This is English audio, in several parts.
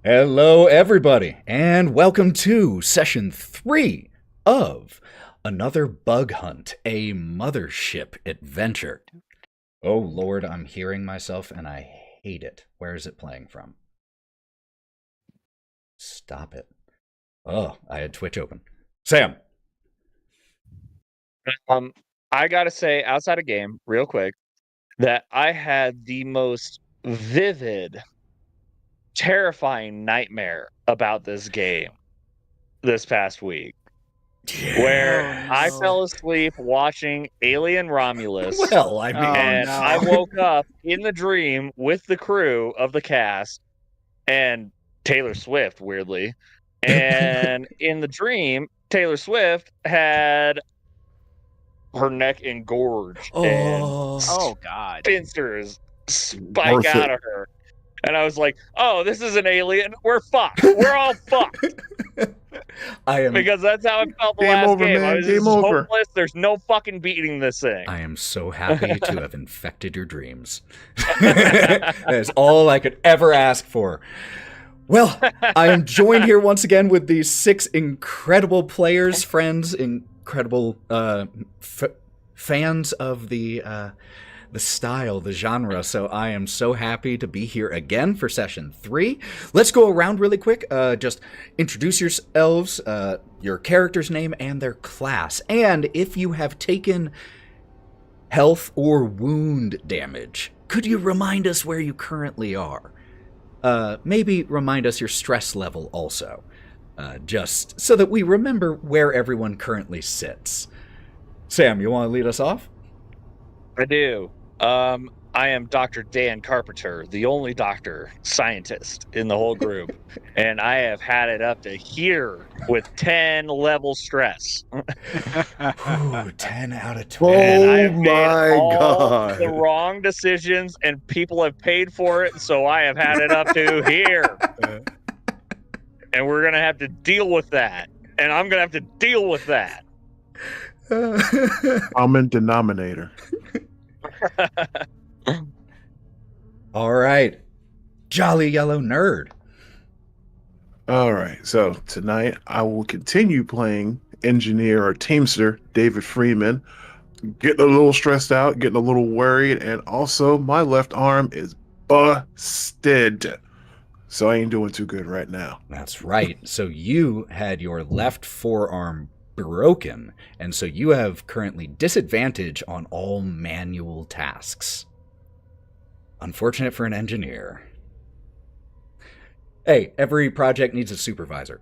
Hello, everybody, and welcome to Session 3 of Another Bug Hunt, a Mothership adventure. Oh, Lord, I'm hearing myself, and I hate it. Where is it playing from? Stop it. Oh, I had Twitch open. Sam. I gotta say, outside of game, real quick, that I had the most vivid, terrifying nightmare about this game this past week. Yes. Where I fell asleep watching Alien Romulus. Well, I mean... and I woke up in the dream with the crew of the cast and Taylor Swift, weirdly. And in the dream, Taylor Swift had her neck engorged and God, pincers spike out of her. And I was like, oh, this is an alien. We're fucked. We're all fucked. Because that's how it felt the last game. I was just hopeless. There's no fucking beating this thing. I am so happy to have infected your dreams. That is all I could ever ask for. Well, I am joined here once again with these 6 incredible players, friends, incredible fans of the style, the genre. So I am so happy to be here again for Session 3. Let's go around really quick. Just introduce yourselves, your character's name, and their class. And if you have taken health or wound damage, could you remind us where you currently are? Maybe remind us your stress level also, just so that we remember where everyone currently sits. Sam, you want to lead us off? I do. I am Dr. Dan Carpenter, the only doctor scientist in the whole group, and I have had it up to here with 10 level stress. Ooh, 10 out of 20. Oh my God. The wrong decisions, and people have paid for it, so I have had it up to here. And we're going to have to deal with that. And I'm going to have to deal with that. Common denominator. All right. Jolly Yellow Nerd. All right. So tonight I will continue playing engineer or teamster David Freeman. Getting a little stressed out, getting a little worried, and also my left arm is busted. So I ain't doing too good right now. That's right. So you had your left forearm broken, and so you have currently disadvantage on all manual tasks. Unfortunate for an engineer. Hey, every project needs a supervisor.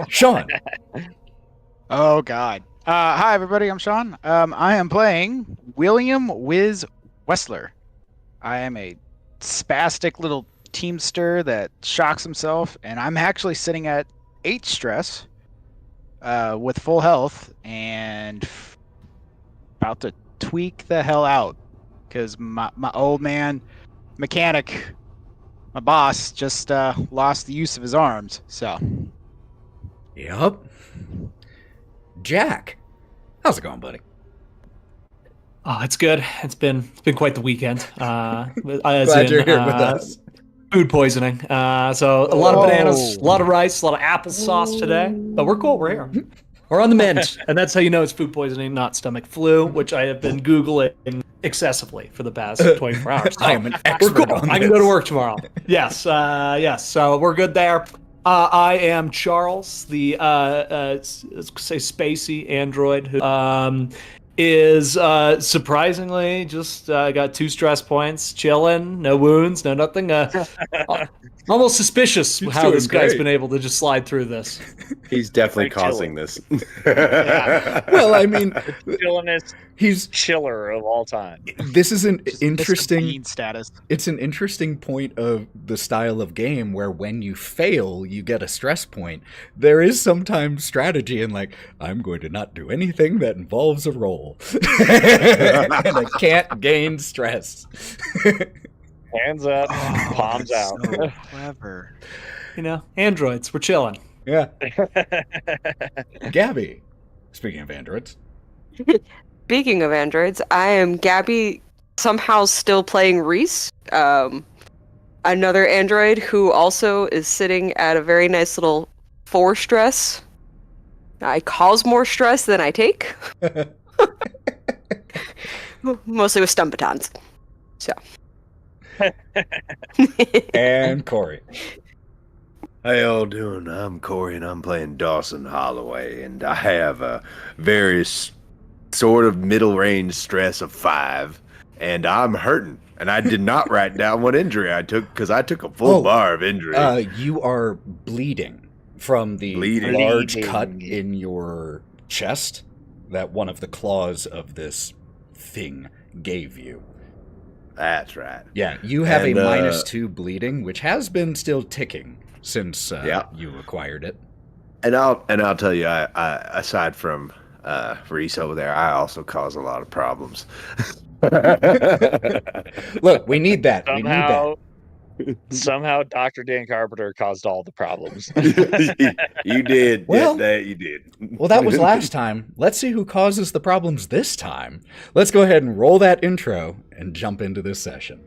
Sean. Oh God. Hi everybody, I'm Sean. I am playing William Wiz Wesler. I am a spastic little teamster that shocks himself, and I'm actually sitting at 8 stress. With full health and about to tweak the hell out because my old man mechanic, my boss, just lost the use of his arms. So, Yup. Jack, how's it going, buddy? Oh, it's good. It's been quite the weekend. Glad you're here with us. Food poisoning. So a lot of bananas, a lot of rice, a lot of applesauce today. But we're cool. We're here. We're on the mend. And that's how you know it's food poisoning, not stomach flu, which I have been Googling excessively for the past 24 hours. So I am an expert we're cool. on I can this. go to work tomorrow. Yes. Yes. So we're good there. I am Charles, the say spacey android who is surprisingly just got 2 stress points, chilling, no wounds, no nothing. Almost suspicious how this guy's been able to just slide through this. He's definitely causing this. Well, I mean, He's chiller of all time. This is an interesting status. It's an interesting point of the style of game where when you fail, you get a stress point. There is sometimes strategy in like, I'm going to not do anything that involves a roll. And I can't gain stress. Hands up, palms out. So clever. You know, androids, we're chilling. Yeah. Gabby, speaking of androids. Speaking of androids, I am Gabby, somehow still playing Reese. another android who also is sitting at a very nice little 4 stress. I cause more stress than I take. Mostly with stun batons. So. And Cory. How y'all doing? I'm Cory, and I'm playing Dawson Holliway, and I have a very sort of middle-range stress of 5, and I'm hurting. And I did not write down what injury I took, because I took a full bar of injury. You are bleeding from the large cut in your chest that one of the claws of this thing gave you. That's right. Yeah, you have a -2 bleeding, which has been still ticking since you acquired it. And I'll tell you, I aside from Reese over there, I also cause a lot of problems. Look, we need that. Somehow Dr. Dan Carpenter caused all the problems. You did. Well, you did. Well, that was last time. Let's see who causes the problems this time. Let's go ahead and roll that intro and jump into this session.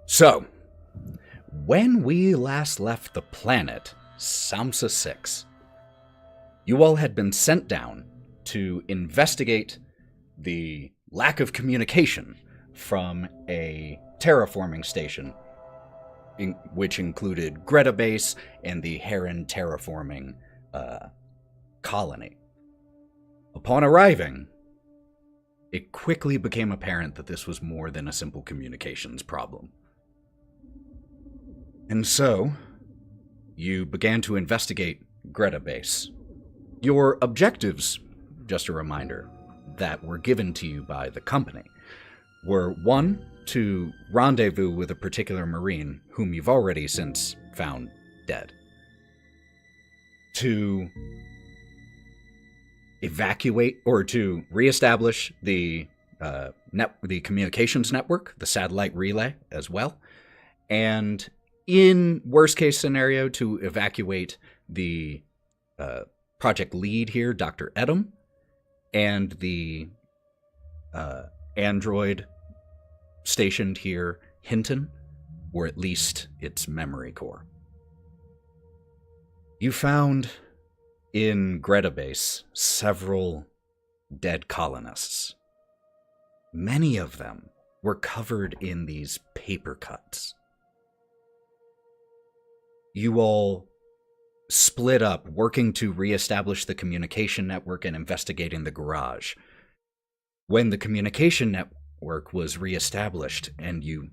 So, when we last left the planet, Samsa 6, you all had been sent down to investigate the lack of communication from a terraforming station, which included Greta Base and the Heron terraforming colony. Upon arriving, it quickly became apparent that this was more than a simple communications problem. And so, you began to investigate Greta Base. Your objectives, just a reminder, that were given to you by the company, were 1, to rendezvous with a particular Marine whom you've already since found dead. 2, evacuate or to reestablish the communications network, the satellite relay as well, and in worst case scenario, to evacuate the project lead here, Dr. Edom, and the android stationed here, Hinton, or at least its memory core. You found in Greta Base several dead colonists. Many of them were covered in these paper cuts. You all split up, working to reestablish the communication network and investigating the garage. When the communication network was reestablished and you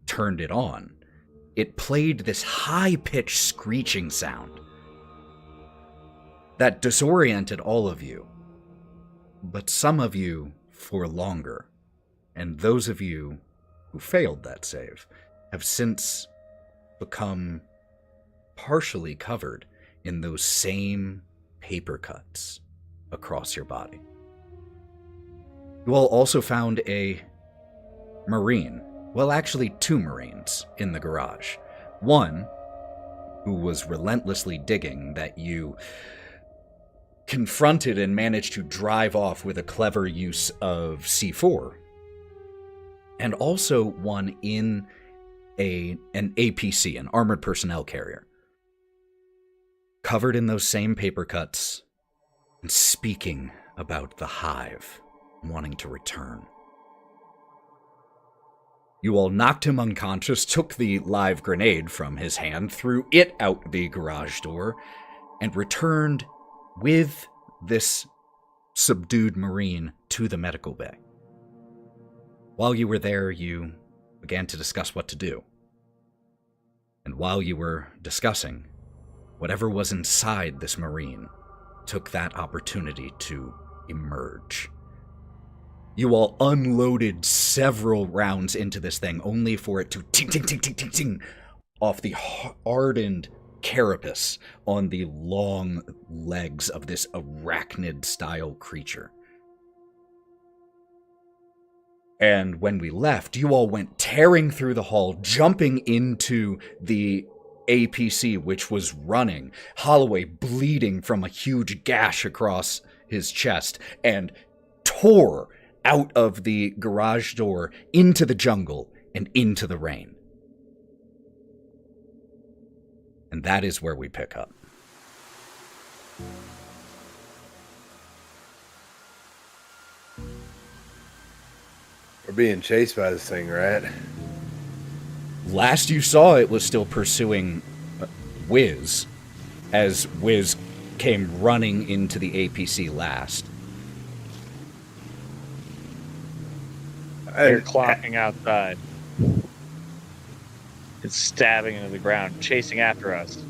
turned it on, it played this high-pitched screeching sound that disoriented all of you, but some of you for longer, and those of you who failed that save have since become partially covered in those same paper cuts across your body. You all also found a Marine, well, actually 2 Marines in the garage. One who was relentlessly digging that you confronted and managed to drive off with a clever use of C4. And also one in an APC, an armored personnel carrier, covered in those same paper cuts and speaking about the hive, wanting to return. You all knocked him unconscious, took the live grenade from his hand, threw it out the garage door, and returned with this subdued Marine to the medical bay. While you were there, you began to discuss what to do. And while you were discussing, whatever was inside this Marine took that opportunity to emerge. You all unloaded several rounds into this thing, only for it to ting, ting, ting, ting, ting, ting, off the hardened carapace on the long legs of this arachnid-style creature. And when we left, you all went tearing through the hall, jumping into the APC, which was running, Holliway bleeding from a huge gash across his chest, and tore out of the garage door into the jungle and into the rain. And that is where we pick up. We're being chased by this thing, right? Last you saw, it was still pursuing Wiz, as Wiz came running into the APC last. They're clocking outside. It's stabbing into the ground, chasing after us.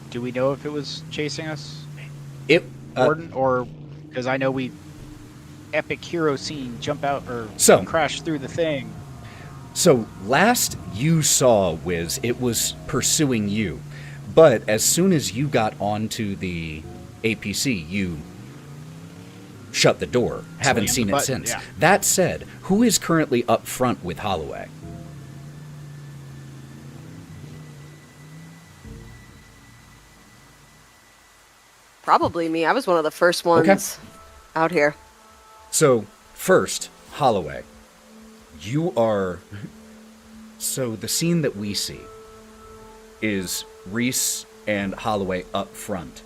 Do we know if it was chasing us, It Warden, or because I know we epic hero scene jump out or crash through the thing. So last you saw Wiz, it was pursuing you, but as soon as you got onto the APC, you shut the door. Haven't seen it since. Yeah. That said, who is currently up front with Holliway? Probably me. I was one of the first ones out here. So, first, Holliway, you are... So, the scene that we see is Reese and Holliway up front.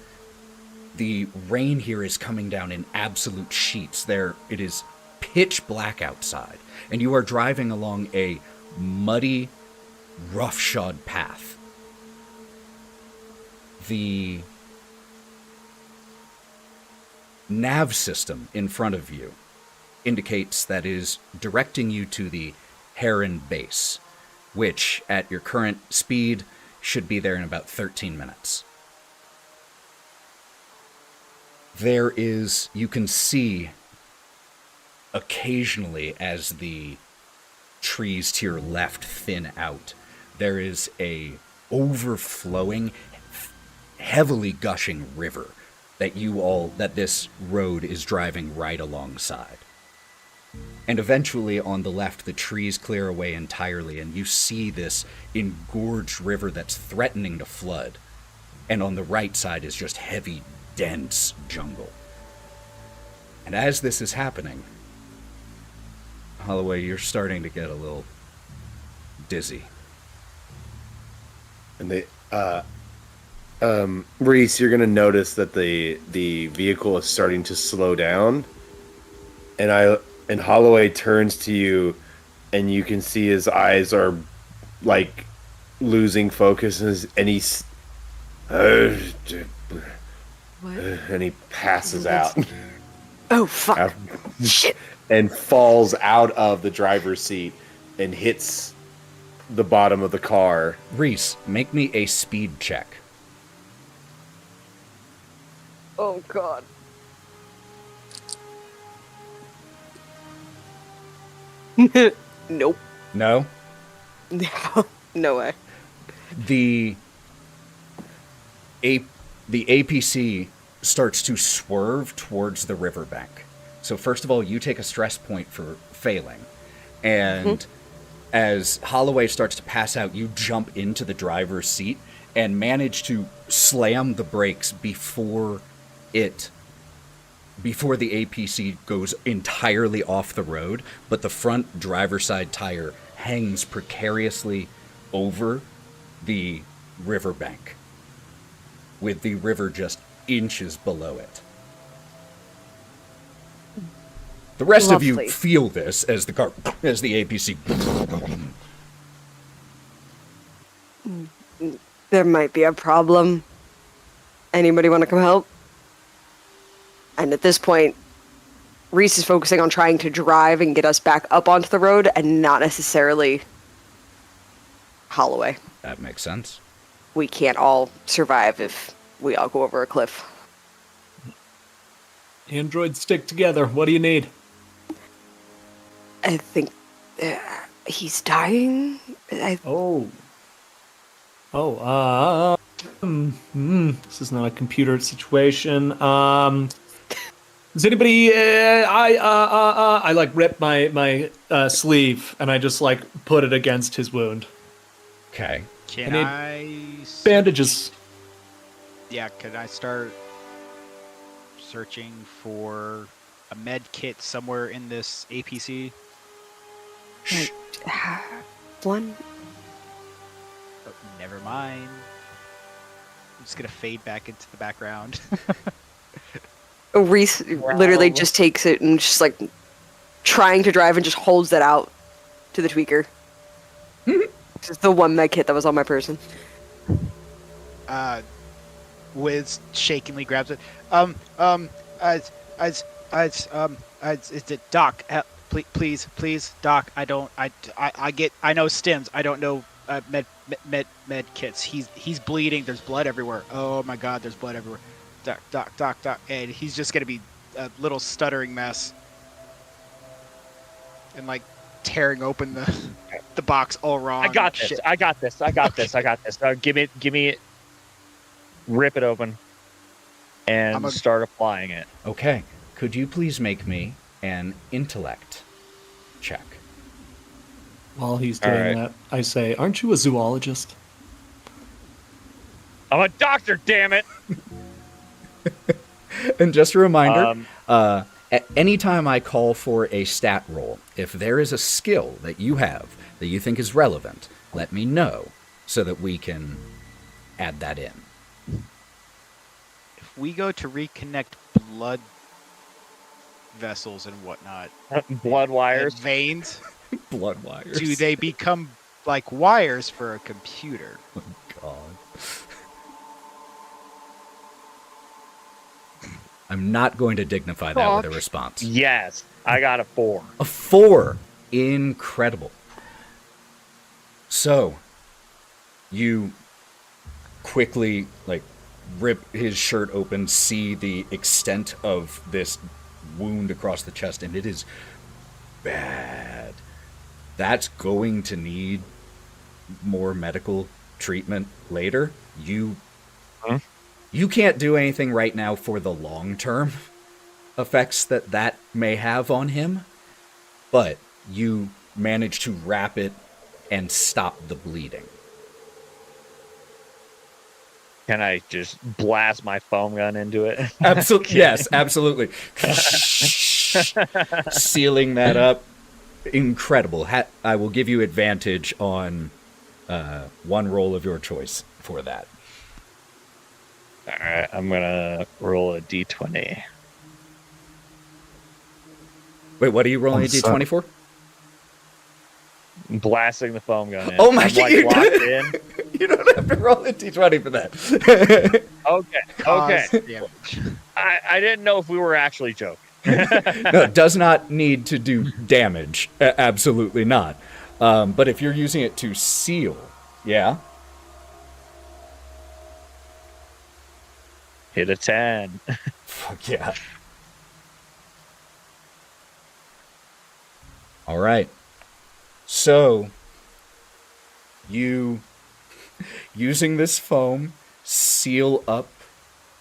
The rain here is coming down in absolute sheets. It is pitch black outside, and you are driving along a muddy, roughshod path. The nav system in front of you indicates that is directing you to the Heron base, which at your current speed should be there in about 13 minutes. You can see occasionally as the trees to your left thin out, there is a overflowing, heavily gushing river that this road is driving right alongside. And eventually on the left, the trees clear away entirely, and you see this engorged river that's threatening to flood. And on the right side is just heavy, dense jungle. And as this is happening, Holliway, you're starting to get a little dizzy. And Reese, you're gonna notice that the vehicle is starting to slow down, and Holliway turns to you, and you can see his eyes are like losing focus, and he's What? and he passes out. Oh, fuck. Shit. And falls out of the driver's seat and hits the bottom of the car. Reese, make me a speed check. Oh, God. Nope. No? No way. The APC starts to swerve towards the riverbank. So first of all, you take a stress point for failing. And as Holliway starts to pass out, you jump into the driver's seat and manage to slam the brakes before the APC goes entirely off the road, but the front driver's side tire hangs precariously over the riverbank, with the river just inches below it. The rest of Lovely. you feel this as the APC. There might be a problem. Anybody want to come help? And at this point, Reese is focusing on trying to drive and get us back up onto the road and not necessarily Holliway. That makes sense. We can't all survive if we all go over a cliff. Androids stick together. What do you need? I think he's dying. This is not a computer situation. Does anybody? I like rip my sleeve and I just like put it against his wound. Okay. Can I Bandages. Yeah, can I start searching for a med kit somewhere in this APC? One. Oh, never mind. I'm just gonna fade back into the background. Reese literally just takes it and just like trying to drive and just holds it out to the tweaker. It's the one med kit that was on my person. Wiz shakingly grabs it. Is it Doc? Please, Doc. I know stims. I don't know med kits. He's bleeding. There's blood everywhere. Oh my God, there's blood everywhere. Doc. And he's just gonna be a little stuttering mess. And like tearing open the box all wrong. I got this. Give me it. Rip it open. And start applying it. Okay. Could you please make me an intellect check? While he's doing that, I say, "Aren't you a zoologist?" I'm a doctor, damn it! And just a reminder, at any time I call for a stat roll, if there is a skill that you have that you think is relevant, let me know so that we can add that in. If we go to reconnect blood vessels and whatnot, blood wires, and veins, blood wires, do they become like wires for a computer? Oh, God. I'm not going to dignify that with a response. Yes, I got a 4. A 4. Incredible. So, you quickly, like, rip his shirt open, see the extent of this wound across the chest, and it is bad. That's going to need more medical treatment later. You can't do anything right now for the long-term effects that may have on him, but you manage to wrap it and stop the bleeding. Can I just blast my foam gun into it? Absolutely. Yes, absolutely. Sealing that up. Incredible. I will give you advantage on one roll of your choice for that. All right, I'm gonna roll a d20. Wait, what are you rolling a d20 for? Blasting the foam gun in. Oh my I'm, God! like, locked in. You don't have to roll a d20 for that. Okay. I didn't know if we were actually joking. No, it does not need to do damage. Absolutely not. But if you're using it to seal, yeah. Hit a 10. Fuck yeah. All right. So, you, using this foam, seal up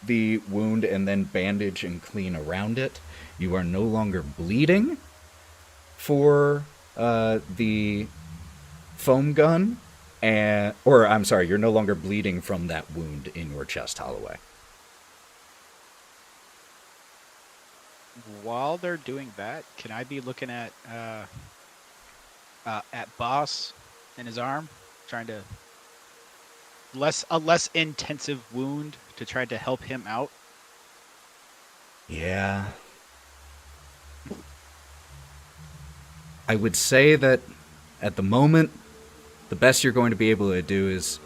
the wound and then bandage and clean around it. You are no longer bleeding for the foam gun, you're no longer bleeding from that wound in your chest, Holliway. While they're doing that, can I be looking at Boss and his arm, trying to a less intensive wound to try to help him out? Yeah. I would say that at the moment, the best you're going to be able to do is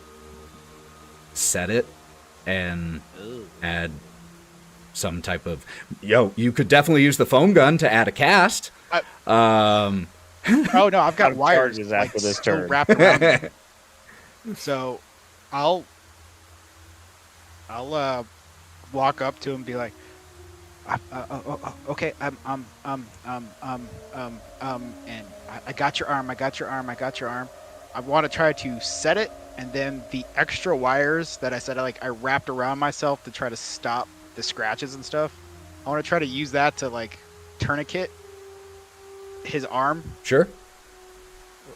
set it and add some type of... you could definitely use the foam gun to add a cast. Oh no, I've got Out of wires charges after this still turn. wrapped around me. So I'll walk up to him and be like, okay, and I got your arm. I want to try to set it, and then the extra wires that I said I wrapped around myself to try to stop the scratches and stuff. I want to try to use that to like tourniquet his arm. Sure.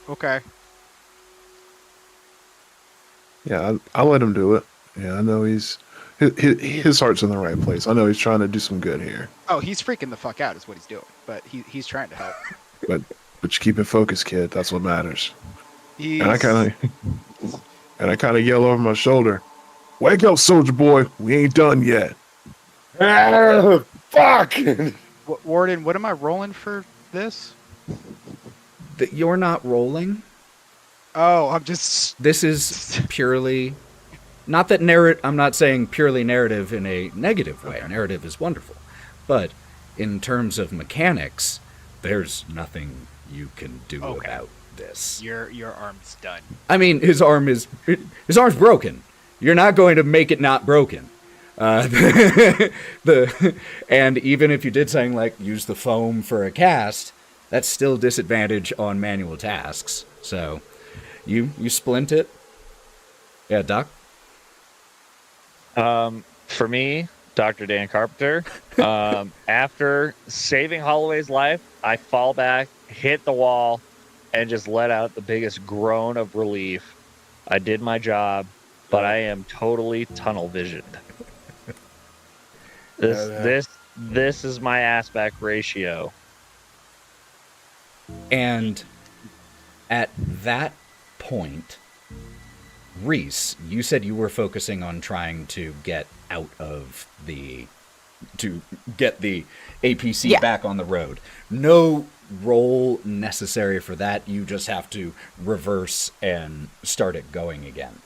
Okay. Yeah, I'll let him do it. Yeah, I know his heart's in the right place. I know he's trying to do some good here. Oh, he's freaking the fuck out is what he's doing, but he's trying to help. But you keep it focused, kid. That's what matters. He's... And I kind of yell over my shoulder, "Wake up, soldier boy! We ain't done yet." Ah, fuck! Warden, what am I rolling for this? That you're not rolling. Oh, I'm just... This is purely... Not that I'm not saying purely narrative in a negative way. Okay. Narrative is wonderful. But in terms of mechanics, there's nothing you can do about this. Your arm's done. I mean, his arm's broken. You're not going to make it not broken. And even if you did something like use the foam for a cast, that's still disadvantage on manual tasks. So you splint it. Yeah, Doc? For me, Dr. Dan Carpenter, after saving Holloway's life, I fall back, hit the wall, and just let out the biggest groan of relief. I did my job, but I am totally tunnel visioned. This is my aspect ratio. And at that point, Reese, you said you were focusing on trying to get out of to get the APC back on the road. No roll necessary for that. You just have to reverse and start it going again.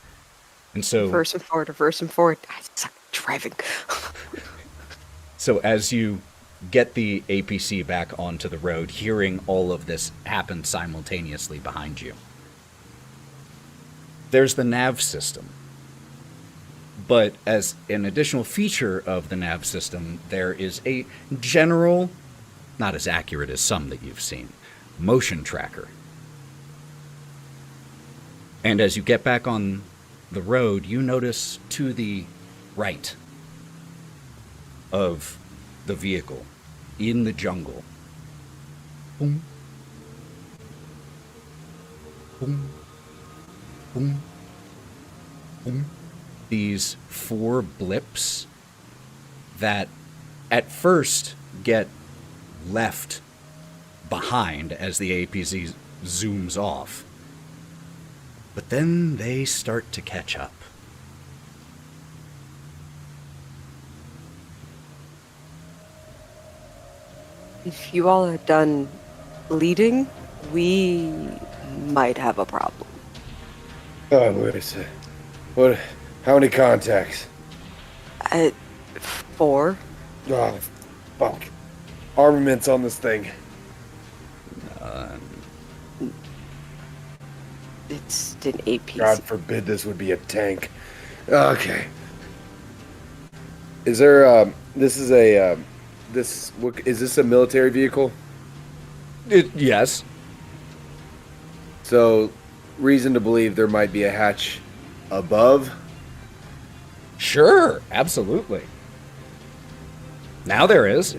And so Reverse and forward. I suck at driving. So as you get the APC back onto the road, hearing all of this happen simultaneously behind you, there's the nav system. But as an additional feature of the nav system, there is a general, not as accurate as some that you've seen, motion tracker. And as you get back on the road, you notice to the right of the vehicle, in the jungle, boom, boom, boom, boom, these 4 blips that at first get left behind as the APC zooms off, but then they start to catch up. If you all are done leading, we might have a problem. Oh, wait a sec. What? How many contacts? 4. Oh, fuck. Armaments on this thing. It's an APC. God forbid this would be a tank. Okay. Is there, is this a military vehicle? Yes. So, reason to believe there might be a hatch above? Sure, absolutely. Now there is.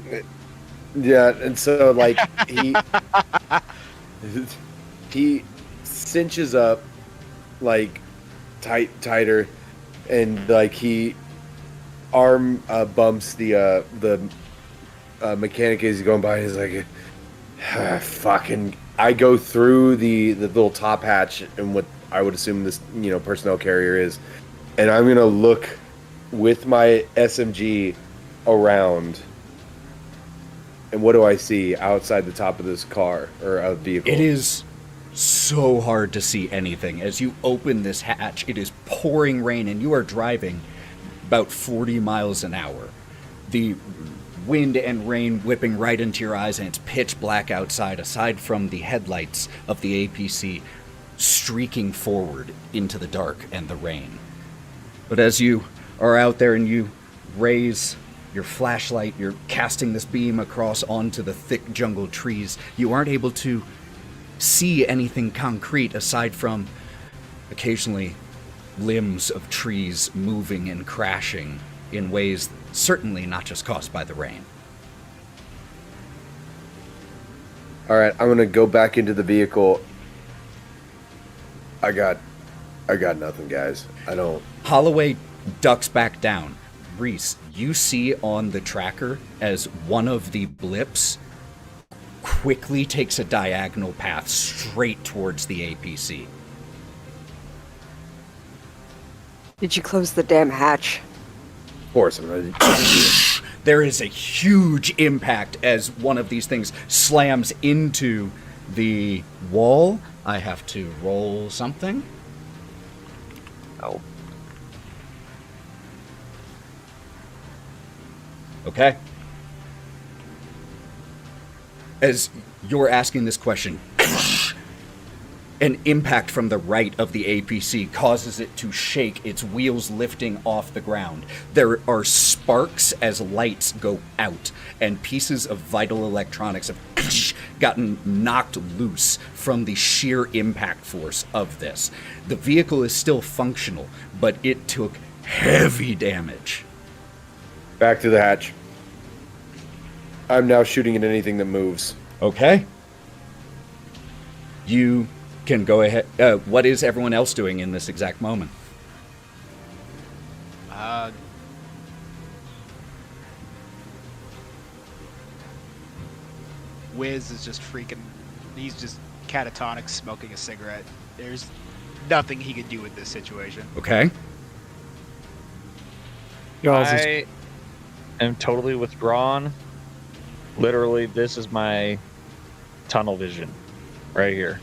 Yeah, and so, like, he cinches up, like, tighter, and, like, he arm bumps the mechanic as he's going by. He's like, fucking... I go through the little top hatch and what I would assume this, personnel carrier is, and I'm gonna look with my SMG around And what do I see outside the top of this car or vehicle? It is so hard to see anything. As you open this hatch, it is pouring rain, and you are driving about 40 miles an hour. The wind and rain whipping right into your eyes, and it's pitch black outside, aside from the headlights of the APC streaking forward into the dark and the rain. But as you are out there and you raise your flashlight, you're casting this beam across onto the thick jungle trees, you aren't able to see anything concrete aside from occasionally limbs of trees moving and crashing in ways certainly not just caused by the rain. All right, I'm gonna go back into the vehicle. I got nothing, guys. I don't. Holliway ducks back down. Reese, you see on the tracker as one of the blips quickly takes a diagonal path straight towards the APC. Did you close the damn hatch? Of course, I'm ready. There is a huge impact as one of these things slams into the wall. I have to roll something. Oh. Okay. As you're asking this question, an impact from the right of the APC causes it to shake, its wheels lifting off the ground. There are sparks as lights go out, and pieces of vital electronics have gotten knocked loose from the sheer impact force of this. The vehicle is still functional, but it took heavy damage. Back to the hatch. I'm now shooting at anything that moves. Okay. You can go ahead. What is everyone else doing in this exact moment? Wiz is just freaking. He's just catatonic, smoking a cigarette. There's nothing he could do with this situation. Okay. I am totally withdrawn. Literally, this is my tunnel vision right here.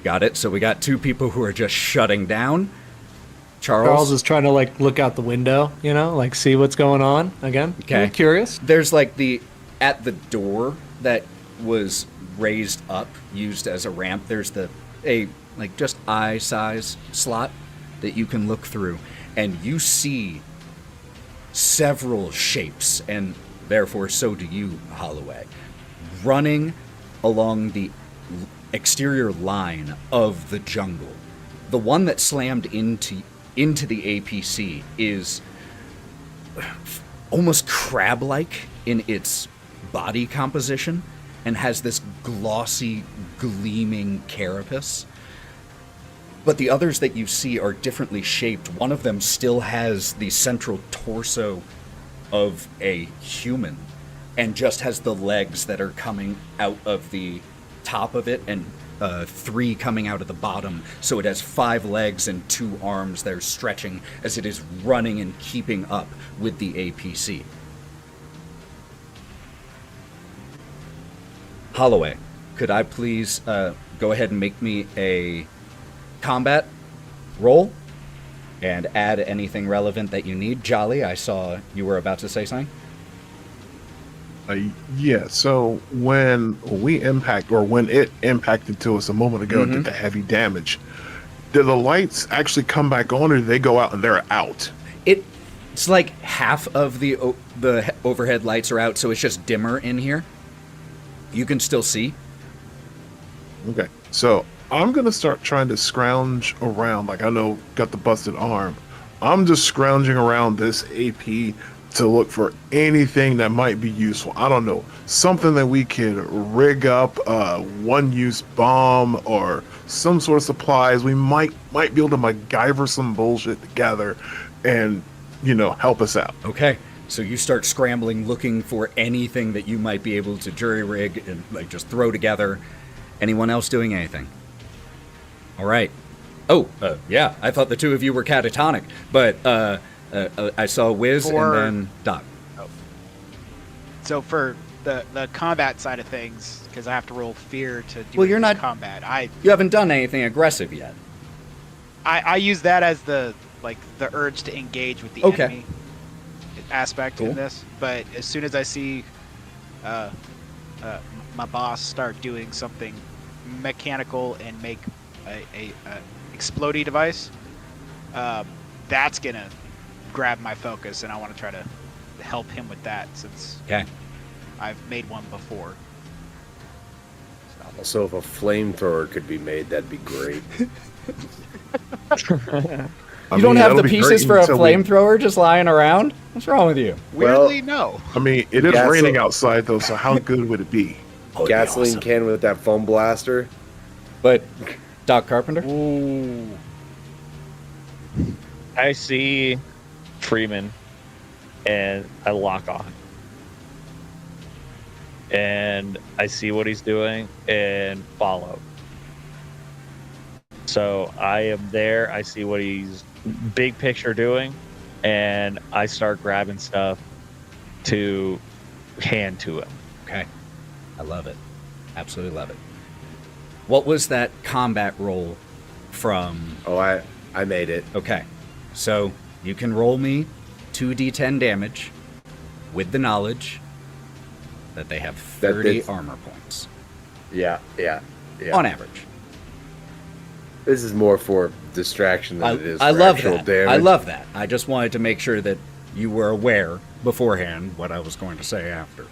Got it. So we got two people who are just shutting down. Charles is trying to like look out the window, you know, like see what's going on again. Okay. I'm curious. There's like at the door that was raised up, used as a ramp. There's a just eye size slot that you can look through, and you see several shapes, and therefore so do you, Holliway, running along the exterior line of the jungle. The one that slammed into the APC is almost crab-like in its body composition and has this glossy, gleaming carapace. But the others that you see are differently shaped. One of them still has the central torso of a human and just has the legs that are coming out of the top of it and 3 coming out of the bottom. So it has 5 legs and 2 arms that are stretching as it is running and keeping up with the APC. Holliway, could I please go ahead and make me a combat roll and add anything relevant that you need? Jolly, I saw you were about to say something. Yeah, so when it impacted to us a moment ago and did the heavy damage, did the lights actually come back on, or did they go out and they're out? It's like half of the overhead lights are out, so it's just dimmer in here. You can still see. Okay, so I'm going to start trying to scrounge around. Like, I know, got the busted arm. I'm just scrounging around this AP to look for anything that might be useful. I don't know, something that we could rig up, one-use bomb or some sort of supplies. We might be able to MacGyver some bullshit together and, help us out. Okay, so you start scrambling, looking for anything that you might be able to jury rig and just throw together. Anyone else doing anything? All right. Oh, yeah, I thought the two of you were catatonic, but I saw Wiz and then Doc. So for the combat side of things, because I have to roll fear to do Well, you're anything not- combat. You haven't done anything aggressive yet. I use that as the urge to engage with the Okay. enemy aspect Cool. in this. But as soon as I see my boss start doing something mechanical and make a explodey device, that's gonna grab my focus, and I want to try to help him with that since Okay. I've made one before. Also, if a flamethrower could be made, that'd be great. You don't have the that'll be pieces great for a until we- flamethrower just lying around? What's wrong with you? Well- Weirdly, no. I mean, it is Yeah, raining so- outside though, so how good would it be? Oh, it'd be Gasoline awesome. can with that foam blaster. But Doc Carpenter? Ooh. I see Freeman, and I lock on. And I see what he's doing and follow. So I am there. I see what he's big picture doing, and I start grabbing stuff to hand to him. Okay. I love it. Absolutely love it. What was that combat roll from? Oh, I made it. Okay. So you can roll me 2d10 damage with the knowledge that they have 30 it's- armor points Yeah. on average. This is more for distraction than it is for I love actual that. damage. I love that. I just wanted to make sure that you were aware beforehand what I was going to say after.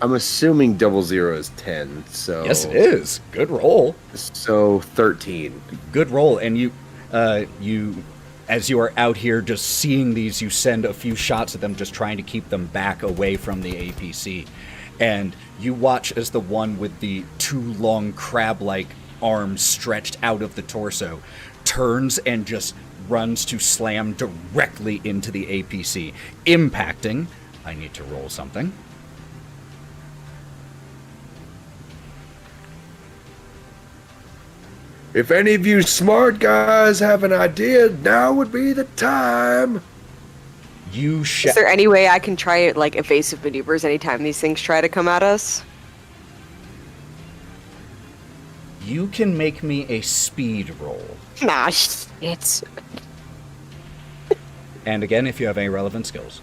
I'm assuming 00 is 10, so... Yes, it is. Good roll. So 13. Good roll. And you, as you are out here just seeing these, you send a few shots at them, just trying to keep them back away from the APC. And you watch as the one with the two long crab-like arms stretched out of the torso turns and just runs to slam directly into the APC, impacting. I need to roll something. If any of you smart guys have an idea, now would be the time. You Is there any way I can try like evasive maneuvers anytime these things try to come at us? You can make me a speed roll. Nah, it's And again, if you have any relevant skills.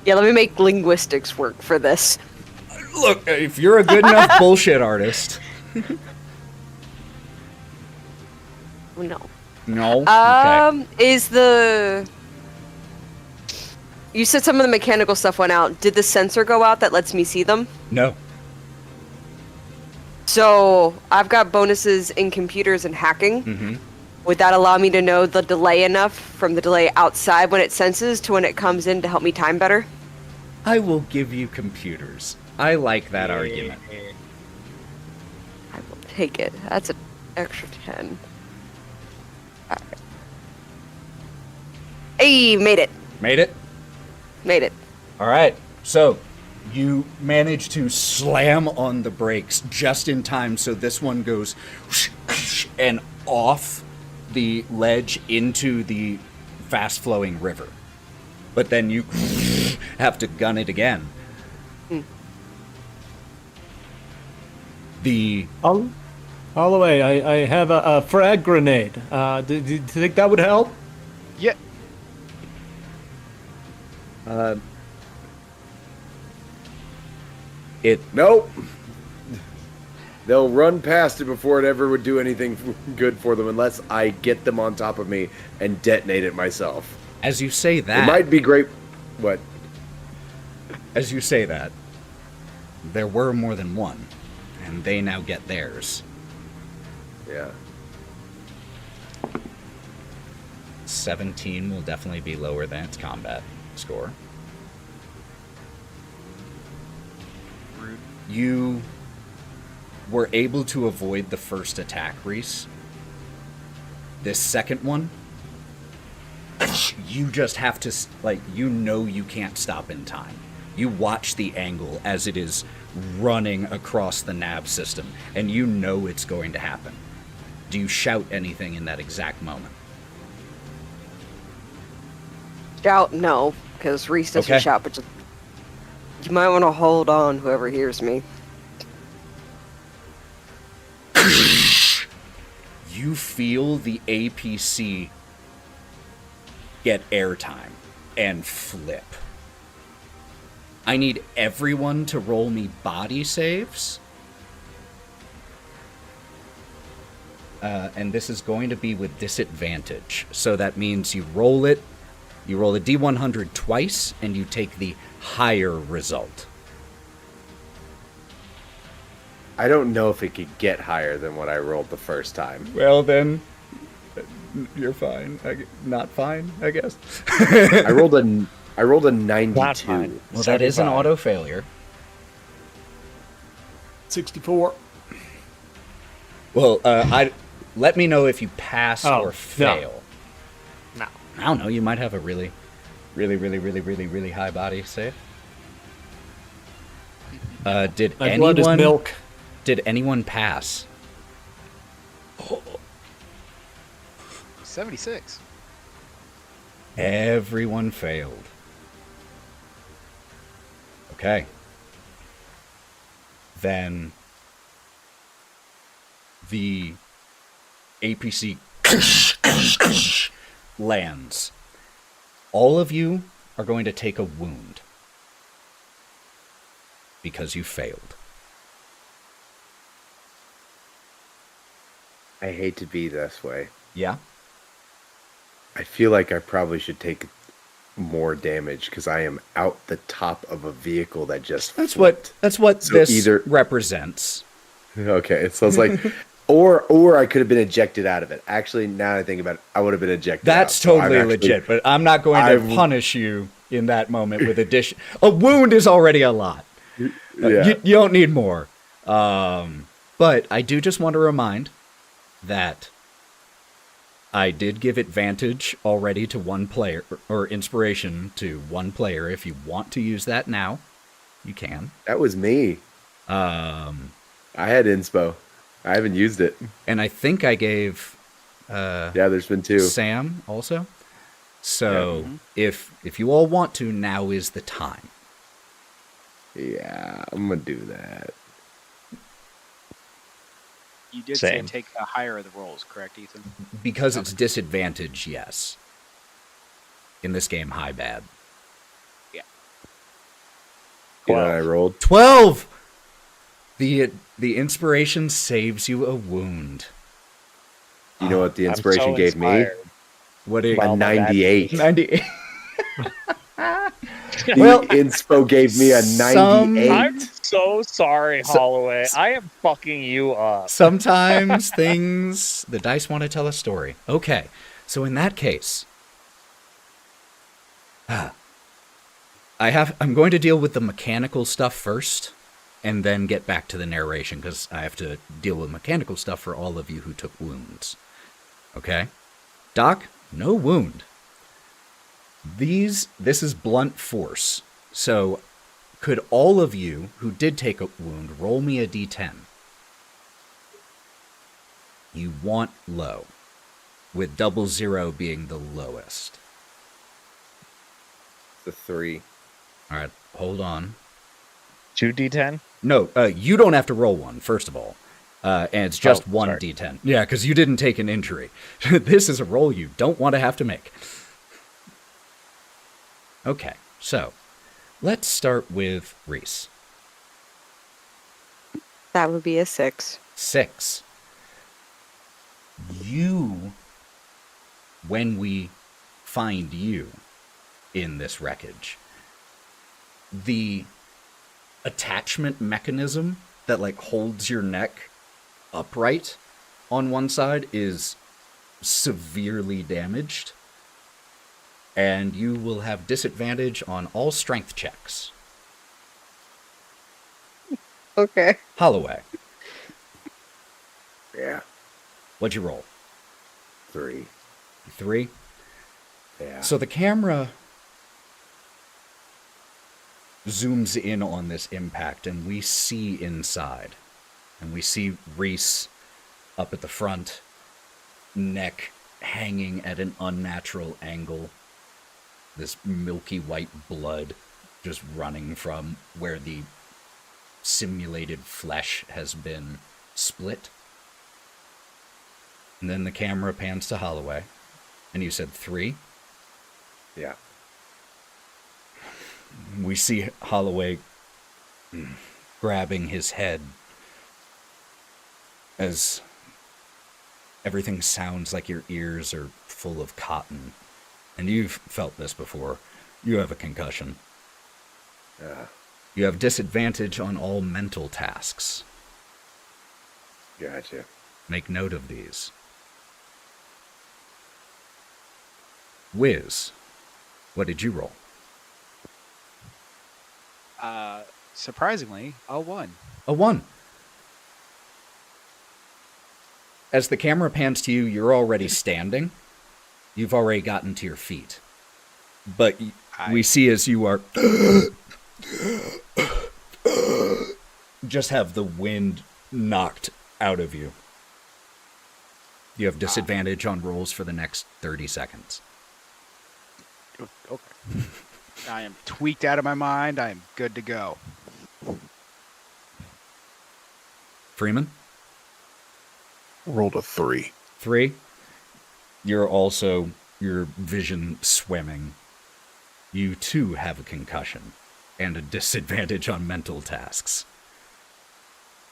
yeah. Let me make linguistics work for this. Look, if you're a good enough bullshit artist. No. No? Okay. Is the... You said some of the mechanical stuff went out. Did the sensor go out that lets me see them? No. So, I've got bonuses in computers and hacking. Mm-hmm. Would that allow me to know the delay enough from the delay outside when it senses to when it comes in to help me time better? I will give you computers. I like that argument. I will take it. That's an extra 10. Alright. Hey, made it. Made it? Made it. All right. So, you manage to slam on the brakes just in time so this one goes and off the ledge into the fast-flowing river. But then you have to gun it again. The Holloway, I have a frag grenade. Do you think that would help? Yeah. Nope. They'll run past it before it ever would do anything good for them unless I get them on top of me and detonate it myself. as you say It that, might be great. What? as you say that, there were more than one, and they now get theirs. Yeah. 17 will definitely be lower than its combat score. You were able to avoid the first attack, Reese. This second one, you just have to, like, you know you can't stop in time. You watch the angle as it is running across the nav system, and you know it's going to happen. Do you shout anything in that exact moment? Shout, no. because Reese doesn't Okay. shout, but just, you might want to hold on, whoever hears me. You feel the APC get airtime and flip. I need everyone to roll me body saves. And this is going to be with disadvantage. So that means you roll a D100 twice, and you take the higher result. I don't know if it could get higher than what I rolled the first time. Well, then, you're fine. Not fine, I guess. I rolled a 92. Not fine. Well, that is an 75. auto failure. 64. Well, let me know if you pass Oh, or no. fail. No. I don't know. You might have a really high body save. Did My blood is anyone milk. Did anyone pass? 76. Everyone failed. Okay. Then the APC lands. All of you are going to take a wound because you failed. I hate to be this way. Yeah? I feel like I probably should take more damage because I am out the top of a vehicle that just That's flipped. what So this either- represents. Okay, so it's like, or I could have been ejected out of it. Actually, now that I think about it, I would have been ejected. That's out. So I'm totally actually- legit, but I'm not going to I've- punish you in that moment with addition. A wound is already a lot. Yeah. You don't need more. But I do just want to remind that I did give advantage already to one player, or inspiration to one player. If you want to use that now, you can. That was me. I had inspo. I haven't used it. And I think I gave Yeah, there's been two. Sam also. So if you all want to, now is the time. Yeah, I'm gonna do that. You did Same. say take the higher of the rolls, correct, Ethan? Because it's disadvantage, yes. In this game, high bad. You know what I rolled? 12! The inspiration saves you a wound. You know what the I'm inspiration so gave inspired. What it, Well, me? A my bad. 98. 98. The Well, inspo gave me a some- 98. I'm so sorry, Holloway. I am fucking you up. Sometimes the dice want to tell a story. Okay, so in that case, I'm going to deal with the mechanical stuff first, and then get back to the narration, because I have to deal with mechanical stuff for all of you who took wounds. Okay? Doc, no wound. This is blunt force. So, could all of you who did take a wound roll me a d10? You want low, with 00 being the lowest. The 3. All right, hold on. 2d10? No, you don't have to roll one, first of all. And it's just Oh, one sorry. d10. Yeah, because you didn't take an injury. This is a roll you don't want to have to make. Okay, so let's start with Reese. That would be a 6. 6. You, when we find you in this wreckage, the attachment mechanism that like holds your neck upright on one side is severely damaged, and you will have disadvantage on all strength checks. Okay. Holloway, Yeah. what'd you roll? 3. 3? Yeah. So the camera zooms in on this impact, and we see inside. And we see Reese up at the front, neck hanging at an unnatural angle, this milky white blood just running from where the simulated flesh has been split. And then the camera pans to Holliway, and you said 3? Yeah. We see Holliway grabbing his head as everything sounds like your ears are full of cotton. And you've felt this before. You have a concussion. Yeah. You have disadvantage on all mental tasks. Gotcha. Make note of these. Wiz, what did you roll? Surprisingly, a 1. A 1. As the camera pans to you, you're already standing. You've already gotten to your feet. But we see as you are just have the wind knocked out of you. You have disadvantage on rolls for the next 30 seconds. Okay. I am tweaked out of my mind. I am good to go. Freeman? Rolled a 3. 3. You're also, your vision swimming. You too have a concussion and a disadvantage on mental tasks.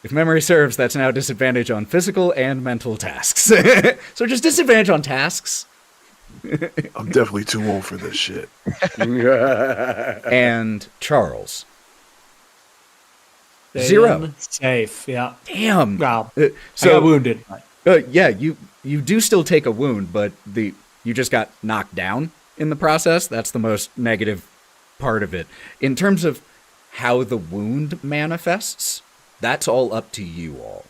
If memory serves, that's now disadvantage on physical and mental tasks. So just disadvantage on tasks. I'm definitely too old for this shit. And Charles. Stay 0. in safe, yeah. Damn. Wow. So I got wounded. yeah, you do still take a wound, but you just got knocked down in the process. That's the most negative part of it. In terms of how the wound manifests, that's all up to you all.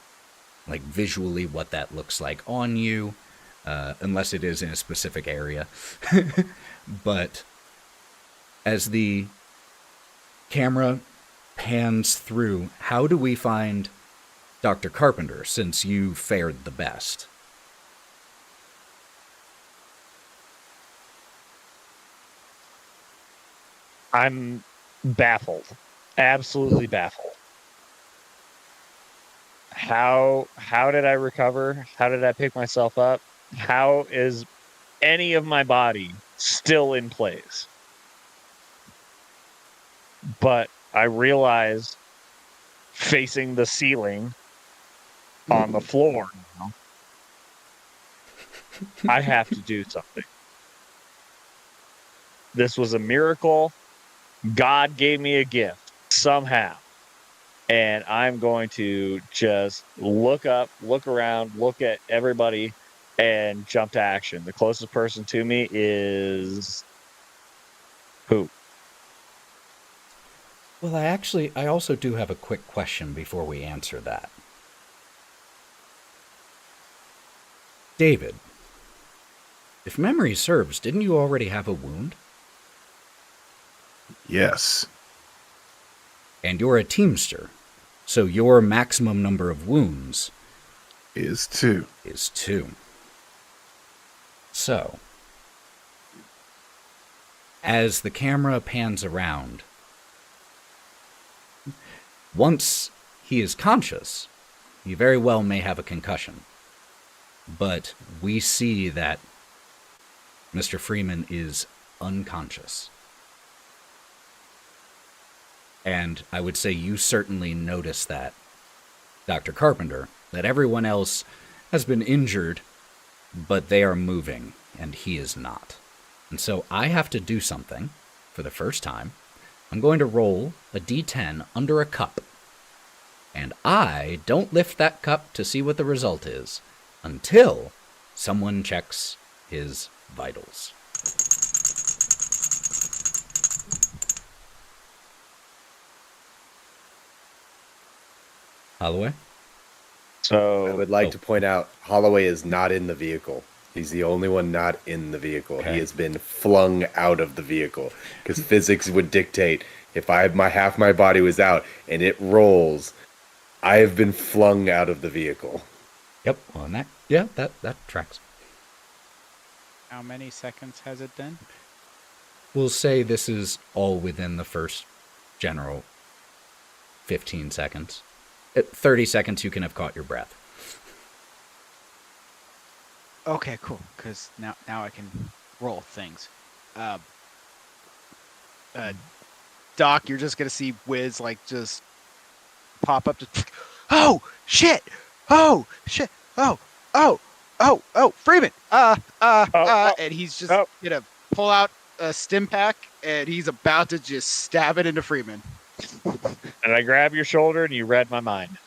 Like visually what that looks like on you, unless it is in a specific area. But as the camera pans through, how do we find Dr. Carpenter, since you fared the best? I'm baffled. Absolutely baffled. How did I recover? How did I pick myself up? How is any of my body still in place? But I realized facing the ceiling on the floor now, I have to do something. This was a miracle. God gave me a gift somehow. And I'm going to just look up, look around, look at everybody, and jump to action. The closest person to me is who? Well, I also do have a quick question before we answer that. David, if memory serves, didn't you already have a wound? Yes. And you're a teamster, so your maximum number of wounds Is 2. is 2. So, as the camera pans around, once he is conscious, he very well may have a concussion. But we see that Mr. Freeman is unconscious. And I would say you certainly notice that, Dr. Carpenter, that everyone else has been injured, but they are moving, and he is not. And so I have to do something for the first time. I'm going to roll a d10 under a cup. And I don't lift that cup to see what the result is until someone checks his vitals. Holloway? So I would like to point out Holliway is not in the vehicle. He's the only one not in the vehicle. Okay. He has been flung out of the vehicle because physics would dictate if half my body was out and it rolls, I have been flung out of the vehicle. Yep. Well, that tracks. How many seconds has it been? We'll say this is all within the first general 15 seconds. At 30 seconds, you can have caught your breath. Okay, cool. Because now I can roll things. Doc, you're just gonna see Wiz like just pop up to. Oh shit! Oh shit! Oh! Freeman! And he's just gonna pull out a stim pack and he's about to just stab it into Freeman. And I grab your shoulder and you read my mind.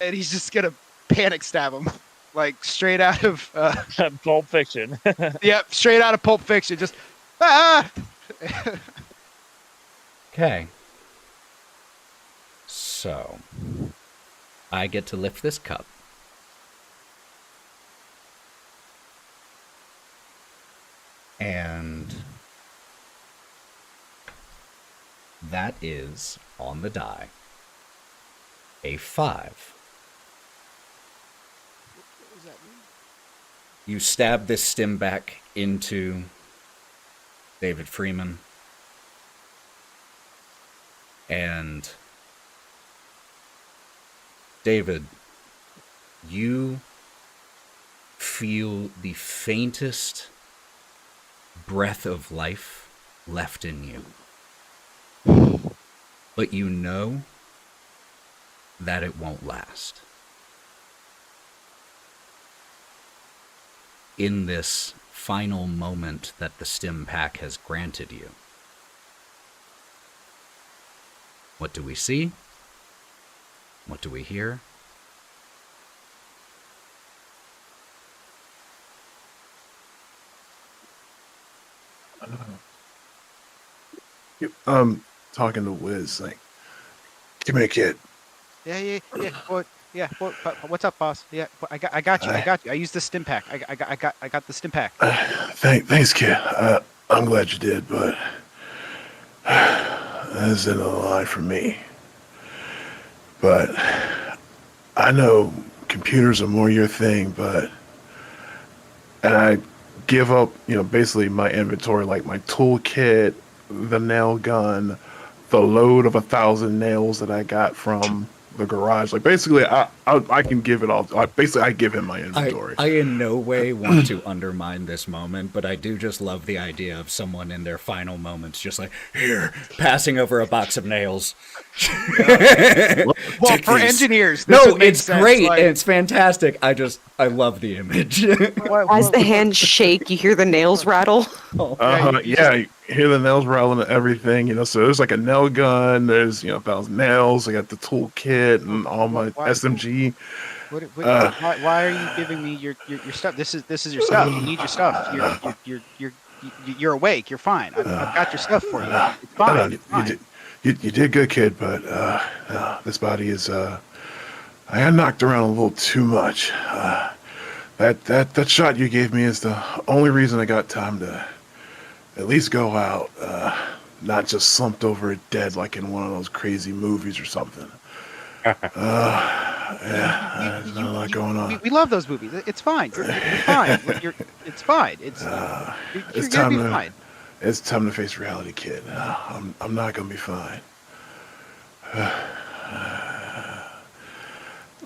And he's just gonna panic stab him, like straight out of Pulp Fiction. Yep, straight out of Pulp Fiction. Just Okay. So, I get to lift this cup. And that is, on the die, a 5. What does that mean? You stab this stim back into David Freeman. And David, you feel the faintest breath of life left in you. But you know that it won't last. In this final moment that the stim pack has granted you, what do we see? What do we hear? Talking to Wiz, like, come here, kid. Yeah. What? Yeah. What's up, boss? Yeah. I got you. I used the stim pack. I got the stim pack. Thanks, kid. I'm glad you did, but this isn't a lie for me. But I know computers are more your thing, and I give up, basically my inventory, like my toolkit, the nail gun, the load of 1,000 nails that I got from the garage. Like, basically, I can give it all. I give him my inventory. I in no way want to undermine this moment, but I do just love the idea of someone in their final moments just like, here, passing over a box of nails. Well, for engineers, this would make it's sense. great. Like, It's fantastic. I love the image. As the hands shake, you hear the nails rattle. Yeah, you hear the nails rattling and everything, so there's like a nail gun, there's, 1,000 nails, I got the toolkit and all my SMG. Why are you giving me your stuff? This is your stuff. You need your stuff. You're awake. You're fine. I've got your stuff for you. It's fine. It's fine. You did good, kid, but this body is I got knocked around a little too much. That shot you gave me is the only reason I got time to at least go out, not just slumped over dead like in one of those crazy movies or something. There's not a lot going on. We love those movies. It's fine. You're fine. It's fine. You're gonna be fine. It's time to face reality, kid. I'm not gonna be fine.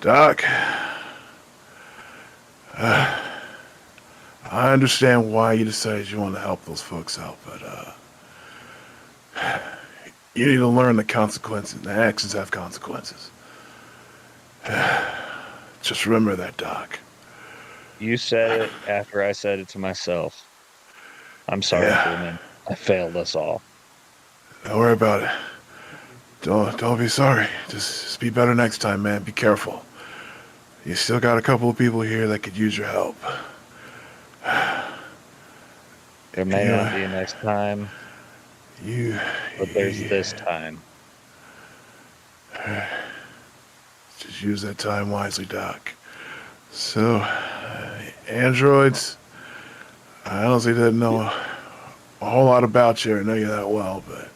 Doc, I understand why you decided you want to help those folks out, but you need to learn the consequences. The actions have consequences. Just remember that, Doc. You said it after I said it to myself. I'm sorry, Freeman. I failed us all. Don't worry about it. Don't be sorry. Just be better next time, man. Be careful. You still got a couple of people here that could use your help. There may not be a next time, but there's this time. Just use that time wisely, Doc. So, androids, I honestly didn't know a whole lot about you or know you that well, but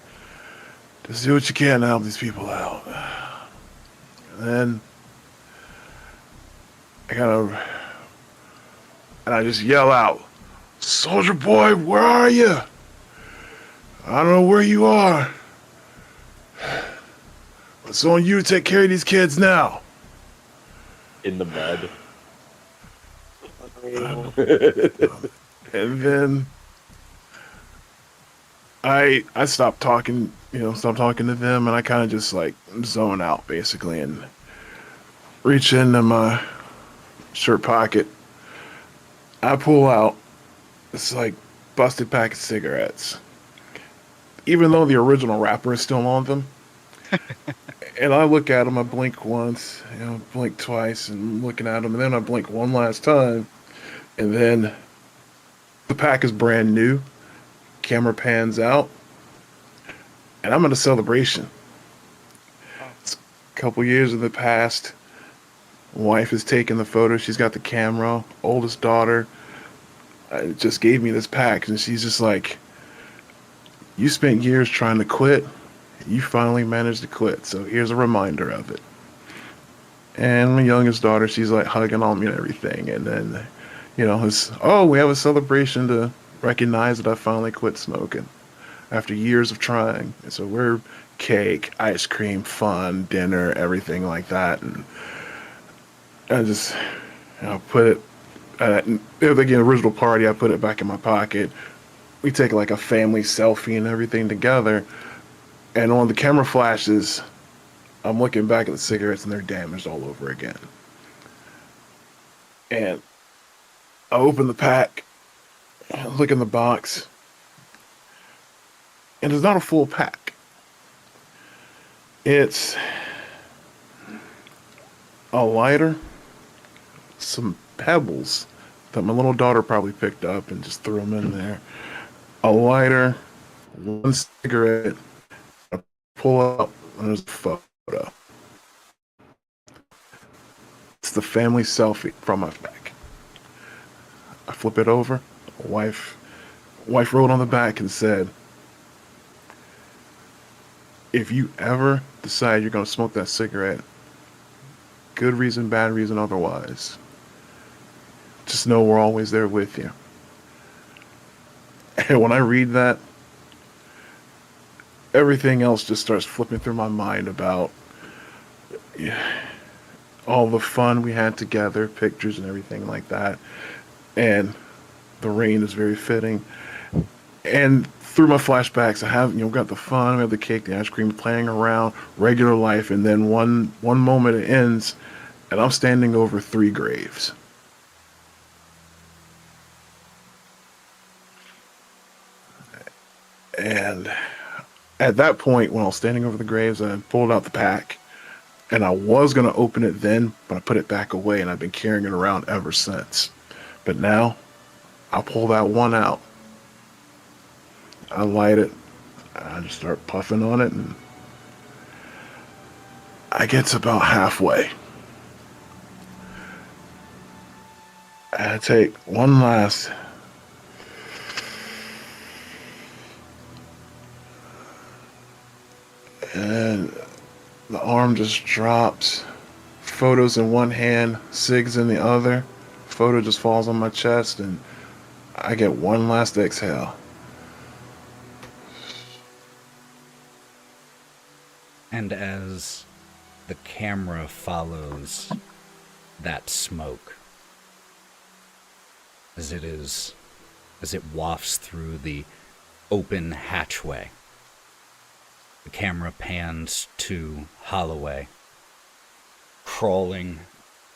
just do what you can to help these people out. And then I gotta and I just yell out, "Soldier boy, where are you? I don't know where you are. It's on you to take care of these kids now." In the mud. And then I stopped talking, stopped talking to them, and I kind of just like zone out basically and reach into my shirt pocket. I pull out this like busted pack of cigarettes, even though the original wrapper is still on them. And I look at them, I blink once, blink twice, and I'm looking at them, and then I blink one last time, and then the pack is brand new. Camera pans out, and I'm at a celebration. It's a couple years in the past. Wife is taking the photo. She's got the camera. Oldest daughter just gave me this pack, and she's just like, "You spent years trying to quit. You finally managed to quit. So here's a reminder of it." And my youngest daughter, she's like hugging on me and everything. And then, we have a celebration to recognize that I finally quit smoking after years of trying. And so we're cake, ice cream, fun, dinner, everything like that. And I just, put it, again, original party, I put it back in my pocket. We take like a family selfie and everything together. And on the camera flashes, I'm looking back at the cigarettes and they're damaged all over again. And I open the pack, look in the box, and it's not a full pack. It's a lighter, some pebbles that my little daughter probably picked up and just threw them in there, a lighter, one cigarette. I pull up, and there's a photo. It's the family selfie from my back. I flip it over. Wife wrote on the back and said, "If you ever decide you're going to smoke that cigarette, good reason, bad reason, otherwise, just know we're always there with you." And when I read that, everything else just starts flipping through my mind about all the fun we had together, pictures and everything like that. And the rain is very fitting. And through my flashbacks, I have, got the fun, we have the cake, the ice cream, playing around, regular life, and then one moment it ends, and I'm standing over 3 graves. And at that point, when I was standing over the graves, I pulled out the pack, and I was going to open it then, but I put it back away, and I've been carrying it around ever since. But now, I'll pull that one out. I light it. I just start puffing on it, and I get to about halfway. I take one last. And the arm just drops. Photos in one hand, cigs in the other. Photo just falls on my chest, and I get one last exhale. And as the camera follows that smoke, as it wafts through the open hatchway, the camera pans to Holliway, crawling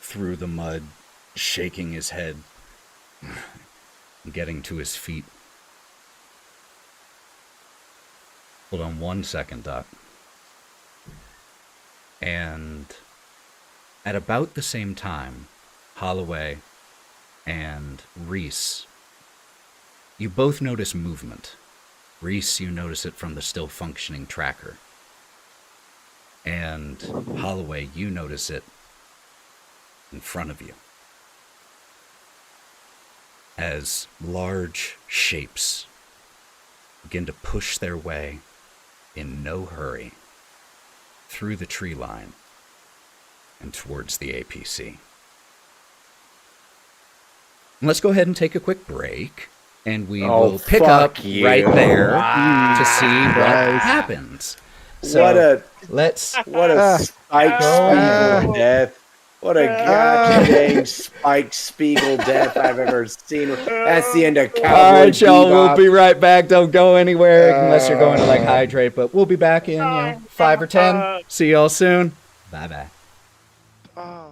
through the mud, shaking his head, getting to his feet. Hold on one second, Doc. And at about the same time, Holliway and Reese, you both notice movement. Reese, you notice it from the still functioning tracker. And Holliway, you notice it in front of you. As large shapes begin to push their way in no hurry through the tree line and towards the APC. let's go ahead and take a quick break, and we Oh, will pick up fuck you. right there Wow. to see what Nice. happens. So What a let's. Spike Spiegel death. What a goddamn Spike Spiegel death I've ever seen. That's the end of Cowboy All right, y'all. We'll Bebop. be right back. Don't go anywhere unless you're going to like hydrate. But we'll be back in 5 or 10. See y'all soon. Bye bye. Oh.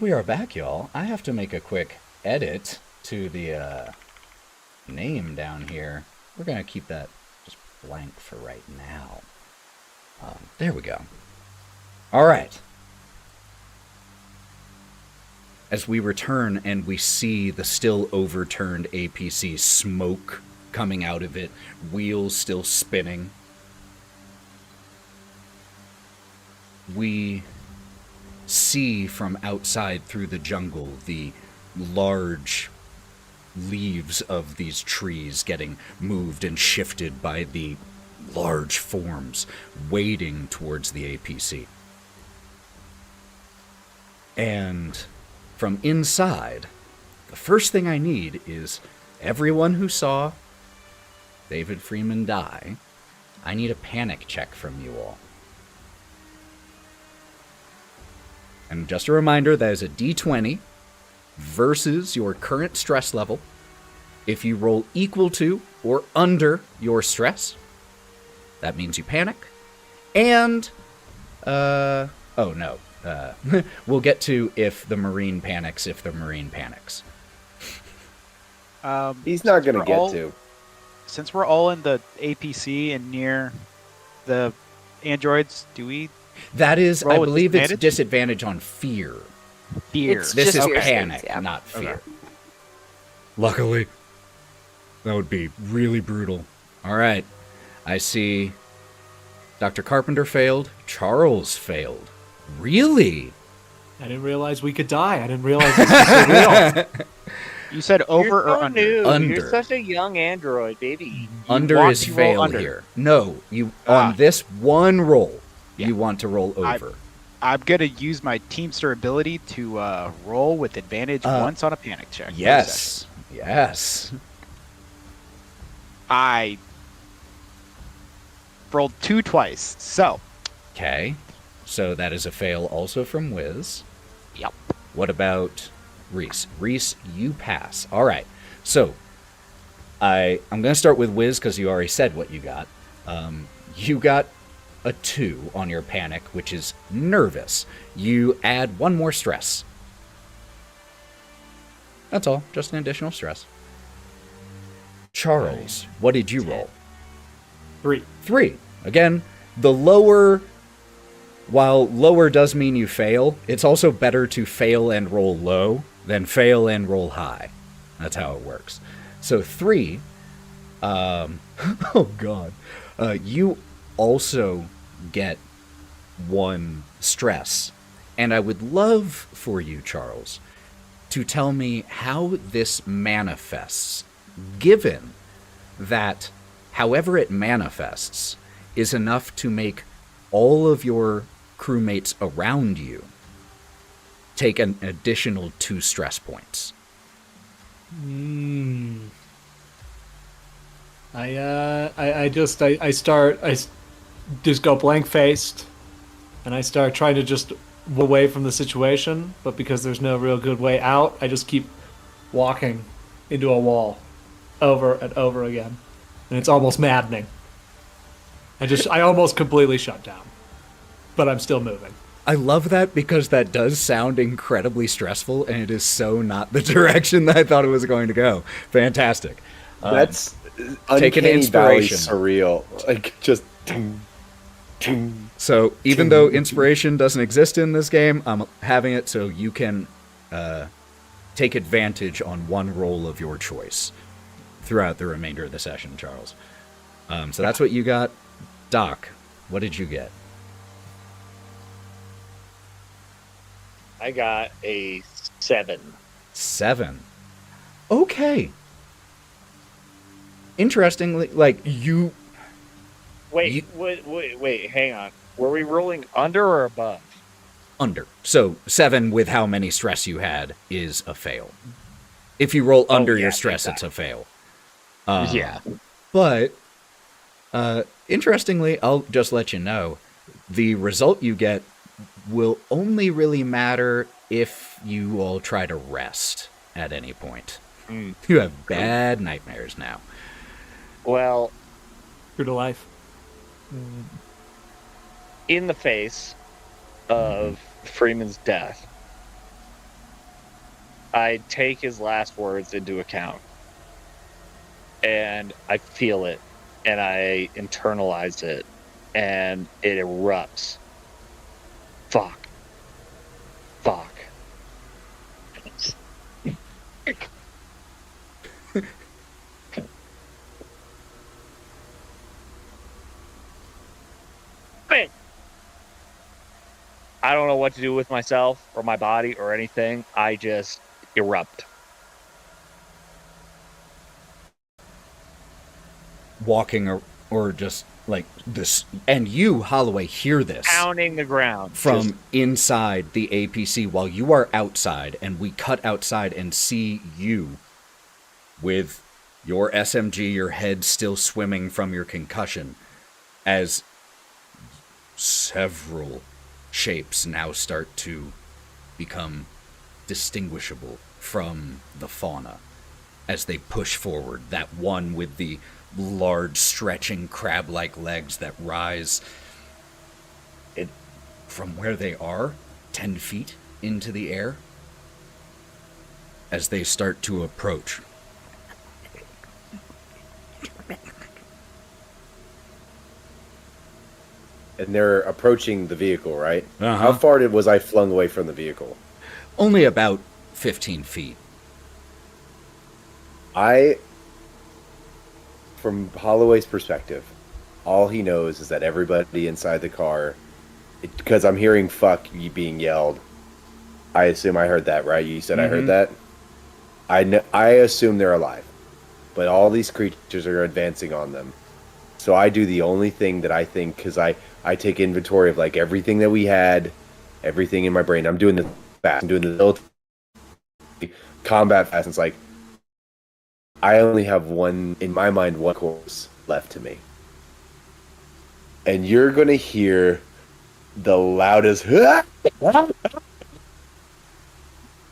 We are back, y'all. I have to make a quick edit to the name down here. We're going to keep that just blank for right now. There we go. All right. As we return and we see the still overturned APC, smoke coming out of it, wheels still spinning, we see from outside through the jungle the large leaves of these trees getting moved and shifted by the large forms wading towards the APC. And from inside, the first thing I need is everyone who saw David Freeman die. I need a panic check from you all. And just a reminder, that is a D20 versus your current stress level. If you roll equal to or under your stress, that means you panic. And, we'll get to if the Marine panics, He's not going to get to. Since we're all in the APC and near the androids, do we? That is, I Roll with believe it's disadvantage? disadvantage on fear. Fear. It's This just is fear panic, saves, yeah. not fear. Okay. Luckily, that would be really brutal. All right, I see Dr. Carpenter failed. Charles failed. Really? I didn't realize we could die. I didn't realize this was so real. You said over You're or so under? new. Under. You're such a young android, baby. Under want is to roll fail under. here. No, you Ah. on this one roll, Yeah. you want to roll over. I'm gonna use my Teamster ability to roll with advantage once on a panic check. Yes. Yes. I rolled 2 twice, so Okay. So that is a fail also from Wiz. Yep. What about Reese? Reese, you pass. All right. So I'm going to start with Wiz because you already said what you got. You got a 2 on your panic, which is nervous. You add 1 more stress. That's all. Just an additional stress. Charles, what did you roll? 3. 3. Again, the lower, while lower does mean you fail, it's also better to fail and roll low than fail and roll high. That's how it works. So 3, oh god, you also get 1 stress. And I would love for you, Charles, to tell me how this manifests, given that however it manifests is enough to make all of your crewmates around you take an additional 2 stress points. I just go blank faced, and I start trying to just away from the situation. But because there's no real good way out, I just keep walking into a wall, over and over again, and it's almost maddening. I almost completely shut down, but I'm still moving. I love that because that does sound incredibly stressful, and it is so not the direction that I thought it was going to go. Fantastic. That's take an uncanny valley inspiration. surreal. Like, just... Ting, ting. So even though inspiration doesn't exist in this game, I'm having it so you can take advantage on 1 roll of your choice throughout the remainder of the session, Charles. So that's what you got. Doc, what did you get? I got a 7. 7. Okay. Interestingly, like, you... Wait, hang on. Were we rolling under or above? Under. So 7 with how many stress you had is a fail. If you roll under your stress, exactly. it's a fail. Yeah. But, interestingly, I'll just let you know, the result you get will only really matter if you all try to rest at any point. You have bad nightmares now. Well, True to life. in the face of Freeman's death, I take his last words into account. And I feel it. And I internalize it. And it erupts. Fuck. I don't know what to do with myself or my body or anything. I just erupt. Walking or just like this, and you, Holliway, hear this Pounding the ground. from inside the APC while you are outside, and we cut outside and see you with your SMG, your head still swimming from your concussion, as several shapes now start to become distinguishable from the fauna as they push forward. That one with the large stretching crab-like legs that rise from where they are 10 feet into the air as they start to approach. And they're approaching the vehicle, right? Uh-huh. How far was I flung away from the vehicle? Only about 15 feet. From Holloway's perspective, all he knows is that everybody inside the car, because I'm hearing "fuck" you being yelled. I assume I heard that, right? You said I heard that. I assume they're alive, but all these creatures are advancing on them. So I do the only thing that I think, because I take inventory of like everything that we had, everything in my brain. I'm doing the fast. I'm doing the combat fast. It's like I only have one course left to me. And you're going to hear the loudest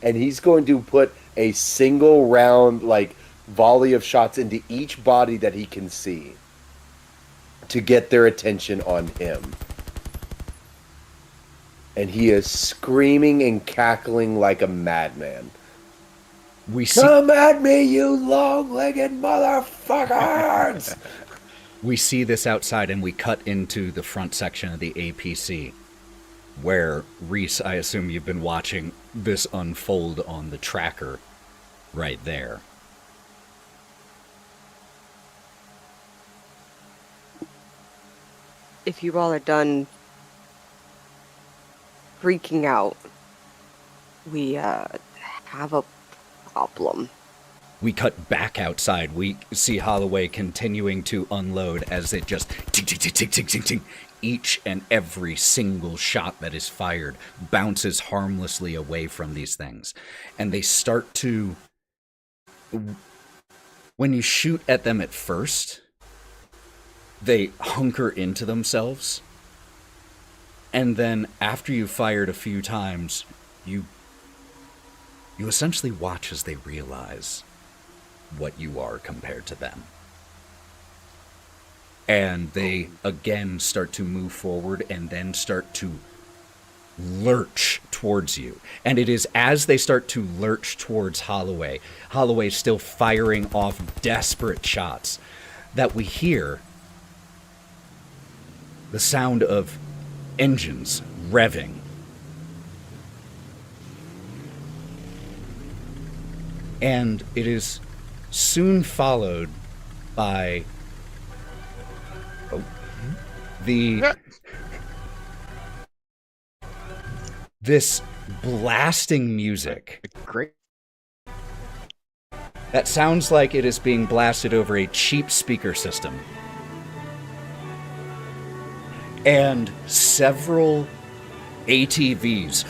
and he's going to put a single round like volley of shots into each body that he can see to get their attention on him. And he is screaming and cackling like a madman. Come at me, you long-legged motherfuckers! We see this outside, and we cut into the front section of the APC, where, Reese, I assume you've been watching this unfold on the tracker right there. If you all are done freaking out, we have a problem. We cut back outside. We see Holliway continuing to unload as it just ting, ting, ting, ting, ting, ting, ting. Each and every single shot that is fired bounces harmlessly away from these things. And they start to... When you shoot at them at first, they hunker into themselves. And then after you've fired a few times, you essentially watch as they realize what you are compared to them. And they again start to move forward and then start to lurch towards you. And it is as they start to lurch towards Holliway still firing off desperate shots, that we hear the sound of engines revving. And it is soon followed by this blasting music. Great. That sounds like it is being blasted over a cheap speaker system. And several ATVs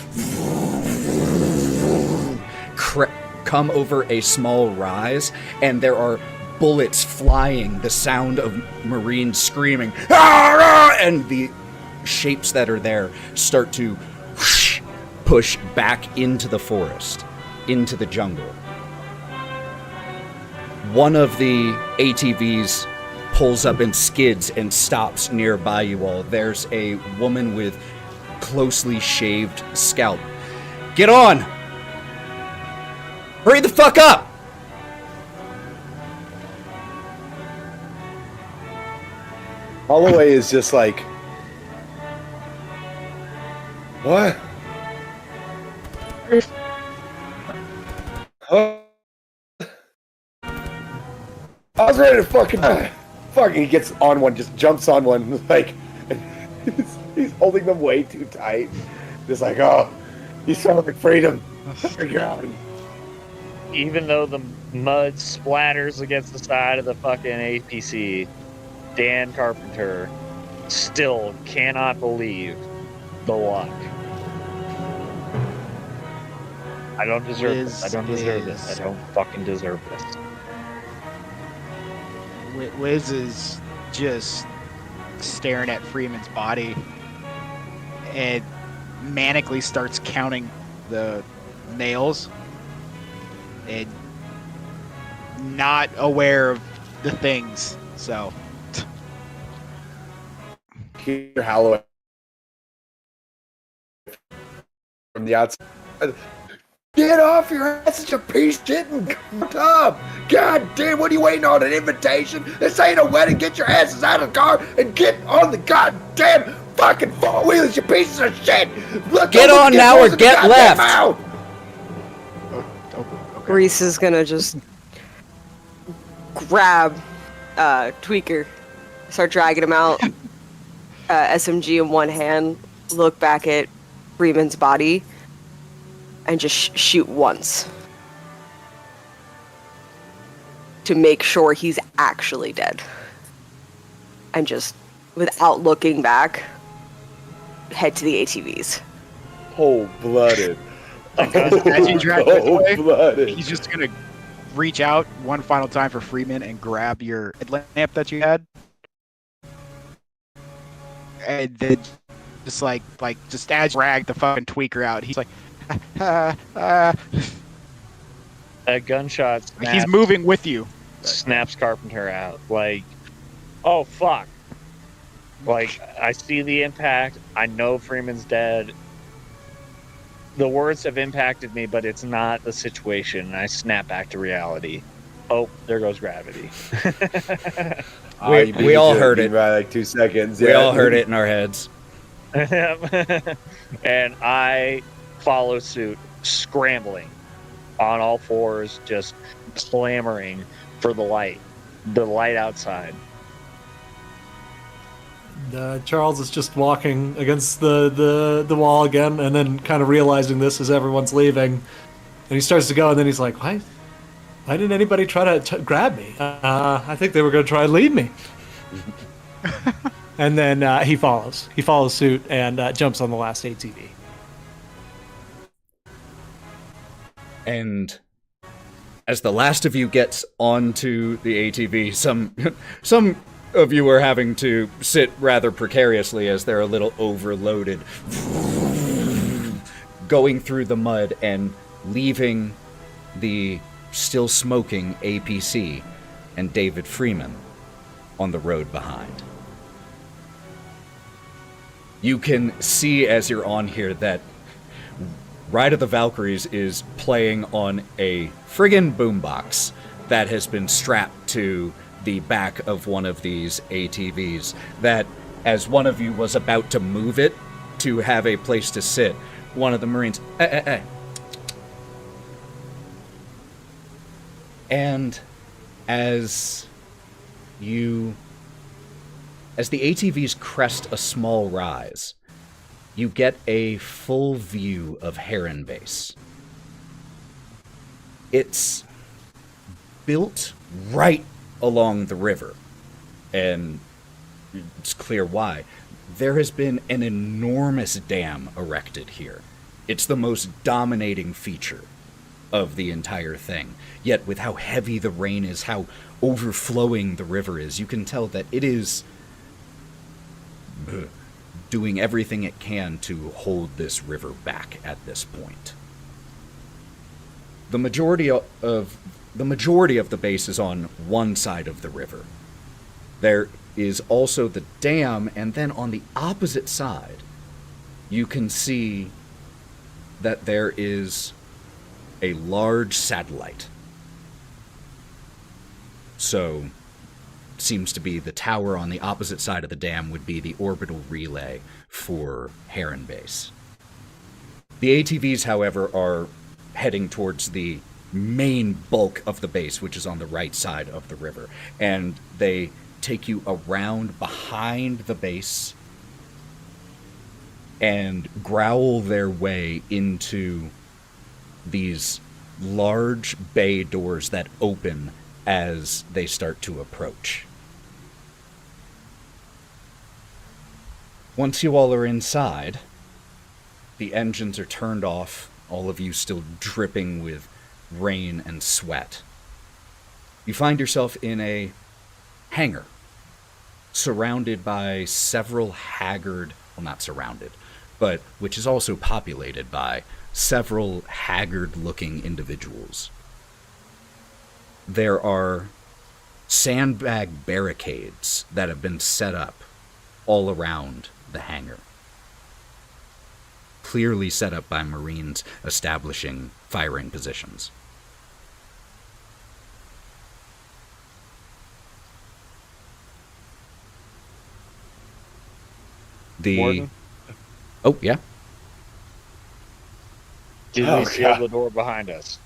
come over a small rise, and there are bullets flying, the sound of Marines screaming, and the shapes that are there start to push back into the forest, into the jungle. One of the ATVs pulls up and skids and stops nearby you all. There's a woman with closely shaved scalp. Get on! Hurry the fuck up! Holloway is just like, what? Huh? I was ready to fucking die. Fucking, he gets on one, just jumps on one, like, he's holding them way too tight. Just like, oh, you sound like freedom. Oh, God. Even though the mud splatters against the side of the fucking APC, Dan Carpenter still cannot believe the luck. I don't deserve this. I don't deserve this. I don't fucking deserve this. Wiz is just staring at Freeman's body and manically starts counting the nails and not aware of the things. So Hear Holloway from the outside. Get off your ass, you piece of shit, and come up. God damn, what are you waiting on? An invitation? This ain't a wedding. Get your asses out of the car and get on the goddamn fucking four wheelers, you pieces of shit. Get on now or get left. Reese is gonna just grab Tweaker, start dragging him out, SMG in one hand, look back at Freeman's body, and just shoot once to make sure he's actually dead. And just, without looking back, head to the ATVs. Cold-blooded. as you drag this away, Cold-blooded. he's just gonna reach out one final time for Freeman and grab your lamp that you had, and then just just as you drag the fucking tweaker out, he's like, A gunshot snaps, he's moving with you. snaps Carpenter out. Like, oh fuck. Like, I see the impact. I know Freeman's dead. The words have impacted me, but it's not the situation. And I snap back to reality. Oh, there goes gravity. We all heard it. By like 2 seconds. We all heard it in our heads. And I follow suit, scrambling on all fours, just clamoring for the light outside. Charles is just walking against the wall again, and then kind of realizing this as everyone's leaving, and he starts to go, and then he's like, why didn't anybody try to grab me? I think they were going to try and leave me. And then he follows suit and jumps on the last ATV. And as the last of you gets onto the ATV, some of you are having to sit rather precariously as they're a little overloaded, going through the mud and leaving the still smoking APC and David Freeman on the road behind. You can see as you're on here that Ride of the Valkyries is playing on a friggin' boombox that has been strapped to the back of one of these ATVs, that as one of you was about to move it to have a place to sit, one of the Marines, And as the ATVs crest a small rise, you get a full view of Heron Base. It's built right along the river, and it's clear why. There has been an enormous dam erected here. It's the most dominating feature of the entire thing. Yet with how heavy the rain is, how overflowing the river is, you can tell that it is doing everything it can to hold this river back at this point. The majority of the base is on one side of the river. There is also the dam, and then on the opposite side, you can see that there is a large satellite. So, seems to be the tower on the opposite side of the dam would be the orbital relay for Heron Base. The ATVs, however, are heading towards the main bulk of the base, which is on the right side of the river. And they take you around behind the base and growl their way into these large bay doors that open as they start to approach. Once you all are inside, the engines are turned off, all of you still dripping with rain and sweat. You find yourself in a hangar, surrounded by several haggard, well, not surrounded, but which is also populated by several haggard-looking individuals. There are sandbag barricades that have been set up all around the hangar, clearly set up by Marines establishing firing positions. Warden? Oh, yeah? Did we seal the door behind us?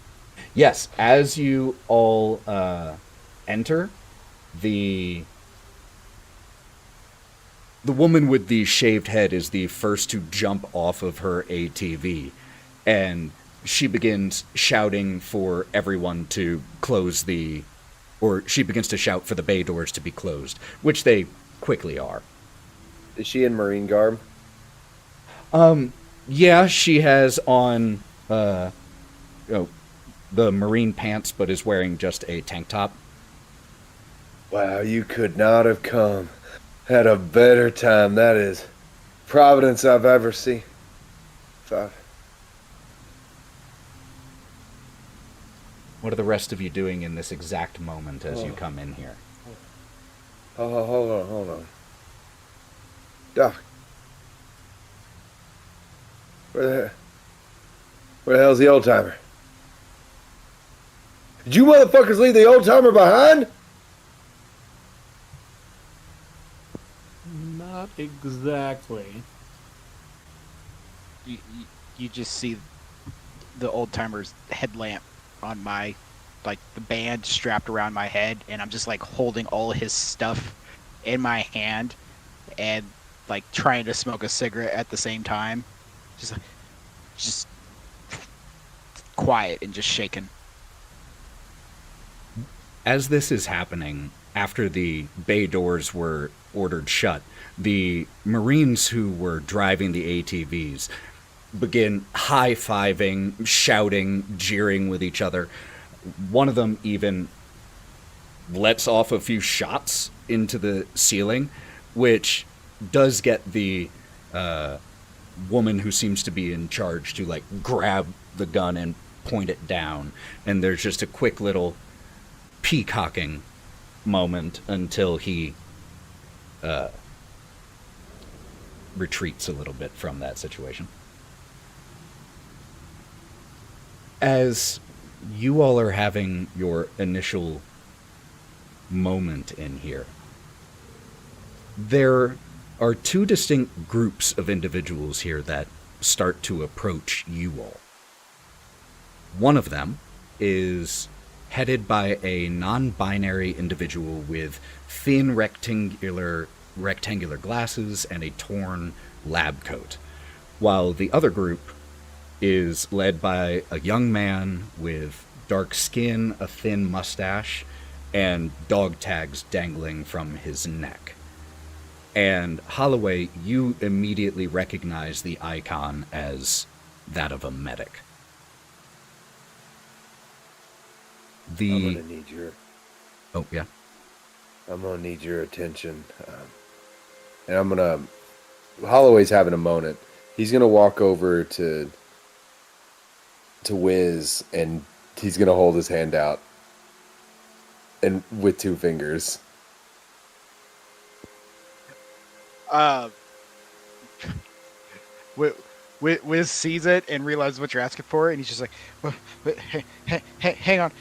Yes, as you all enter, the woman with the shaved head is the first to jump off of her ATV, and she begins shouting for everyone to close she begins to shout for the bay doors to be closed, which they quickly are. Is she in Marine garb? Yeah, she has on, the Marine pants, but is wearing just a tank top. Wow, you could not have come at a better time. That is Providence I've ever seen. What are the rest of you doing in this exact moment as you come in here? Hold on. Doc. Where the hell's the old timer? Did you motherfuckers leave the old timer behind? Not exactly. You just see the old timer's headlamp on my, like, the band strapped around my head, and I'm just like holding all of his stuff in my hand and like trying to smoke a cigarette at the same time. Just quiet and just shaking. As this is happening, after the bay doors were ordered shut, the Marines who were driving the ATVs begin high-fiving, shouting, jeering with each other. One of them even lets off a few shots into the ceiling, which does get the woman who seems to be in charge to like grab the gun and point it down, and there's just a quick little peacocking moment until he retreats a little bit from that situation. As you all are having your initial moment in here, there are two distinct groups of individuals here that start to approach you all. One of them is headed by a non-binary individual with thin rectangular glasses and a torn lab coat, while the other group is led by a young man with dark skin, a thin mustache, and dog tags dangling from his neck. And Holliway, you immediately recognize the icon as that of a medic. I'm gonna need your... Oh, yeah? I'm gonna need your attention. And I'm gonna... Holloway's having a moment. He's gonna walk over to Wiz, and he's gonna hold his hand out. And with two fingers. Wiz sees it and realizes what you're asking for, and he's just like, hang on,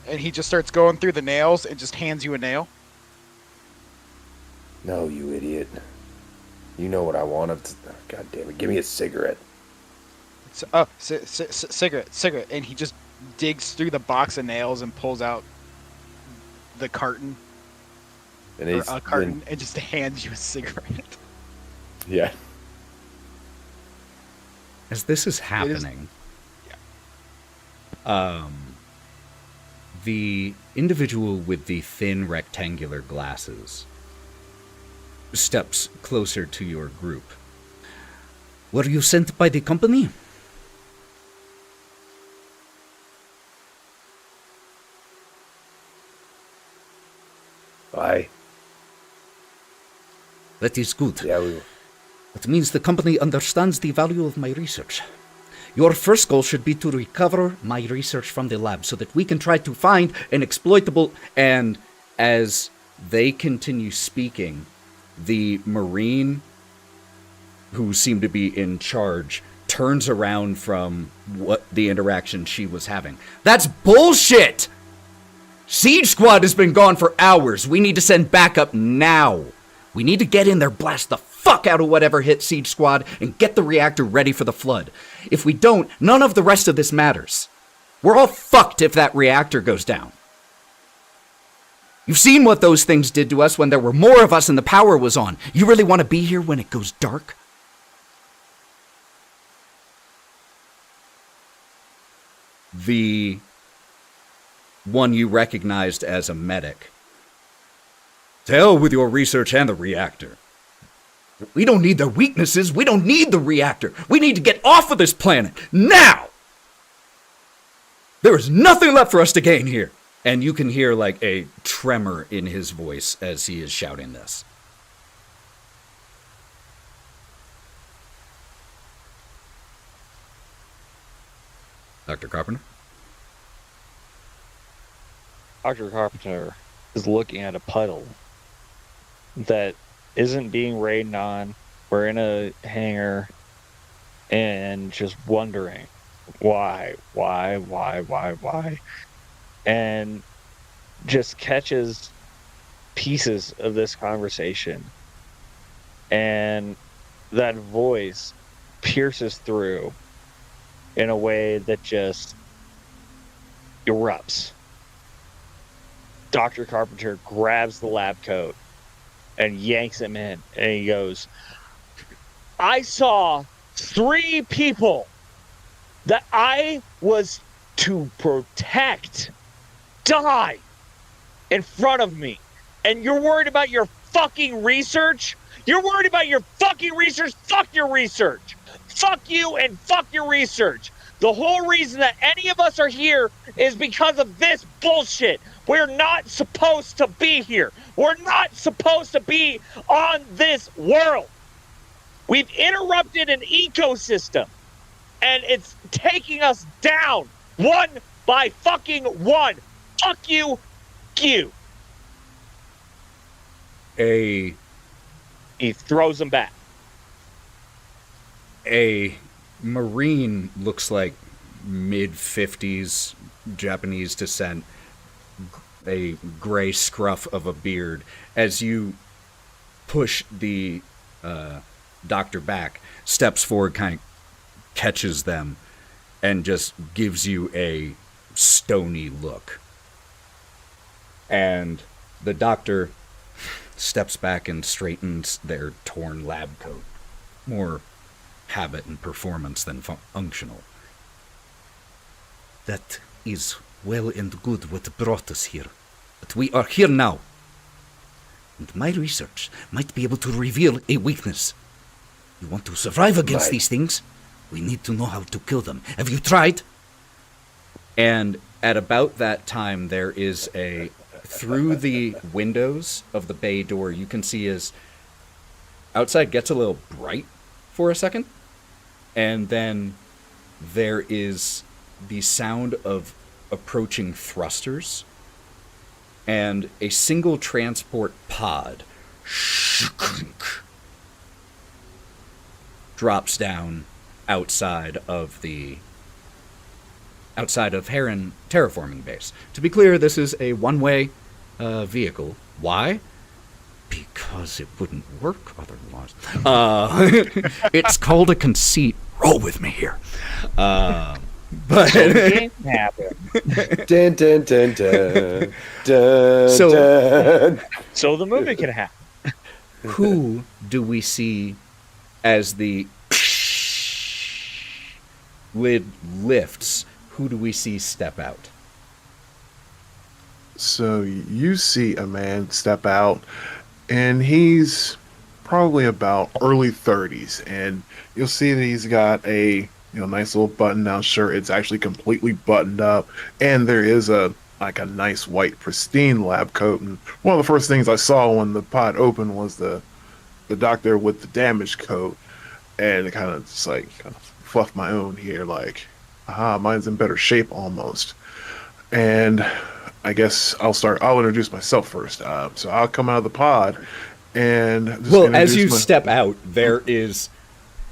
and he just starts going through the nails and just hands you a nail. No, you idiot. You know what I want. God damn it. Give me a cigarette. Cigarette, and he just digs through the box of nails and pulls out the carton. And Or a carton and just hands you a cigarette. Yeah. As this is happening, the individual with the thin rectangular glasses steps closer to your group. Were you sent by the company? Why? That is good. Yeah, we were. That means the company understands the value of my research. Your first goal should be to recover my research from the lab so that we can try to find an exploitable... And as they continue speaking, the Marine who seemed to be in charge turns around from what the interaction she was having. That's bullshit! Siege Squad has been gone for hours. We need to send backup now. We need to get in there, blast the fuck out of whatever hit Siege Squad, and get the reactor ready for the flood. If we don't, none of the rest of this matters. We're all fucked if that reactor goes down. You've seen what those things did to us when there were more of us and the power was on. You really want to be here when it goes dark? The one you recognized as a medic. To hell with your research and the reactor. We don't need their weaknesses. We don't need the reactor. We need to get off of this planet now. There is nothing left for us to gain here. And you can hear like a tremor in his voice as he is shouting this. Dr. Carpenter? Dr. Carpenter is looking at a puddle that isn't being rained on. We're in a hangar and just wondering why, and just catches pieces of this conversation, and that voice pierces through in a way that just erupts. Dr. Carpenter grabs the lab coat and yanks him in, and he goes, I saw 3 people that I was to protect die in front of me. And you're worried about your fucking research? You're worried about your fucking research? Fuck your research. Fuck you and fuck your research. The whole reason that any of us are here is because of this bullshit. We're not supposed to be here. We're not supposed to be on this world. We've interrupted an ecosystem, and it's taking us down one by fucking one. Fuck you, you. He throws him back. A Marine looks like mid-50s, Japanese descent, a gray scruff of a beard. As you push the doctor back, steps forward, kind of catches them, and just gives you a stony look. And the doctor steps back and straightens their torn lab coat. More habit and performance than functional. That is well and good what brought us here. But we are here now. And my research might be able to reveal a weakness. You want to survive against these things? We need to know how to kill them. Have you tried? And at about that time, there is a... Through the windows of the bay door, you can see as outside gets a little bright for a second. And then there is the sound of approaching thrusters. And a single transport pod drops down outside of Heron terraforming base. To be clear, this is a one-way vehicle. Why? Because it wouldn't work otherwise. It's called a conceit. Roll with me here. But It can't happen. Dun, dun, dun, dun, dun, dun. So the movie can happen. who do we see as the lid lifts? Who do we see step out? So you see a man step out, and he's probably about early 30s, and you'll see that he's got a nice little button-down shirt. It's actually completely buttoned up, and there is a nice white pristine lab coat. And one of the first things I saw when the pod opened was the doctor with the damaged coat, and it kind of just fluffed my own here, like, aha, mine's in better shape almost. And I guess I'll introduce myself first. So I'll come out of the pod, and as you step out, there is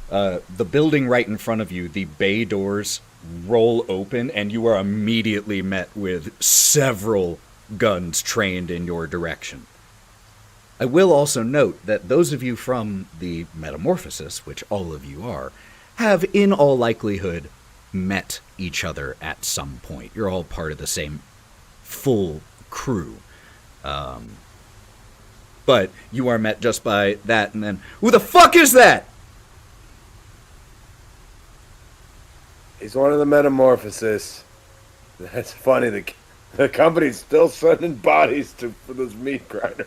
the building right in front of you. The bay doors roll open, and you are immediately met with several guns trained in your direction. I will also note that those of you from the Metamorphosis, which all of you are, have in all likelihood met each other at some point. You're all part of the same full crew. But you are met just by that, and then, who the fuck is that? He's one of the Metamorphosis. That's funny. The company's still sending bodies for this meat grinder.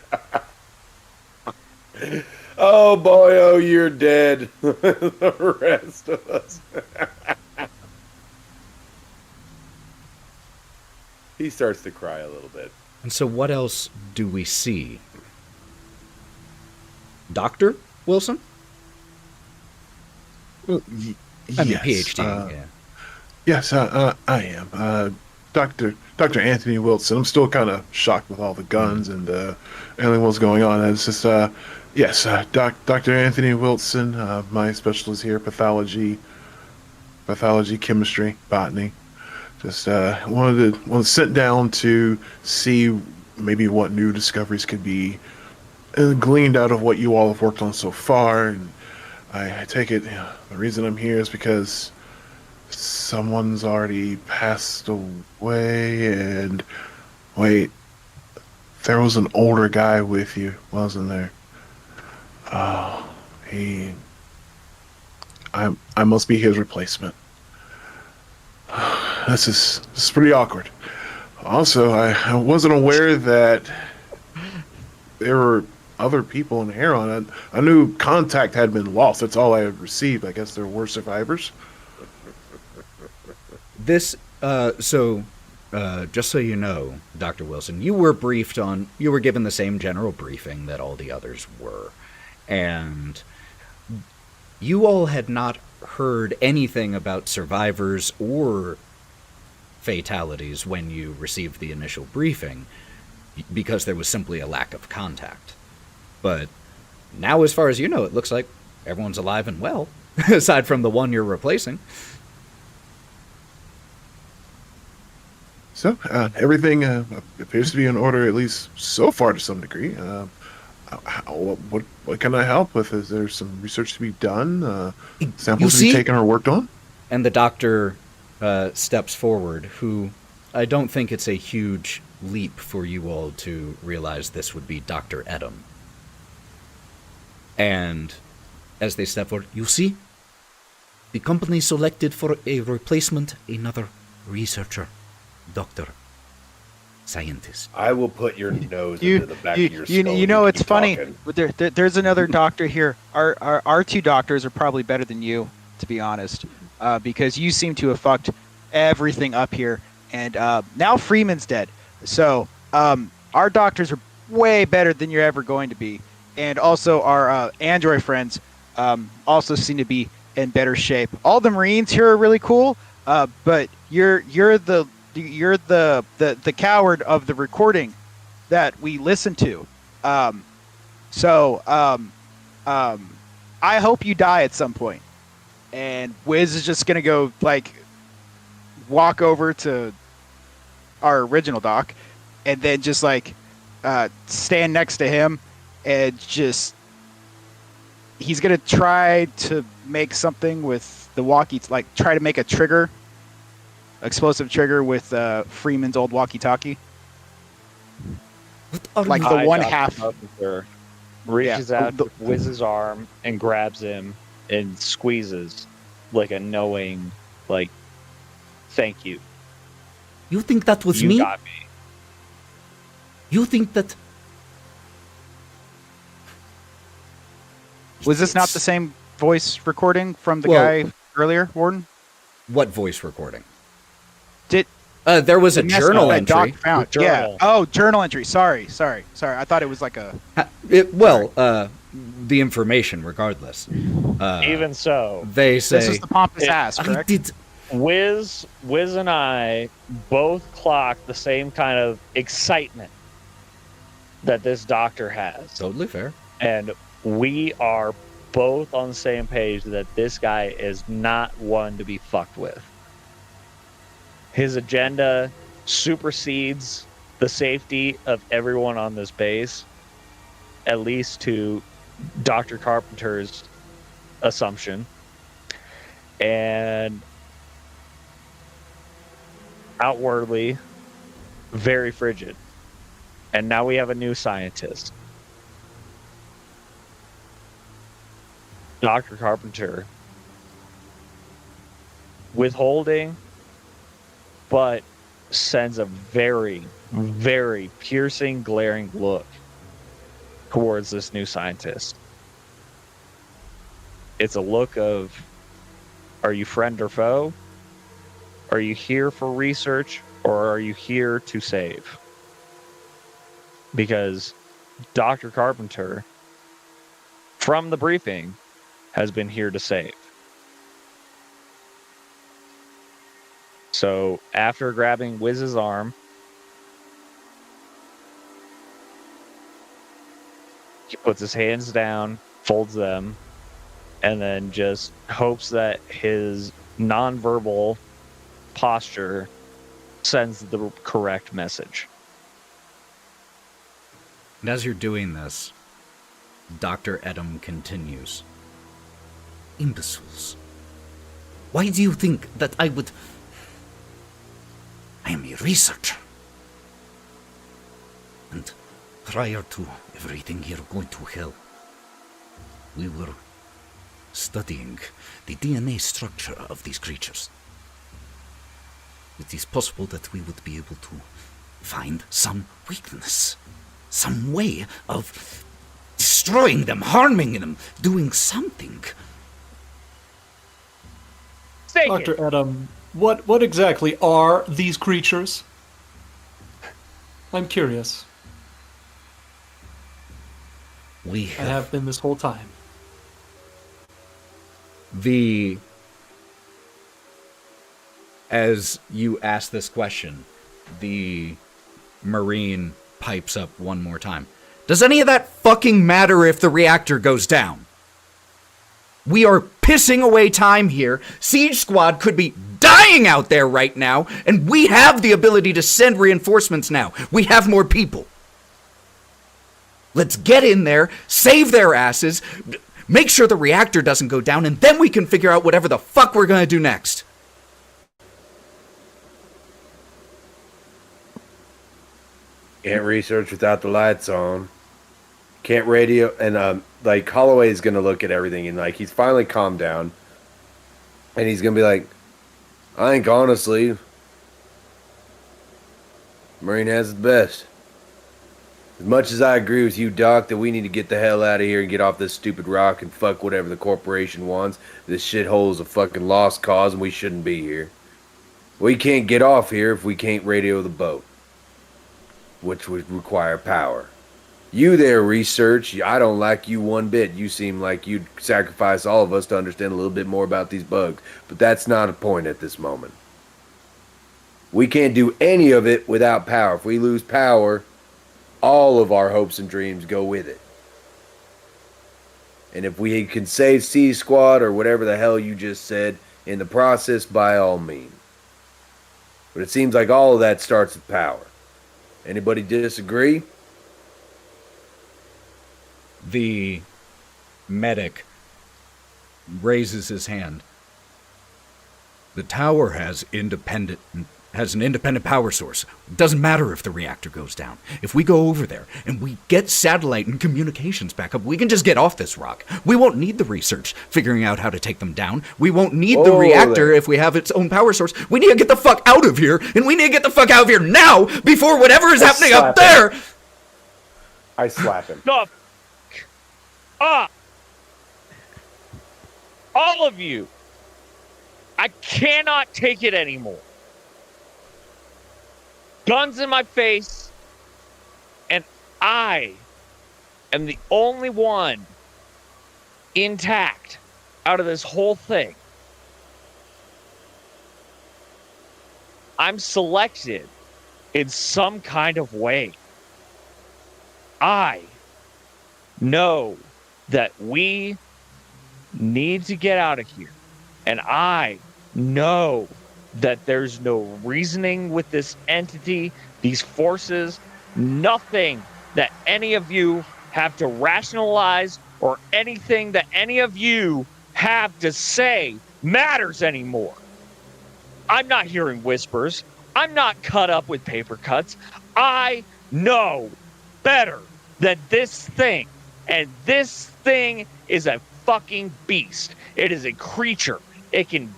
Oh boy, oh, you're dead. The rest of us. He starts to cry a little bit. And so what else do we see? Dr. Wilson? Well, I mean, yes, PhD, yeah. Yes, I am. Dr. Anthony Wilson. I'm still kind of shocked with all the guns and everything what's going on. It's just, yes, Dr. Anthony Wilson. My specialty here, pathology, chemistry, botany. Just wanted to sit down to see maybe what new discoveries could be gleaned out of what you all have worked on so far. And I take it the reason I'm here is because someone's already passed away. And wait, there was an older guy with you, wasn't there? Oh, I must be his replacement. This is pretty awkward. Also, I wasn't aware that there were other people in Heron. I knew contact had been lost. That's all I had received. I guess there were survivors. This, just so you know, Dr. Wilson, you were given the same general briefing that all the others were. And you all had not heard anything about survivors or fatalities when you received the initial briefing, because there was simply a lack of contact. But now, as far as you know, it looks like everyone's alive and well, aside from the one you're replacing. So everything appears to be in order, at least so far, to some degree. What can I help with? Is there some research to be done? Samples to be taken or worked on? And the doctor steps forward, who I don't think it's a huge leap for you all to realize this would be Dr. Edom. And as they step forward, you see, the company selected for a replacement another researcher, doctor, scientist. I will put your nose into the back of your skull. You know, it's funny. There's another doctor here. Our two doctors are probably better than you, to be honest, because you seem to have fucked everything up here. And now Freeman's dead. So our doctors are way better than you're ever going to be. And also our android friends also seem to be in better shape. All the Marines here are really cool, but you're the coward of the recording that we listen to. I hope you die at some point. and Wiz is just gonna go like walk over to our original doc, and then just like stand next to him, and just he's gonna try to make something with the walkie, like try to make a trigger, explosive trigger with Freeman's old walkie-talkie. Like the one half. Officer reaches out to Wiz's arm and grabs him and squeezes like a knowing, like, thank you. You think that was You me? got me. You think that... Was this not the same voice recording from the Well- guy earlier, Warden? What voice recording? Did There was a the message journal that entry. Doc found. Journal. Yeah. Oh, journal entry. Sorry. I thought it was like a. The information, regardless. Even so, They say... This is the pompous ass, I correct? did... Wiz and I both clocked the same kind of excitement that this doctor has. Totally fair. And we are both on the same page that this guy is not one to be fucked with. His agenda supersedes the safety of everyone on this base, at least to Dr. Carpenter's assumption. And outwardly, very frigid. And now we have a new scientist. Dr. Carpenter, withholding, but sends a very, very piercing, glaring look towards this new scientist. It's a look of, are you friend or foe? Are you here for research, or are you here to save? Because Dr. Carpenter, from the briefing, has been here to save. So after grabbing Wiz's arm, he puts his hands down, folds them, and then just hopes that his nonverbal posture sends the correct message. And as you're doing this, Dr. Edom continues. Imbeciles. Why do you think that I would... I am a researcher. And prior to everything here going to hell, we were studying the DNA structure of these creatures. It is possible that we would be able to find some weakness, some way of destroying them, harming them, doing something. Dr. Adam, what exactly are these creatures? I'm curious. We I have been this whole time. As you ask this question, the Marine pipes up one more time. Does any of that fucking matter if the reactor goes down? We are pissing away time here. Siege Squad could be dying out there right now, and we have the ability to send reinforcements now. We have more people. Let's get in there, save their asses, make sure the reactor doesn't go down, and then we can figure out whatever the fuck we're gonna do next. Can't research without the lights on. Can't radio, and like Holliway is gonna look at everything, and like he's finally calmed down, and he's gonna be like, I think honestly, Marine has the best. As much as I agree with you, Doc, that we need to get the hell out of here and get off this stupid rock and fuck whatever the corporation wants. This shithole is a fucking lost cause, and we shouldn't be here. We can't get off here if we can't radio the boat, which would require power. You there, research, I don't like you one bit. You seem like you'd sacrifice all of us to understand a little bit more about these bugs, but that's not a point at this moment. We can't do any of it without power. If we lose power, all of our hopes and dreams go with it. And if we can save C Squad or whatever the hell you just said in the process, by all means. But it seems like all of that starts with power. Anybody disagree? The medic raises his hand. The tower has an independent power source. It doesn't matter if the reactor goes down. If we go over there and we get satellite and communications back up, we can just get off this rock. We won't need the research figuring out how to take them down. We won't need the reactor if we have its own power source. We need to get the fuck out of here, and we need to get the fuck out of here now before whatever is happening up there. I slap him. Stop. Up. All of you. I cannot take it anymore. Guns in my face, and I am the only one intact out of this whole thing. I'm selected in some kind of way. I know that we need to get out of here, and I know that there's no reasoning with this entity, these forces, nothing that any of you have to rationalize or anything that any of you have to say matters anymore. I'm not hearing whispers. I'm not cut up with paper cuts. I know better than this thing. And this thing is a fucking beast. It is a creature. It can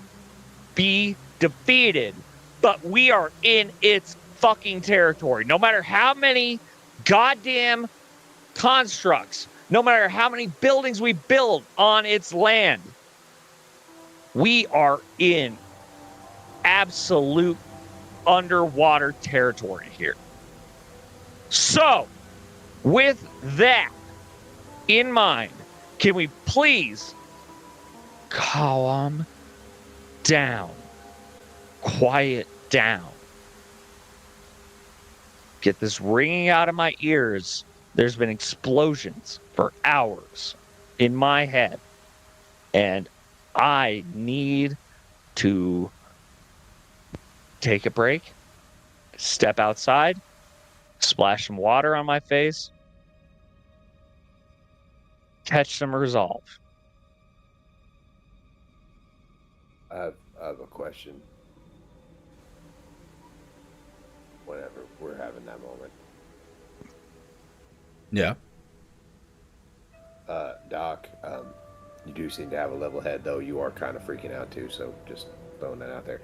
be defeated, but we are in its fucking territory. No matter how many goddamn constructs, no matter how many buildings we build on its land, we are in absolute underwater territory here. So, with that in mind, can we please calm down? Quiet down. Get this ringing out of my ears. There's been explosions for hours in my head. And I need to take a break, step outside, splash some water on my face, catch some resolve. I have a question. Whenever we're having that moment. Yeah. Doc, you do seem to have a level head, though you are kind of freaking out too, so just throwing that out there.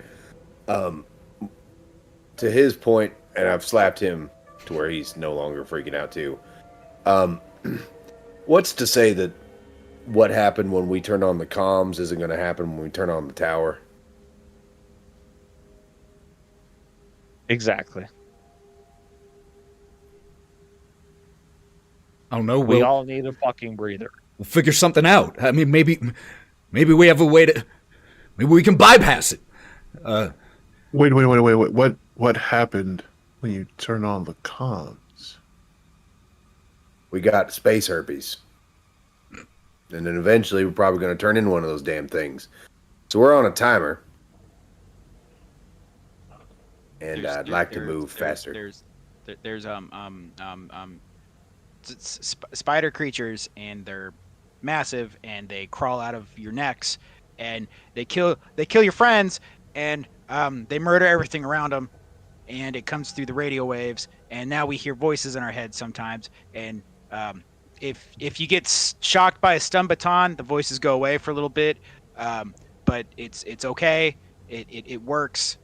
To his point, and I've slapped him to where he's no longer freaking out too. What's to say that what happened when we turned on the comms isn't going to happen when we turn on the tower? Exactly. I don't know. We all need a fucking breather. We'll figure something out. I mean, maybe we have a way to. Maybe we can bypass it. Wait. What happened when you turn on the comms? We got space herpes. And then eventually we're probably going to turn into one of those damn things. So we're on a timer. And I'd like to move faster. There's spider creatures, and they're massive, and they crawl out of your necks, and they kill your friends, and they murder everything around them, and it comes through the radio waves, and now we hear voices in our heads sometimes, and if you get shocked by a stun baton, the voices go away for a little bit, but it's okay, it works,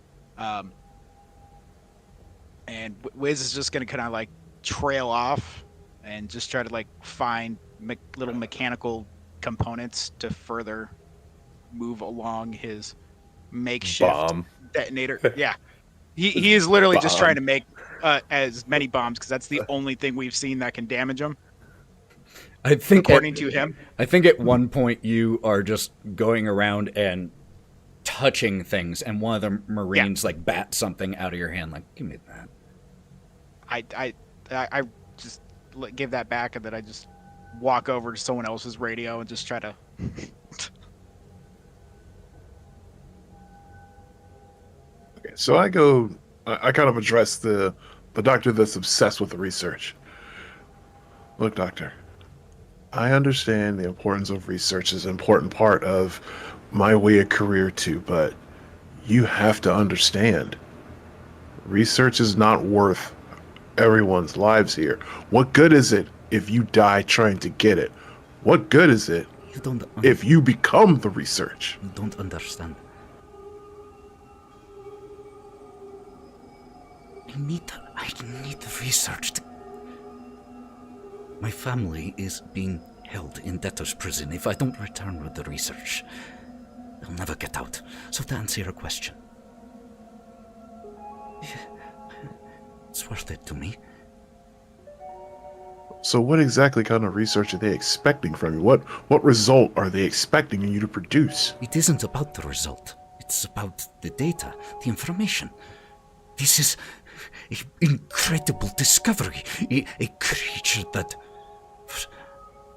and Wiz is just gonna kind of like trail off and just try to like find little mechanical components to further move along his makeshift Bomb detonator. Yeah, he is literally just trying to make as many bombs because that's the only thing we've seen that can damage him. I think, according to him, I think at one point you are just going around and touching things, and one of the Marines like bats something out of your hand, like, give me that. I just give that back, and then I just walk over to someone else's radio and just try to. Okay, so I go. I kind of address the doctor that's obsessed with the research. Look, doctor, I understand the importance of research is an important part of my way of career too, but you have to understand, research is not worth everyone's lives here. What good is it if you die trying to get it? What good is it if you become the research? You don't understand. I need the research. My family is being held in debtor's prison. If I don't return with the research, they'll never get out. So to answer your question, it's worth it to me. So what exactly kind of research are they expecting from you? What result are they expecting you to produce? It isn't about the result. It's about the data, the information. This is an incredible discovery. A creature that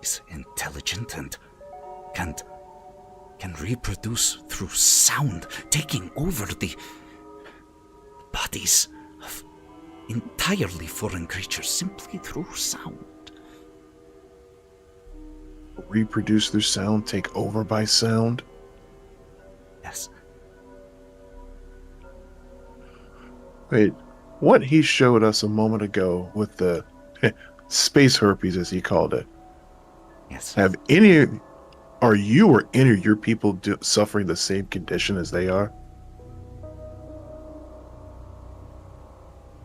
is intelligent and can reproduce through sound, taking over the bodies of entirely foreign creatures simply through sound. Reproduce through sound, take over by sound? Yes. Wait, what he showed us a moment ago with the space herpes, as he called it. Yes. Are you or any of your people suffering the same condition as they are?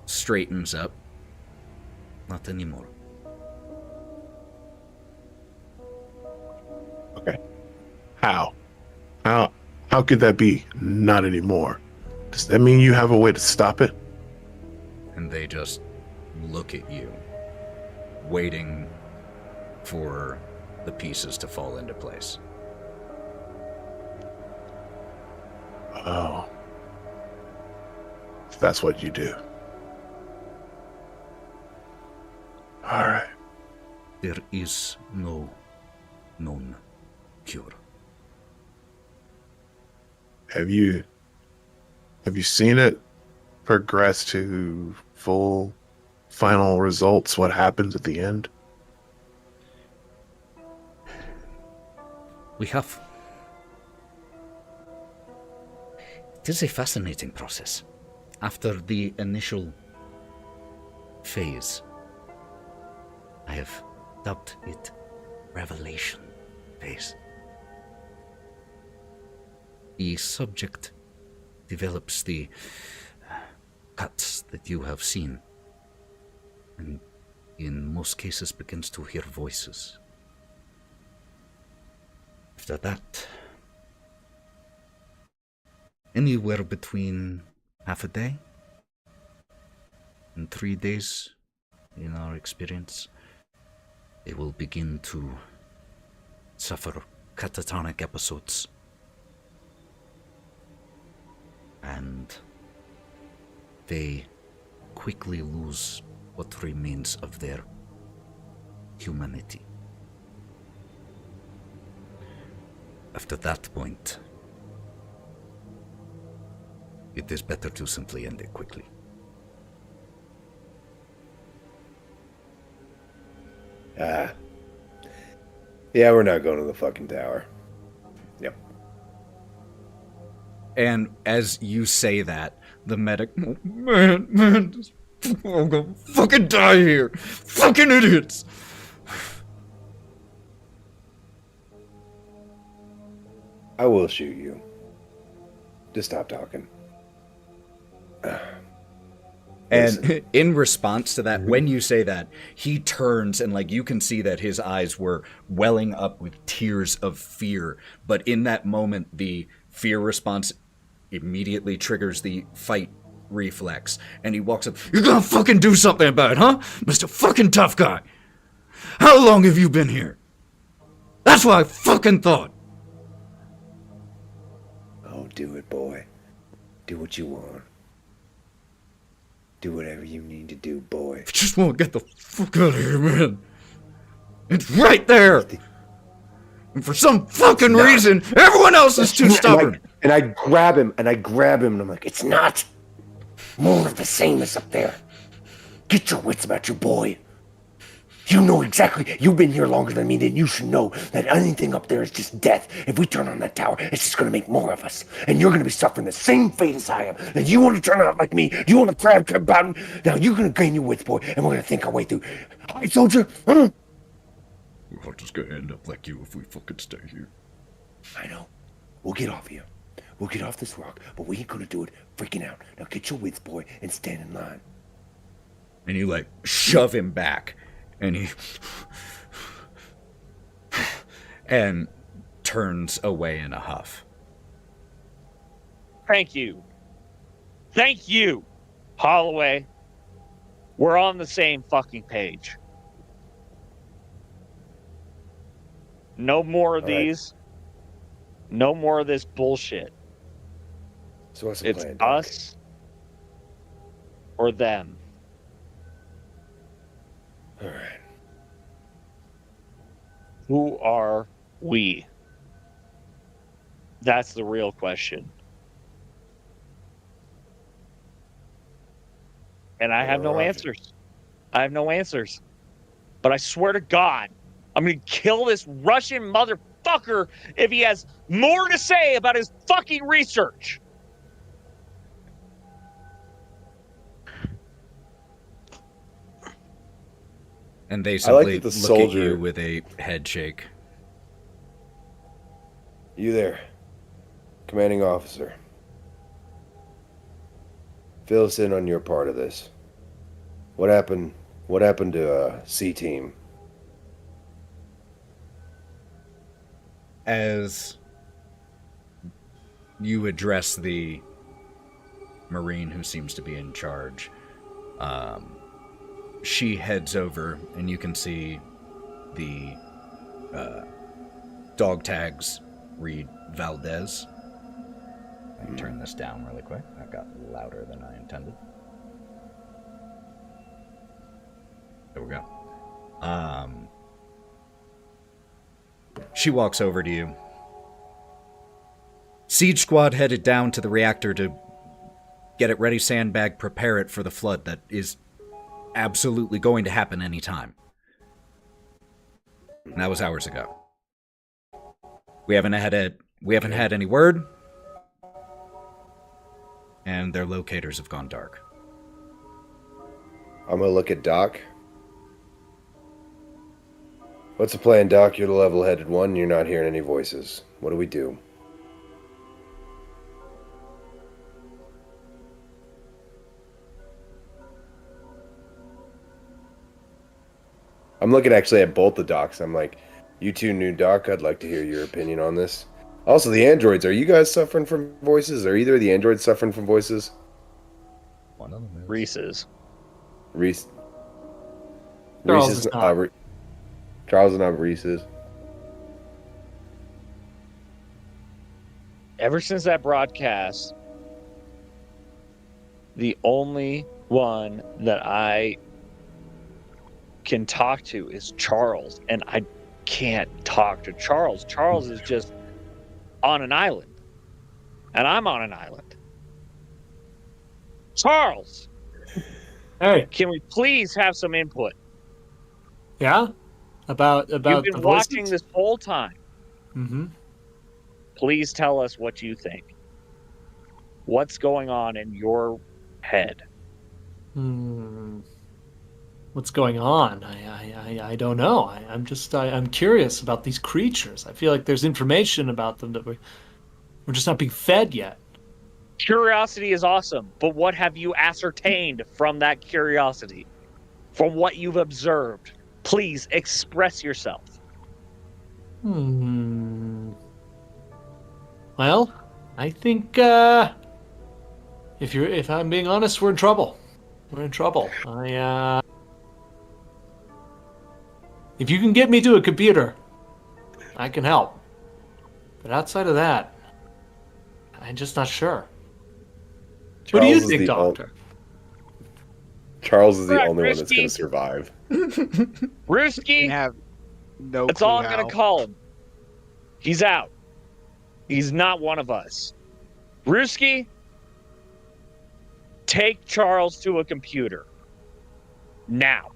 Straightens up. Not anymore. Okay. How? How could that be? Not anymore. Does that mean you have a way to stop it? And they just look at you, waiting for the pieces to fall into place. Oh. That's what you do. All right. There is no known cure. Have you seen it progress to full final results? What happens at the end? We have. It is a fascinating process. After the initial phase, I have dubbed it revelation phase. The subject develops the cuts that you have seen, and in most cases begins to hear voices. After that, anywhere between half a day and 3 days, in our experience, they will begin to suffer catatonic episodes. And they quickly lose what remains of their humanity. After that point, it is better to simply end it quickly. Yeah, we're not going to the fucking tower. Yep. And as you say that, the medic, man, I'm gonna fucking die here. Fucking idiots. I will shoot you. Just stop talking. And in response to that, when you say that, he turns and like you can see that his eyes were welling up with tears of fear. But in that moment, the fear response immediately triggers the fight reflex. And he walks up, "You're gonna fucking do something about it, huh? Mr. fucking tough guy. How long have you been here? That's what I fucking thought." Oh, do it, boy. Do what you want. Do whatever you need to do, boy. I just want to get the fuck out of here, man. It's right there! And for some fucking reason, everyone else is too stubborn! And I grab him, and I'm like, it's not. More of the same is up there. Get your wits about you, boy. You know exactly. You've been here longer than me, then you should know that anything up there is just death. If we turn on that tower, it's just going to make more of us. And you're going to be suffering the same fate as I am. And you want to turn out like me? You want to grab bottom? Now you're going to gain your wits, boy, and we're going to think our way through. All right, soldier? We're just going to end up like you if we fucking stay here. I know. We'll get off here. We'll get off this rock, but we ain't going to do it freaking out. Now get your wits, boy, and stand in line. And you, like, shove him back. And he and turns away in a huff. Thank you. Thank you, Holliway. We're on the same fucking page. No more of these. No more of this bullshit. So what's the It's plan, Doc? us or them. All right. Who are we? That's the real question. And I have no answers. I have no answers. But I swear to God, I'm going to kill this Russian motherfucker if he has more to say about his fucking research. And they I like simply that the look at soldier- you with a head shake. You there, commanding officer. Fill us in on your part of this. What happened to C-Team? As you address the Marine who seems to be in charge, she heads over, and you can see the dog tags read Valdez. I can turn this down really quick. That got louder than I intended. There we go. She walks over to you. Siege squad headed down to the reactor to get it ready, sandbag, prepare it for the flood that is absolutely going to happen anytime. And that was hours ago. We haven't had any word, and their locators have gone dark. I'm gonna look at Doc. What's the plan, Doc? You're the level-headed one, and you're not hearing any voices. What do we do? I'm looking actually at both the docs. I'm like, you two new doc, I'd like to hear your opinion on this. Also, the androids, are you guys suffering from voices? Are either of the androids suffering from voices? One of them is. Reese's. Reese. Charles Reese's is not. Charles is not Reese's. Ever since that broadcast, the only one that I can talk to is Charles, and I can't talk to Charles. Charles is just on an island, and I'm on an island. Charles, Hey, can we please have some input? yeah? About You've the been voices? watching this whole time. Mm-hmm. Please tell us what you think. What's going on in your head? What's going on? I don't know. I'm curious about these creatures. I feel like there's information about them that we're just not being fed yet. Curiosity is awesome, but what have you ascertained from that curiosity? From what you've observed? Please express yourself. Well, I think if I'm being honest, we're in trouble. We're in trouble. If you can get me to a computer, I can help. But outside of that, I'm just not sure. What do you think, Doctor? Charles is the Right, only one that's going Risky. to survive. You Risky, can have No That's clue all I'm how. going to call him. He's out. He's not one of us. Ruski, take Charles to a computer. Now.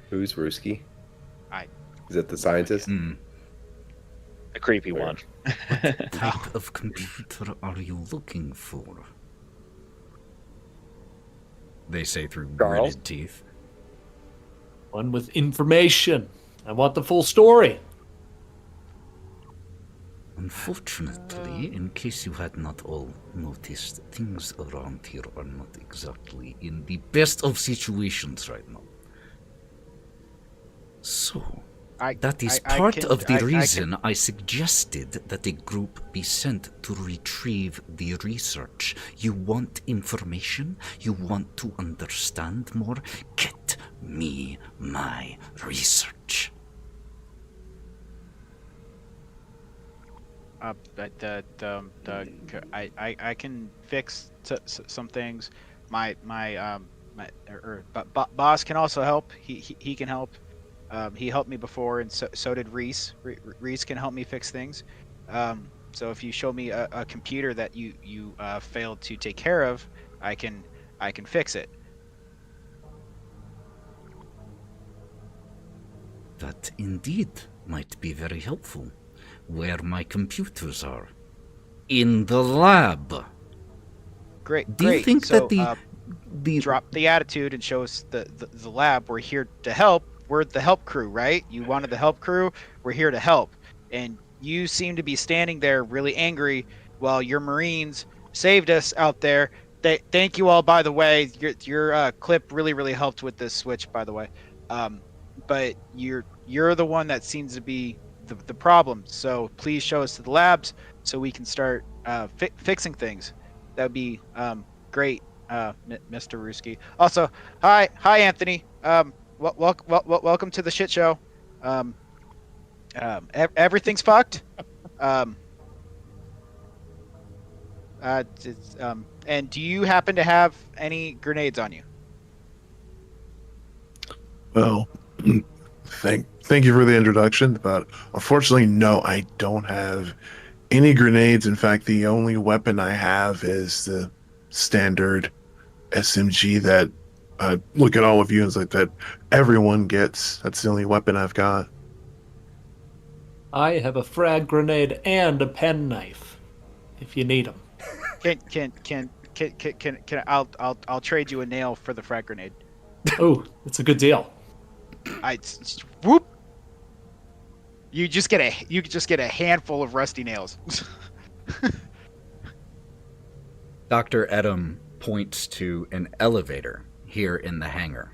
Who's Ruski? I- Is that the scientist? The creepy one. What type of computer are you looking for? They say through Charles? gritted teeth. One with information. I want the full story. Unfortunately, in case you had not all noticed, things around here are not exactly in the best of situations right now. So, that is part of the reason I suggested that a group be sent to retrieve the research. You want information? You want to understand more? Get me my research. I can fix some things. My boss can also help. He can help. He helped me before, and so did Reese. Reese can help me fix things. So if you show me a computer that you failed to take care of, I can fix it. That indeed might be very helpful. Where my computers are? In the lab. Great. Do you think so, that the drop the attitude and show us the lab? We're here to help. We're the help crew, right? You wanted the help crew. We're here to help. And you seem to be standing there really angry while your Marines saved us out there. Thank you all, by the way. Your clip really helped with this switch, by the way. But you're the one that seems to be the problem. So please show us to the labs so we can start fixing things. That would be great, Mr. Ruski. Also, hi Anthony. Welcome to the shit show. Everything's fucked. And do you happen to have any grenades on you? Well, thank you for the introduction, but unfortunately, no, I don't have any grenades. In fact, the only weapon I have is the standard SMG that look at all of you and it's like that everyone gets. That's the only weapon I've got. I have a frag grenade and a penknife, if you need them. Can I'll trade you a nail for the frag grenade. Oh, it's a good deal. Whoop. You just get a handful of rusty nails. Dr. Edom points to an elevator here in the hangar.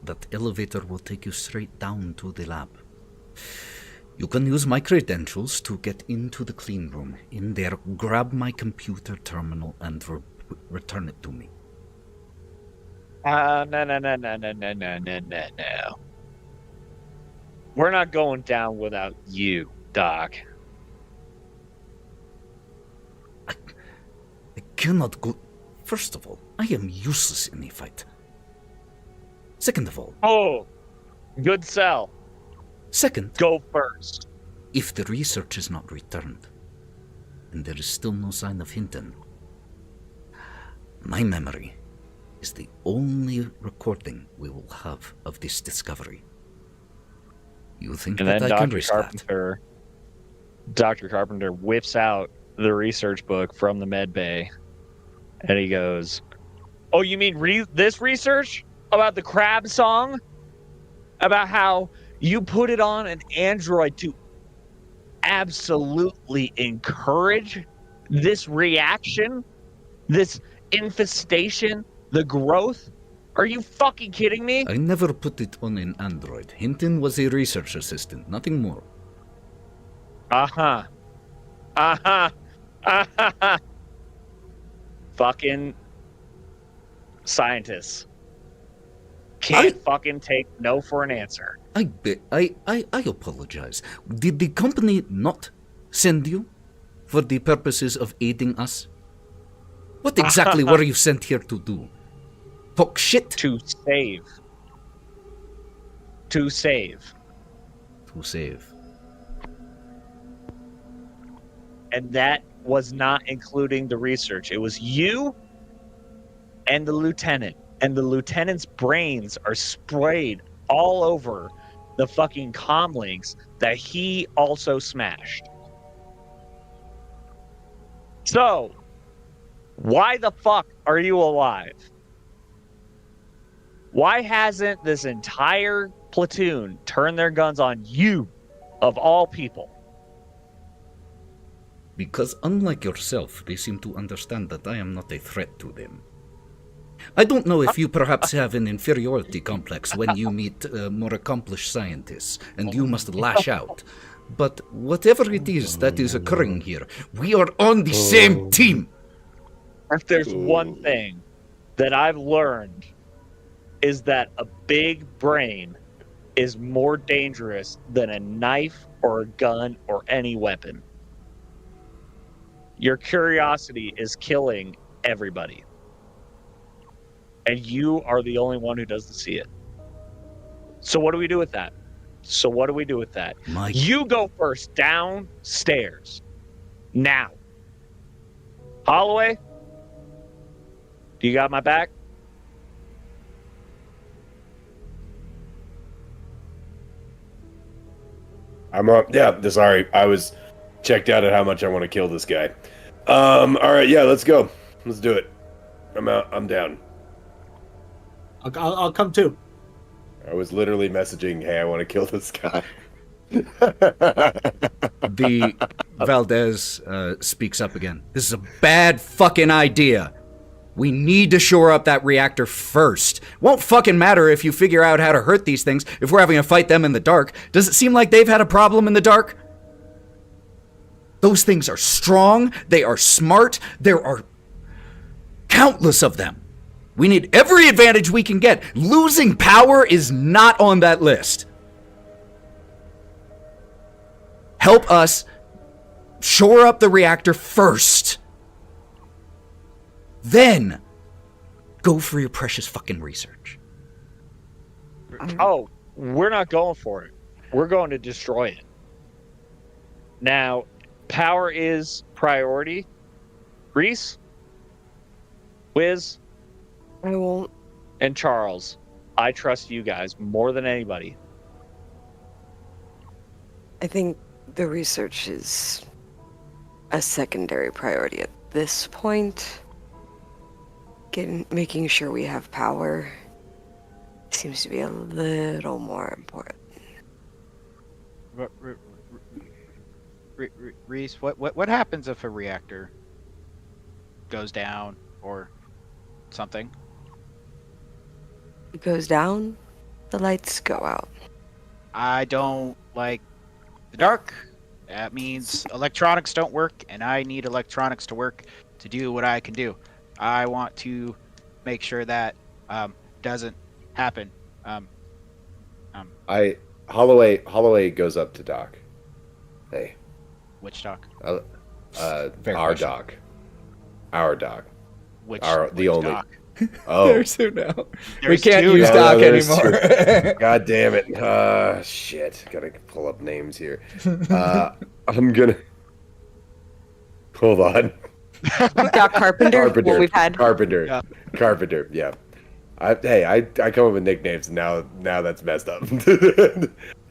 That elevator will take you straight down to the lab. You can use my credentials to get into the clean room. In there, grab my computer terminal and return it to me. No. We're not going down without you, Doc. I cannot go... First of all, I am useless in a fight. Second of all... Oh, good sell. Second... Go first. If the research is not returned, and there is still no sign of Hinton, my memory is the only recording we will have of this discovery. You think and that then I can Dr. risk that? Carpenter, Dr. Carpenter whips out the research book from the med bay, and he goes, "Oh, you mean this research about the crab song? About how you put it on an android to absolutely encourage this reaction, this infestation, the growth? Are you fucking kidding me?" I never put it on an android. Hinton was a research assistant, nothing more. Uh-huh. Fucking scientists. Can't fucking take no for an answer. I apologize. Did the company not send you for the purposes of aiding us? What exactly were you sent here to do? Fuck shit. To save. To save. To save. And that was not including the research. It was you and the lieutenant. And the lieutenant's brains are sprayed all over the fucking comlinks that he also smashed. So, why the fuck are you alive? Why hasn't this entire platoon turned their guns on you, of all people? Because unlike yourself, they seem to understand that I am not a threat to them. I don't know if you perhaps have an inferiority complex when you meet more accomplished scientists, and you must lash out. But whatever it is that is occurring here, we are on the same team. If there's one thing that I've learned, is that a big brain is more dangerous than a knife or a gun or any weapon. Your curiosity is killing everybody. And you are the only one who doesn't see it. So what do we do with that? You go first downstairs. Now. Holliway? Do you got my back? I'm up. Yeah, sorry. I was checked out at how much I want to kill this guy. All right, yeah, let's go. Let's do it. I'm out. I'm down. I'll come too. I was literally messaging, hey, I want to kill this guy. The Valdez speaks up again. This is a bad fucking idea. We need to shore up that reactor first. Won't fucking matter if you figure out how to hurt these things if we're having to fight them in the dark. Does it seem like they've had a problem in the dark? Those things are strong. They are smart. There are countless of them. We need every advantage we can get. Losing power is not on that list. Help us shore up the reactor first. Then, go for your precious fucking research. Oh, we're not going for it. We're going to destroy it. Now, power is priority. Reese? Wiz? I won't. And Charles, I trust you guys more than anybody. I think the research is a secondary priority at this point. Making sure we have power seems to be a little more important. Reese, what happens if a reactor goes down or something? It goes down, the lights go out. I don't like the dark. That means electronics don't work, and I need electronics to work to do what I can do. I want to make sure that doesn't happen. Holliway goes up to Doc. Hey. Which Doc? Our Doc. Our Doc. Which the only. Doc? Oh, There's two now. We There's can't two use now. Doc there's anymore. God damn it. Shit. Gotta pull up names here. I'm gonna. Hold on. Doc Carpenter. What we've had. Carpenter. Yeah. Carpenter. Yeah. I come up with nicknames. Now that's messed up.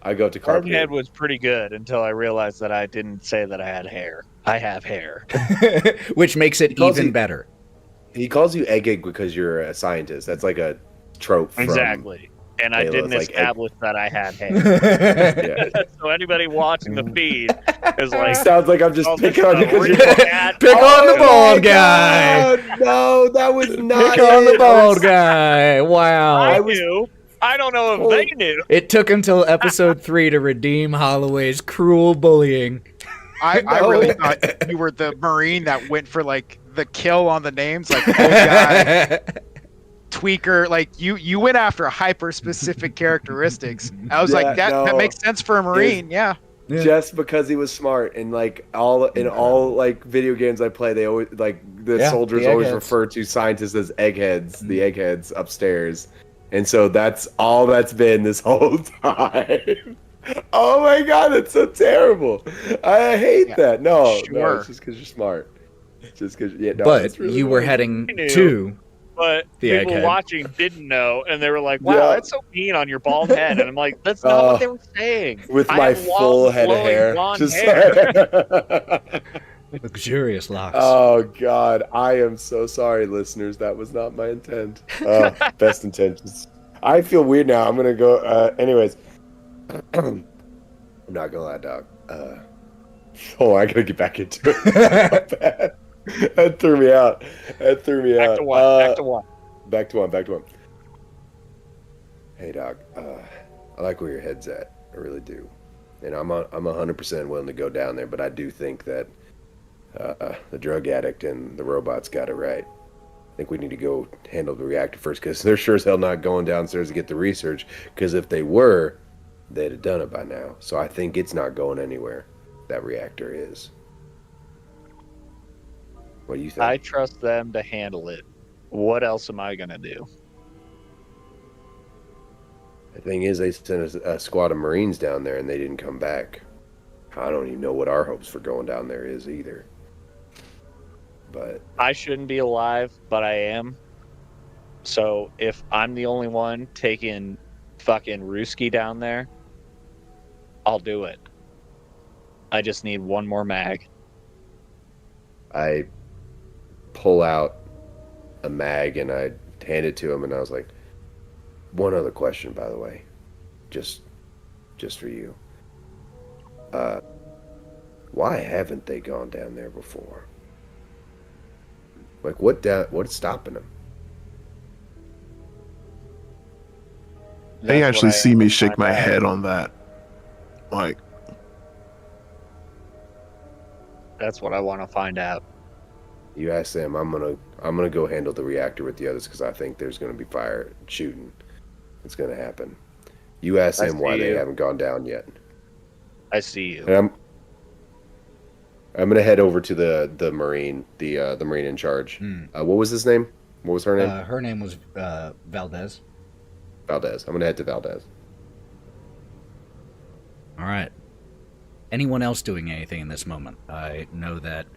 I go to Carpenter. Head was pretty good until I realized that I didn't say that I had hair. I have hair. Which makes it even better. He calls you Egg because you're a scientist. That's like a trope. From Exactly. And I Halo. didn't It's like establish that I had hair. Yeah. So anybody watching the feed is It like, sounds like I'm just oh, picking on you because you're. Pick on the bald guy. God, no, that was not. Pick on the it. bald guy. Wow. I knew. I don't know if they knew. It took until episode 3 to redeem Holloway's cruel bullying. I really thought you were the Marine that went for like the kill on the names, like old guy, tweaker. Like you went after hyper specific characteristics. I was like, that makes sense for a Marine. Yeah. Yeah. just because he was smart. And like all like video games I play, they always like the Yeah, soldiers the always eggheads. refer to scientists as eggheads, the eggheads upstairs. And so that's all that's been this whole time. Oh my god, that's so terrible. I hate that. No, Sure. it's just because you're smart. Just because, yeah. No, But it's really you were annoying. heading I knew. to But The people egghead. watching didn't know, and they were like, "Wow, Yeah. that's so mean on your bald head." And I'm like, "That's not what they were saying." With I my have long, full head of flowing hair. blonde Just hair. luxurious locks. Oh god, I am so sorry, listeners. That was not my intent. Best intentions. I feel weird now. I'm gonna go. Anyways, I'm not gonna lie, dog. Oh, I gotta get back into it. That threw me out. Back to one. Back to one. Hey, dog. I like where your head's at. I really do. And I'm 100% willing to go down there, but I do think that the drug addict and the robots got it right. I think we need to go handle the reactor first, because they're sure as hell not going downstairs to get the research, because if they were, they'd have done it by now. So I think it's not going anywhere. That reactor is. What do you think? I trust them to handle it. What else am I gonna do? The thing is, they sent a squad of Marines down there and they didn't come back. I don't even know what our hopes for going down there is either. But I shouldn't be alive, but I am. So if I'm the only one taking fucking Ruski down there, I'll do it. I just need one more mag. I pull out a mag and I hand it to him, and I was like, one other question, by the way, just for you. Why haven't they gone down there before? Like, what's stopping them? They That's actually what I see am me to shake find my out. head on that. Like, That's what I want to find out. You ask them. I'm gonna go handle the reactor with the others, because I think there's gonna be fire shooting. It's gonna happen. You ask I them why see they you. haven't gone down yet. I see you. And I'm gonna head over to the Marine, the Marine in charge. What was his name? What was her name? Her name was Valdez. Valdez. I'm gonna head to Valdez. All right. Anyone else doing anything in this moment? I know that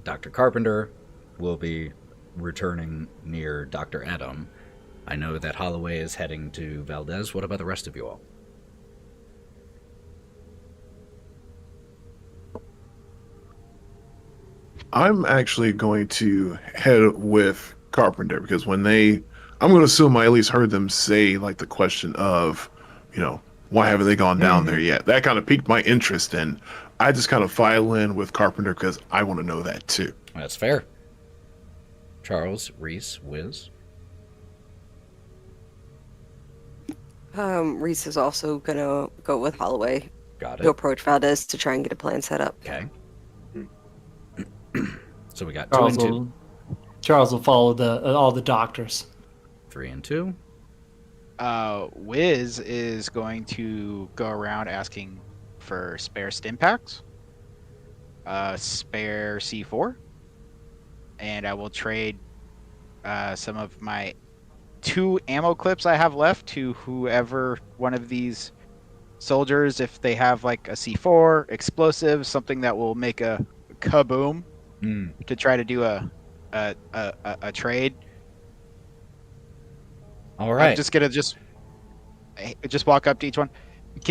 Dr. Carpenter will be returning near Dr. Adam. I know that Holliway is heading to Valdez. What about the rest of you all? I'm actually going to head with Carpenter, because I'm going to assume I at least heard them say like the question of, why haven't they gone down there yet? That kind of piqued my interest, and I just kind of file in with Carpenter because I want to know that too. That's fair. Charles, Reese, Wiz. Reese is also gonna go with Holliway Got to it. approach Valdez to try and get a plan set up. Okay. So we got 2 and 2. Charles will follow all the doctors. 3 and 2. Wiz is going to go around asking for spare stim packs, spare C4, and I will trade some of my 2 ammo clips I have left to whoever one of these soldiers, if they have like a C4, explosive, something that will make a kaboom, to try to do a trade. All right. I'm just gonna just walk up to each one. I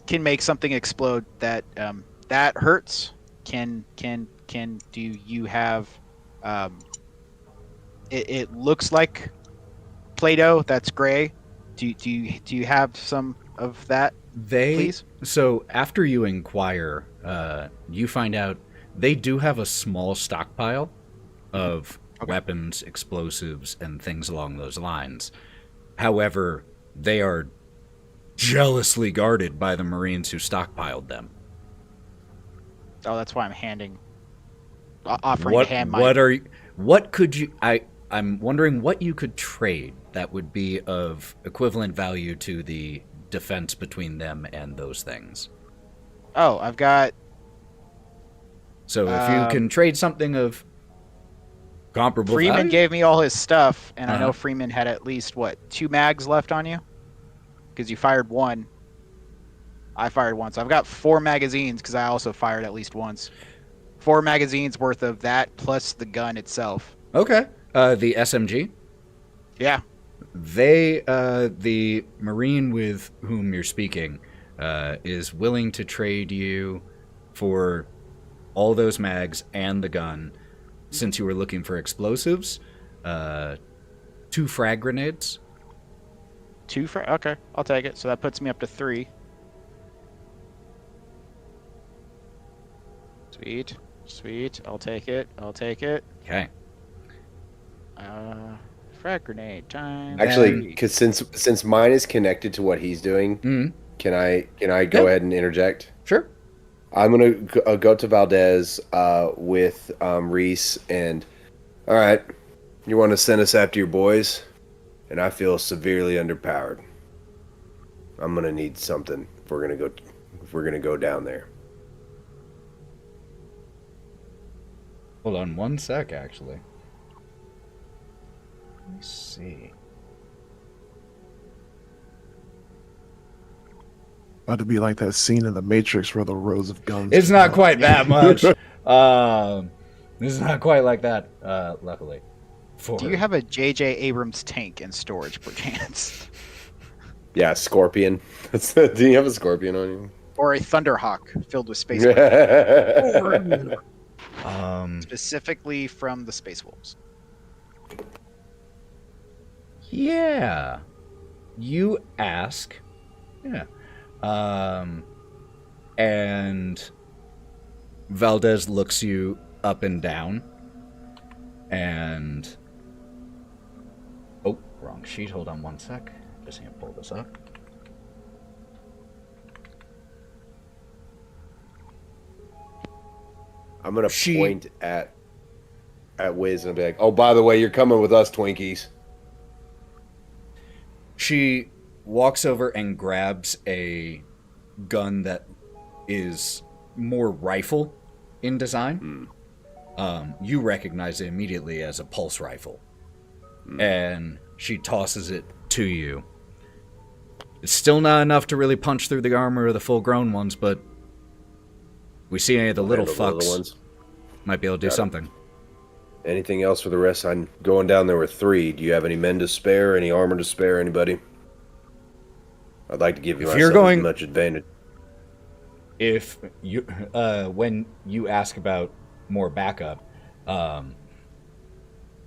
can make something explode that that hurts. Can do you have it looks like Play-Doh that's gray. Do you have some of that, please? So after you inquire, you find out they do have a small stockpile of weapons, explosives, and things along those lines. However, they are jealously guarded by the Marines who stockpiled them. Oh, that's why I'm offering to hand my. What could you? I I'm wondering what you could trade that would be of equivalent value to the defense between them and those things. Oh, I've got. So if you can trade something of comparable Freeman value? gave me all his stuff, and I Uh-huh. know Freeman had at least, 2 mags left on you? Because you fired 1. I fired 1, so I've got 4 magazines, because I also fired at least once. 4 magazines worth of that, plus the gun itself. Okay. The SMG? Yeah. The Marine with whom you're speaking is willing to trade you for all those mags and the gun, since you were looking for explosives, 2 frag grenades. 2 okay, I'll take it. So that puts me up to 3. Sweet. Sweet. I'll take it. I'll take it. Okay. Frag grenade time. Actually, because since mine is connected to what he's doing, Mhm. can I go ahead and interject? Sure. I'm gonna go to Valdez with Reese, and all right, you want to send us after your boys, and I feel severely underpowered. I'm gonna need something if we're gonna go down there. Hold on one sec, actually. Let me see. About to be like that scene in The Matrix where the rows of guns. It's come not out. quite that much. This is not quite like that, luckily. Do you have a J.J. Abrams tank in storage, perchance? Yeah, Scorpion. Do you have a Scorpion on you? Or a Thunderhawk filled with space wolves, specifically from the Space Wolves. Yeah. You ask. Yeah. And Valdez looks you up and down. And... Oh, wrong sheet. Hold on one sec. Just need to pull this up. I'm gonna point at Wiz and be like, "Oh, by the way, you're coming with us, Twinkies." She walks over and grabs a gun that is more rifle in design. You recognize it immediately as a pulse rifle. And she tosses it to you. It's still not enough to really punch through the armor of the full-grown ones, but we see any of the little fucks ones. might be able to do something. Anything else for the rest? I'm going down there with 3. Do you have any men to spare? Any armor to spare? Anybody? I'd like to give you as much advantage. If you, when you ask about more backup,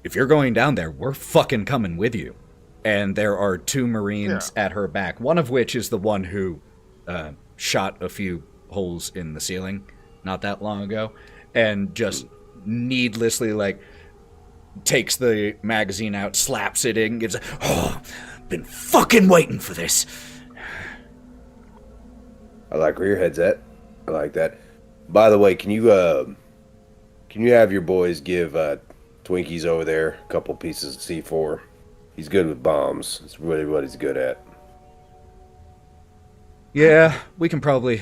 if you're going down there, we're fucking coming with you. And there are 2 Marines at her back, one of which is the one who shot a few holes in the ceiling not that long ago, and just needlessly, takes the magazine out, slaps it in, gives a, been fucking waiting for this. I like where your head's at. I like that. By the way, can you have your boys give Twinkies over there a couple pieces of C4? He's good with bombs. It's really what he's good at. Yeah, we can probably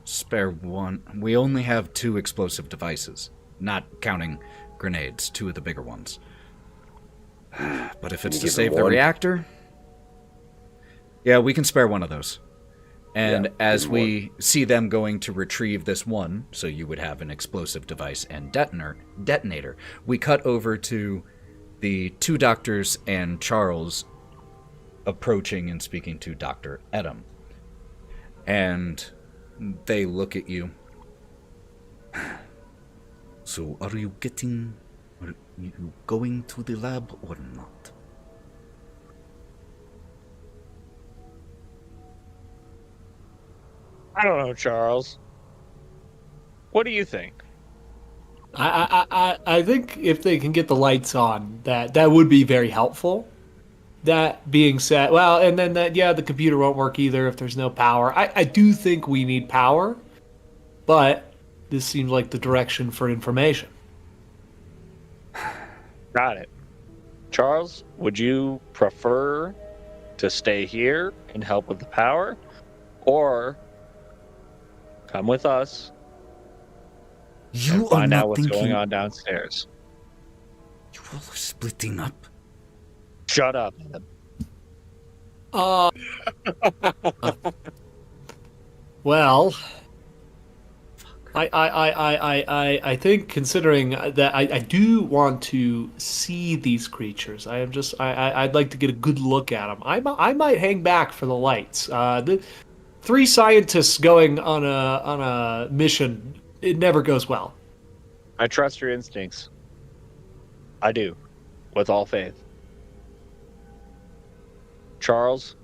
spare 1. We only have 2 explosive devices, not counting grenades, 2 of the bigger ones. But if it's to save the reactor, yeah, we can spare 1 of those. And as we see them going to retrieve this one, so you would have an explosive device and detonator, we cut over to the 2 doctors and Charles approaching and speaking to Dr. Edam. And they look at you. So are you going to the lab or not? I don't know, Charles. What do you think? I think if they can get the lights on, that would be very helpful. That being said, well, and then the computer won't work either if there's no power. I do think we need power, but this seems like the direction for information. Got it. Charles, would you prefer to stay here and help with the power, or come with us You and are find out not what's thinking. going on downstairs? You all are splitting up. Shut up. Well, I think considering that I do want to see these creatures, I'd like to get a good look at them. I might hang back for the lights. The 3 scientists going on a mission, it never goes well. I trust your instincts. I do, with all faith. Charles,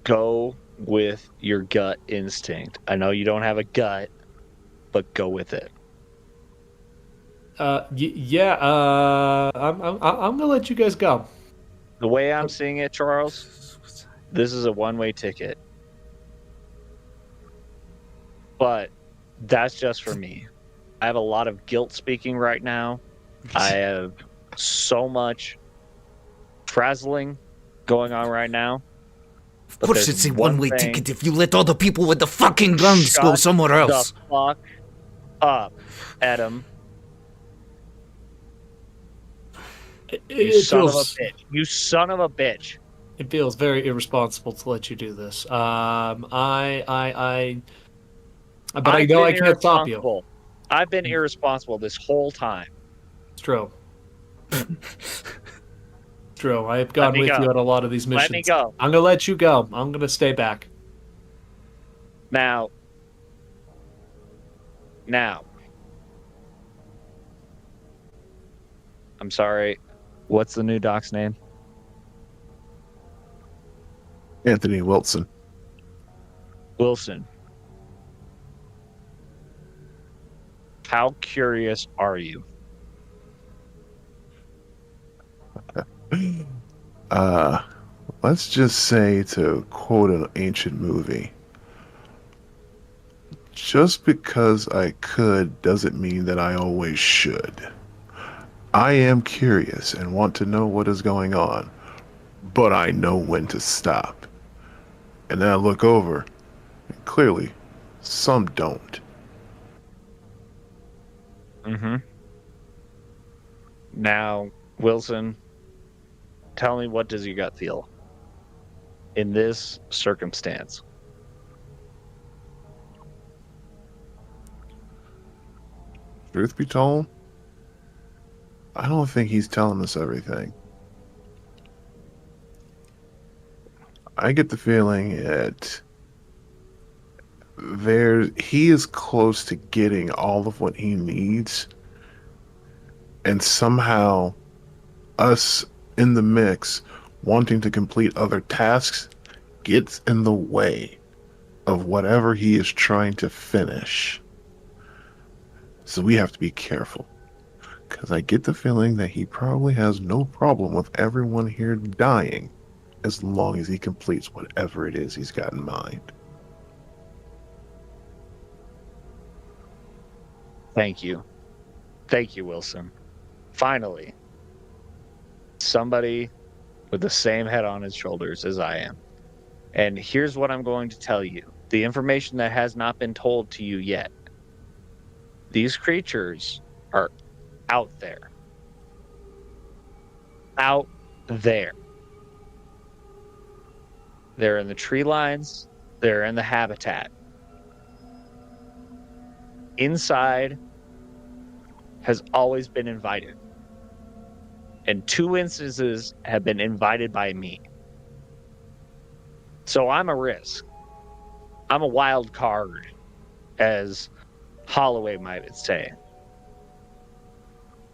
go with your gut instinct. I know you don't have a gut, but go with it. I'm gonna let you guys go. The way I'm seeing it, Charles, this is a one-way ticket. But that's just for me. I have a lot of guilt speaking right now. I have so much frazzling going on right now. Of But course, there's it's a one one-way thing- ticket if you let all the people with the fucking guns go Shut somewhere else. The fuck up, Adam. You son of a bitch. You son of a bitch. It feels very irresponsible to let you do this. But I know I can't stop you. Irresponsible. I've been irresponsible this whole time. It's true. True. I have gone me with go. you on a lot of these missions. Let me go. I'm gonna let you go. I'm gonna stay back. Now. I'm sorry. What's the new doc's name? Anthony Wilson. Wilson. How curious are you? Let's just say, to quote an ancient movie, just because I could doesn't mean that I always should. I am curious and want to know what is going on, but I know when to stop. And then I look over, and clearly, some don't. Mm-hmm. Now, Wilson, tell me, what does your gut feel in this circumstance? Truth be told, I don't think he's telling us everything. I get the feeling that he is close to getting all of what he needs, and somehow us in the mix wanting to complete other tasks gets in the way of whatever he is trying to finish. So we have to be careful, because I get the feeling that he probably has no problem with everyone here dying as long as he completes whatever it is he's got in mind. Thank you. Thank you, Wilson. Finally, somebody with the same head on his shoulders as I am. And here's what I'm going to tell you. The information that has not been told to you yet. These creatures are out there. Out there. They're in the tree lines. They're in the habitat. Inside has always been invited. And 2 instances have been invited by me. So I'm a risk. I'm a wild card, as Holliway might say.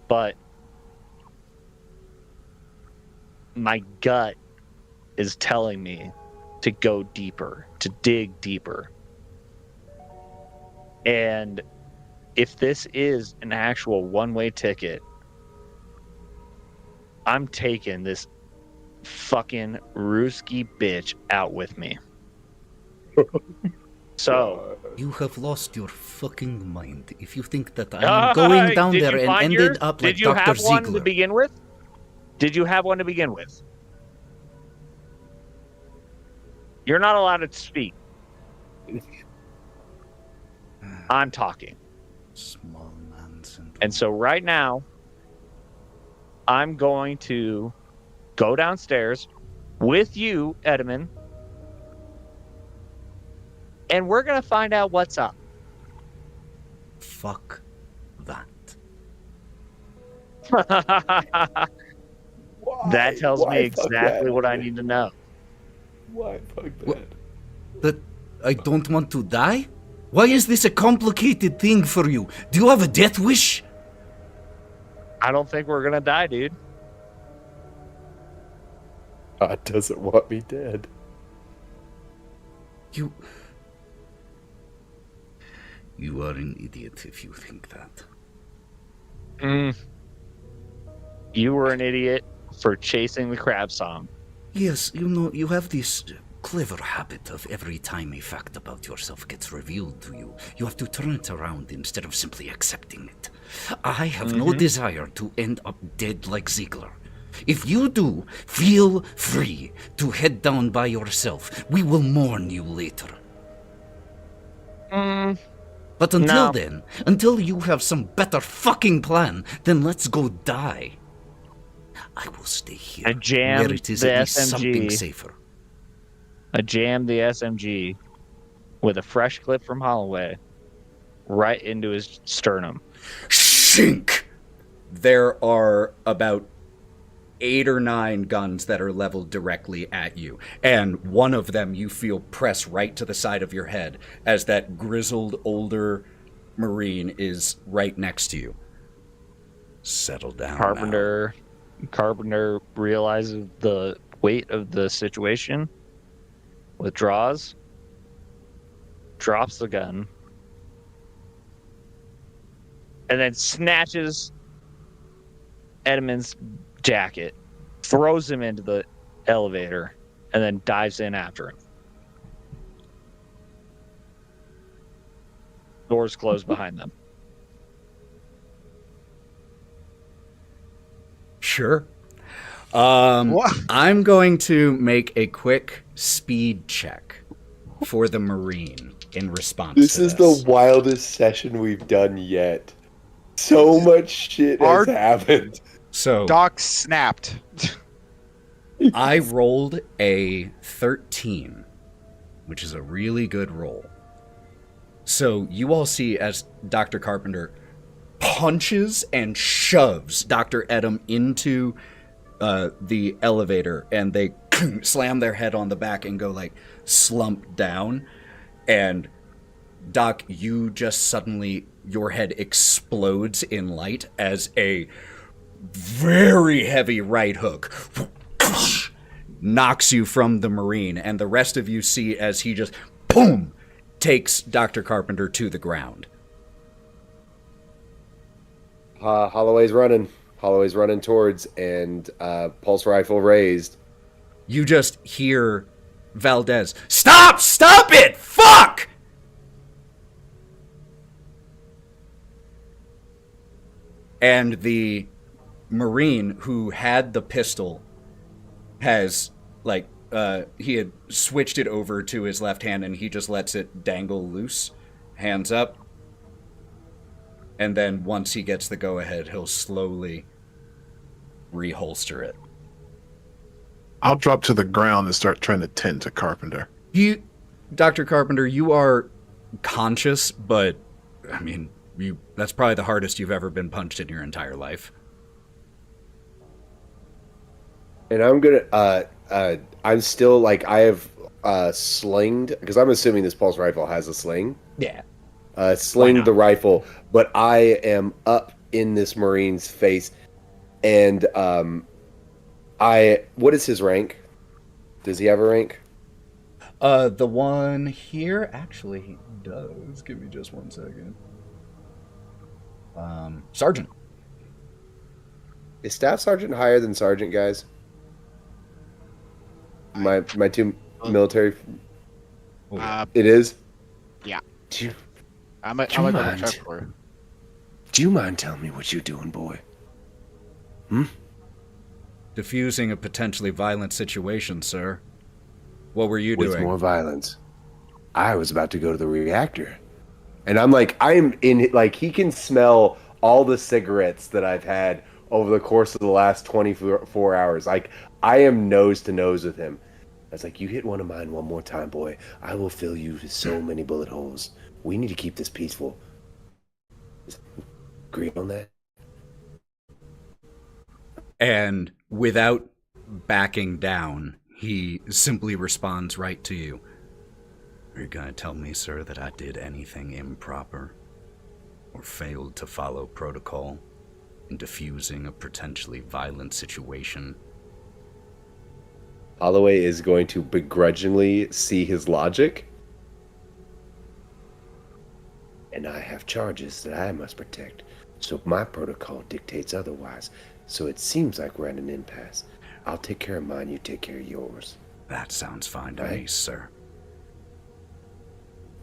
But my gut is telling me to go deeper, to dig deeper. And if this is an actual one-way ticket, I'm taking this fucking Ruski bitch out with me. So, You have lost your fucking mind if you think that I am going down Did there you and find ended yours? up like Did you Dr. have one to Ziegler. begin with? Did you have one to begin with? You're not allowed to speak. I'm talking. Small man syndrome. And so right now, I'm going to go downstairs with you, Edmund, and we're going to find out what's up. Fuck that. That tells me Why fuck exactly that? what I need to know. Why fuck What? that? That I don't want to die? Why is this a complicated thing for you? Do you have a death wish? I don't think we're going to die, dude. God doesn't want me dead. You are an idiot if you think that. You were an idiot for chasing the crab song. Yes, you know, you have this clever habit of every time a fact about yourself gets revealed to you, you have to turn it around instead of simply accepting it. I have no desire to end up dead like Ziegler. If you do, feel free to head down by yourself. We will mourn you later. But until No. then, until you have some better fucking plan, then let's go die. I will stay here, I jammed where it is the at least something SMG. safer. I jammed the SMG with a fresh clip from Holliway right into his sternum. Shink! There are about 8 or 9 guns that are leveled directly at you, and one of them you feel press right to the side of your head as that grizzled older Marine is right next to you. Settle down. Carpenter realizes the weight of the situation, withdraws, drops the gun, and then snatches Edmund's jacket, throws him into the elevator, and then dives in after him. Doors closed behind them. Sure. What? I'm going to make a quick speed check for the Marine in response This to is this. the wildest session we've done yet. So much shit Our- has happened. So Doc snapped. I rolled a 13, which is a really good roll. So you all see as Dr. Carpenter punches and shoves Dr. Edom into the elevator, and they slam their head on the back and go like slump down. And Doc, you just suddenly, your head explodes in light as a very heavy right hook knocks you from the Marine, and the rest of you see as he just, boom, takes Dr. Carpenter to the ground. Holloway's running towards, and pulse rifle raised. You just hear Valdez, stop it, fuck! And the Marine who had the pistol has, like, he had switched it over to his left hand, and he just lets it dangle loose, hands up. And then once he gets the go-ahead, he'll slowly reholster it. I'll drop to the ground and start trying to tend to Carpenter. Dr. Carpenter, you are conscious, but, I mean, that's probably the hardest you've ever been punched in your entire life. And I'm gonna, I'm still, like, I have slinged, because I'm assuming this pulse rifle has a sling. Yeah. Sling the rifle, but I am up in this Marine's face, and what is his rank? Does he have a rank? The one here, actually, he does. Give me just 1 second. Sergeant. Is Staff Sergeant higher than Sergeant, guys? My two military. Uh, It is? Yeah. Do you, I'm a Do you double mind? check for you. do you mind telling me what you're doing, boy? Diffusing a potentially violent situation, sir. What were you With doing? more violence. I was about to go to the reactor. And I'm like, I am in, like, he can smell all the cigarettes that I've had over the course of the last 24 hours. Like, I am nose to nose with him. I was like, you hit one of mine one more time, boy. I will fill you with so many bullet holes. We need to keep this peaceful. Agree on that? And without backing down, he simply responds right to you. Are you going to tell me, sir, that I did anything improper or failed to follow protocol in diffusing a potentially violent situation? Holloway is going to begrudgingly see his logic. And I have charges that I must protect. So my protocol dictates otherwise. So it seems like we're at an impasse. I'll take care of mine, you take care of yours. That sounds fine to Right. me, sir.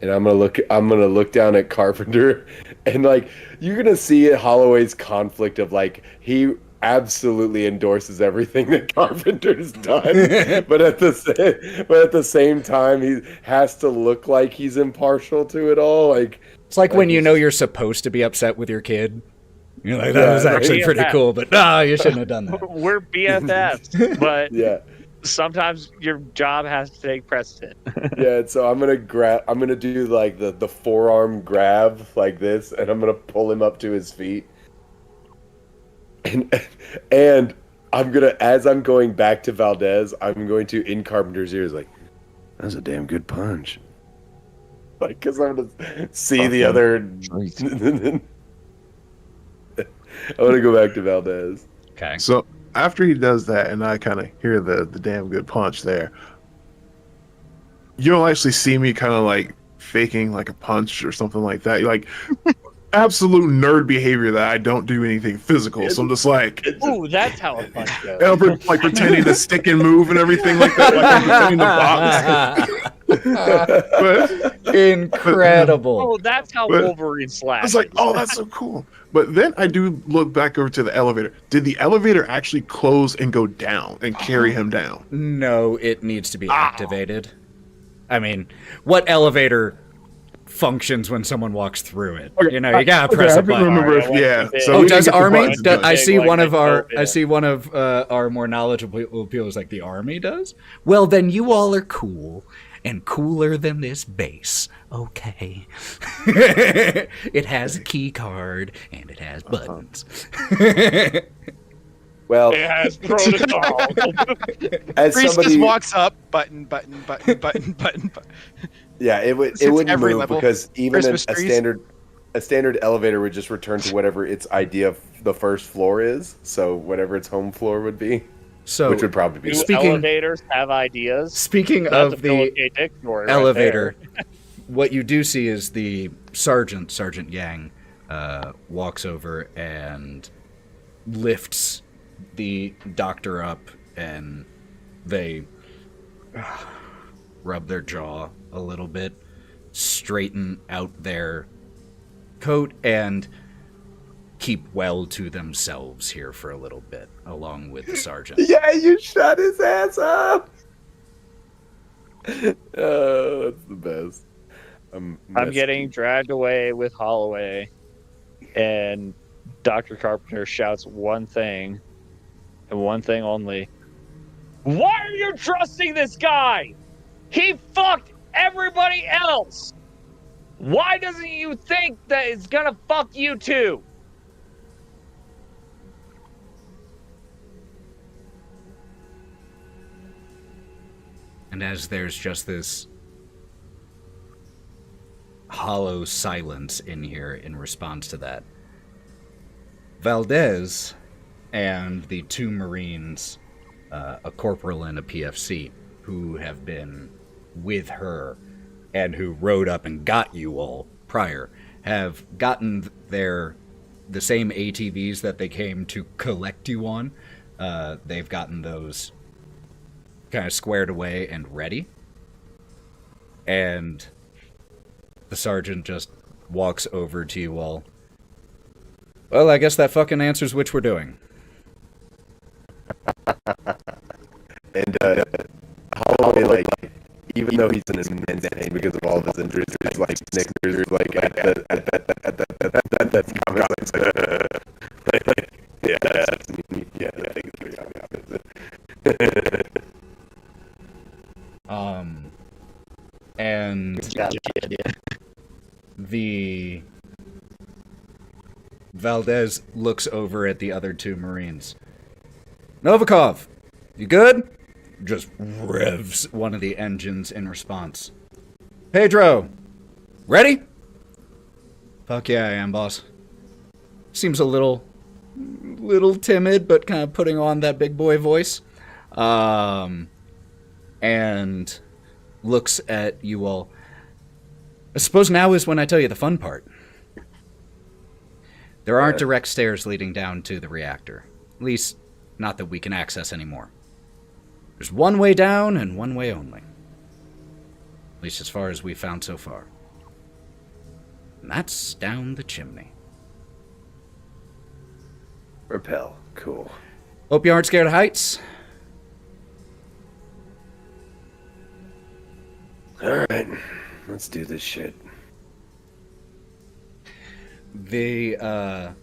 And I'm gonna look down at Carpenter, and like you're gonna see Holloway's conflict of like he absolutely endorses everything that Carpenter's done, but at the same time he has to look like he's impartial to it all. Like It's like when you he's know just- you're supposed to be upset with your kid. You're like, that was actually Yeah. pretty cool, but no, you shouldn't have done that. We're BFFs, but yeah. sometimes your job has to take precedent. Yeah, so I'm gonna do like the forearm grab like this, and I'm gonna pull him up to his feet. And I'm gonna, as I'm going back to Valdez, I'm going to in Carpenter's ears like, that's a damn good punch. Like, cause I'm gonna see the other. I want to go back to Valdez. Okay. So after he does that, and I kind of hear the damn good punch there, you don't actually see me kind of like faking like a punch or something like that. Like absolute nerd behavior that I don't do anything physical. So I'm just like, Ooh, that's how a punch goes. and I'm like pretending to stick and move and everything like that. Like I'm pretending to box. But Incredible. Oh, that's how But- Wolverine I slashes. was like, oh, that's so cool. But then I do look back over to the elevator. Did the elevator actually close and go down and carry him down? No, it needs to be activated. I mean, what elevator functions when someone walks through it? Okay, You know, you gotta press I a can button. remember Alright, if, I yeah. want to So be- Oh, we does can get the Army? buttons Do, done. I see Like one of my our. COVID. I see one of our more knowledgeable people is like the Army does. Well, then you all are cool and cooler than this base. Okay. It has a key card and it has buttons. Well, It has protocol. as Reese somebody, just walks up, button. yeah, it It's wouldn't every move level. because even Christmas a trees. standard elevator would just return to whatever its idea of the first floor is. So whatever its home floor would be, So, which would probably be. Do Speaking- elevators have ideas? speaking That's of a Philip the K. Dick story right elevator, there. what you do see is the Sergeant Yang, walks over and lifts the doctor up, and they rub their jaw a little bit, straighten out their coat, and keep well to themselves here for a little bit, along with the sergeant. Yeah, you shut his ass up. Oh, that's the best. I'm messing. getting dragged away with Holloway, and Dr. Carpenter shouts one thing, and one thing only. Why are you trusting this guy? He fucked everybody else. Why doesn't you think that it's gonna fuck you too? And as there's just this hollow silence in here in response to that, Valdez and the two Marines, a corporal and a PFC, who have been with her and who rode up and got you all prior, have gotten the same ATVs that they came to collect you on. They've gotten those kind of squared away and ready. And The sergeant just walks over to you all. Well, I guess that fucking answers which we're doing. And Holliway, like, even though he's in his immense pain because of all of his injuries, he's like snickers, like at that comment, like, yeah, I think it's pretty obvious. And the Valdez looks over at the other two Marines. Novikov, you good? Just revs one of the engines in response. Pedro, ready? Fuck yeah, I am, boss. Seems a little timid, but kind of putting on that big boy voice. And looks at you all. I suppose now is when I tell you the fun part. There aren't direct stairs leading down to the reactor. At least, not that we can access anymore. There's one way down and one way only. At least as far as we've found so far. And that's down the chimney. Repel, cool. Hope you aren't scared of heights. Alright, let's do this shit. It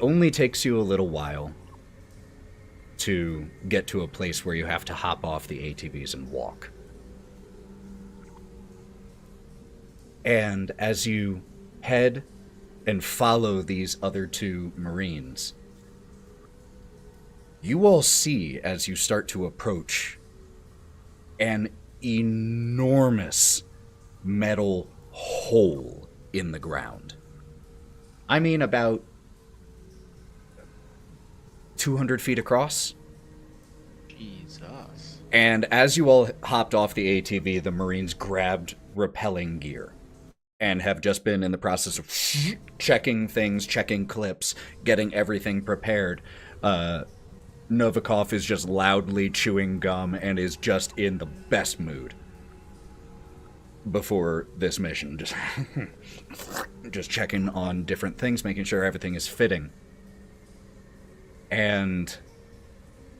only takes you a little while to get to a place where you have to hop off the ATVs and walk. And as you head and follow these other two Marines, you all see, as you start to approach, an enormous metal hole in the ground. I mean, about 200 feet across. Jesus. And as you all hopped off the ATV, the Marines grabbed rappelling gear and have just been in the process of checking things, checking clips, getting everything prepared. Novikov is just loudly chewing gum and is just in the best mood before this mission. Just checking on different things, making sure everything is fitting. And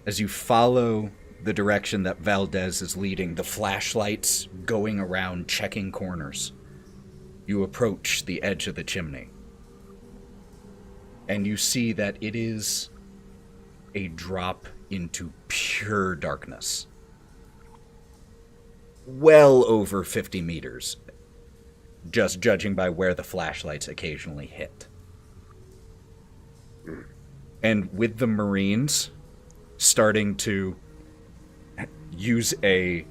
as you follow the direction that Valdez is leading, the flashlights going around checking corners, you approach the edge of the chimney. And you see that it is a drop into pure darkness. Well over 50 meters, just judging by where the flashlights occasionally hit. And with the Marines starting to use a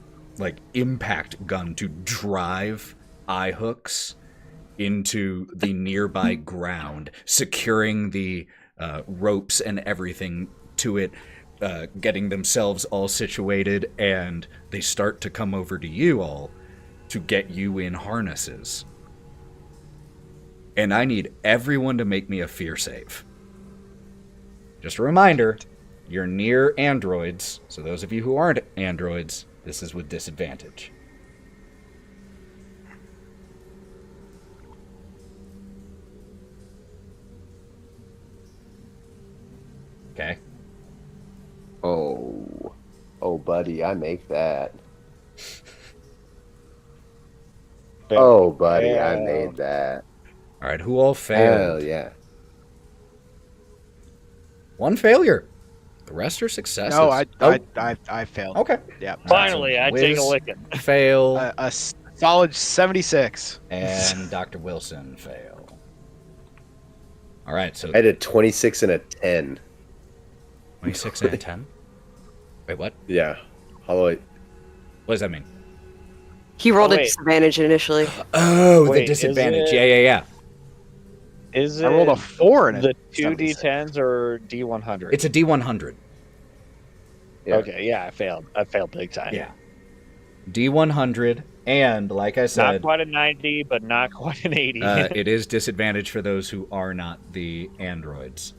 impact gun to drive eye hooks into the nearby ground, securing the ropes and everything to it, getting themselves all situated, and they start to come over to you all to get you in harnesses. And I need everyone to make me a fear save. Just a reminder, you're near androids, so those of you who aren't androids, this is with disadvantage. Okay. Oh, buddy, I make that. Oh, buddy, I made that. All right, who all failed? Hell yeah. One failure. The rest are successes. No, I failed. Okay. Yeah. Finally, I take a Wiz licking. Fail. A solid 76. And Dr. Wilson fail. All right, so I had a 26 and a 10. 26 and a 10? Wait, what? Yeah. Holliway. What does that mean? He rolled Oh, a wait. disadvantage initially. Oh, Wait, the disadvantage. is it- Yeah. Is it I rolled a 4 in it. the two D10s or D100? It's a D100. Yeah. Okay, yeah, I failed. I failed big time. Yeah. D100, and like I Not said, quite a 90, but not quite an 80. it is disadvantage for those who are not the androids.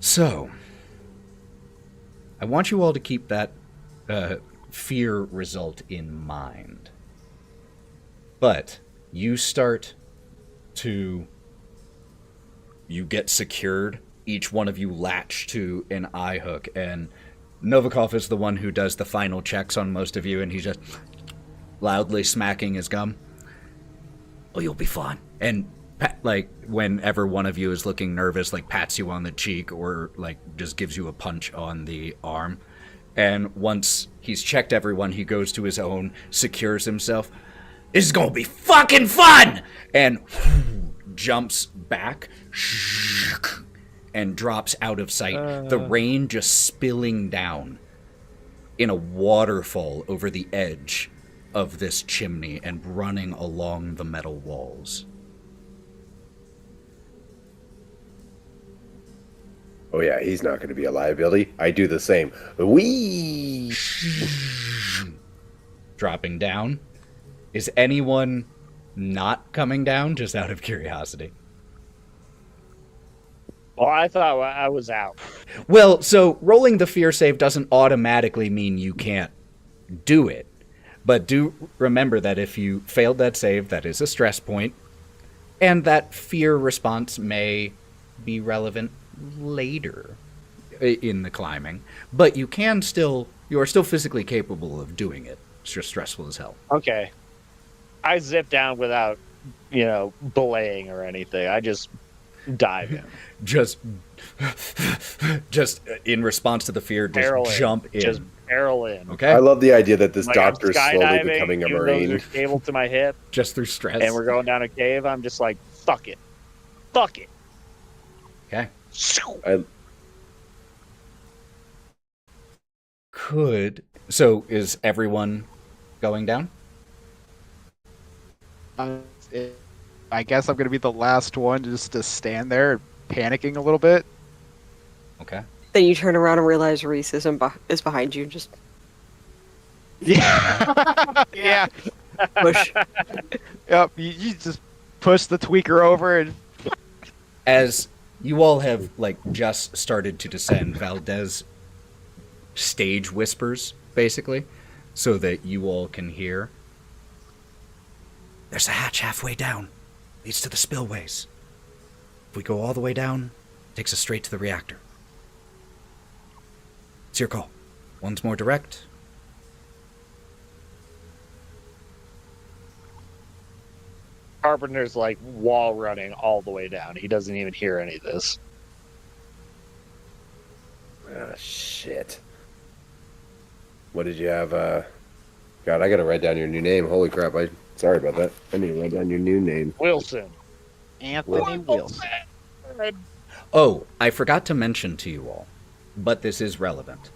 So, I want you all to keep that fear result in mind. But you get secured. Each one of you latch to an eye hook, and Novikov is the one who does the final checks on most of you, and he's just loudly smacking his gum. Oh, you'll be fine. And like whenever one of you is looking nervous, like pats you on the cheek or like just gives you a punch on the arm. And once he's checked everyone, he goes to his own, secures himself. This is gonna be fucking fun! And jumps back and drops out of sight. The rain just spilling down in a waterfall over the edge of this chimney and running along the metal walls. Oh yeah, he's not going to be a liability. I do the same. Whee! Dropping down. Is anyone not coming down, just out of curiosity? Well, I thought I was out. Well, so rolling the fear save doesn't automatically mean you can't do it. But do remember that if you failed that save, that is a stress point, and that fear response may be relevant later in the climbing. But you are still physically capable of doing it. It's just stressful as hell. Okay. I zip down without, belaying or anything. I just dive in. Just in response to the fear, just jump in. Just barrel in. Okay. I love the idea that this Like, doctor is slowly skydiving, becoming a even though marine. there's a cable to my hip, Just through stress. and we're going down a cave. I'm just like, fuck it. Fuck it. Okay. So is everyone going down? I guess I'm gonna be the last one just to stand there, panicking a little bit. Okay. Then you turn around and realize Reese is behind you. Just Yeah, yeah. push. Yep. You just push the tweaker over and. As you all have just started to descend, Valdez stage whispers, basically, so that you all can hear. There's a hatch halfway down. Leads to the spillways. If we go all the way down, it takes us straight to the reactor. It's your call. One's more direct. Carpenter's like wall running all the way down. He doesn't even hear any of this. Ah, shit. What did you have? God, I gotta write down your new name. Holy crap! Sorry about that. I need to write down your new name. Wilson. Anthony Wilson. Oh, I forgot to mention to you all, but this is relevant.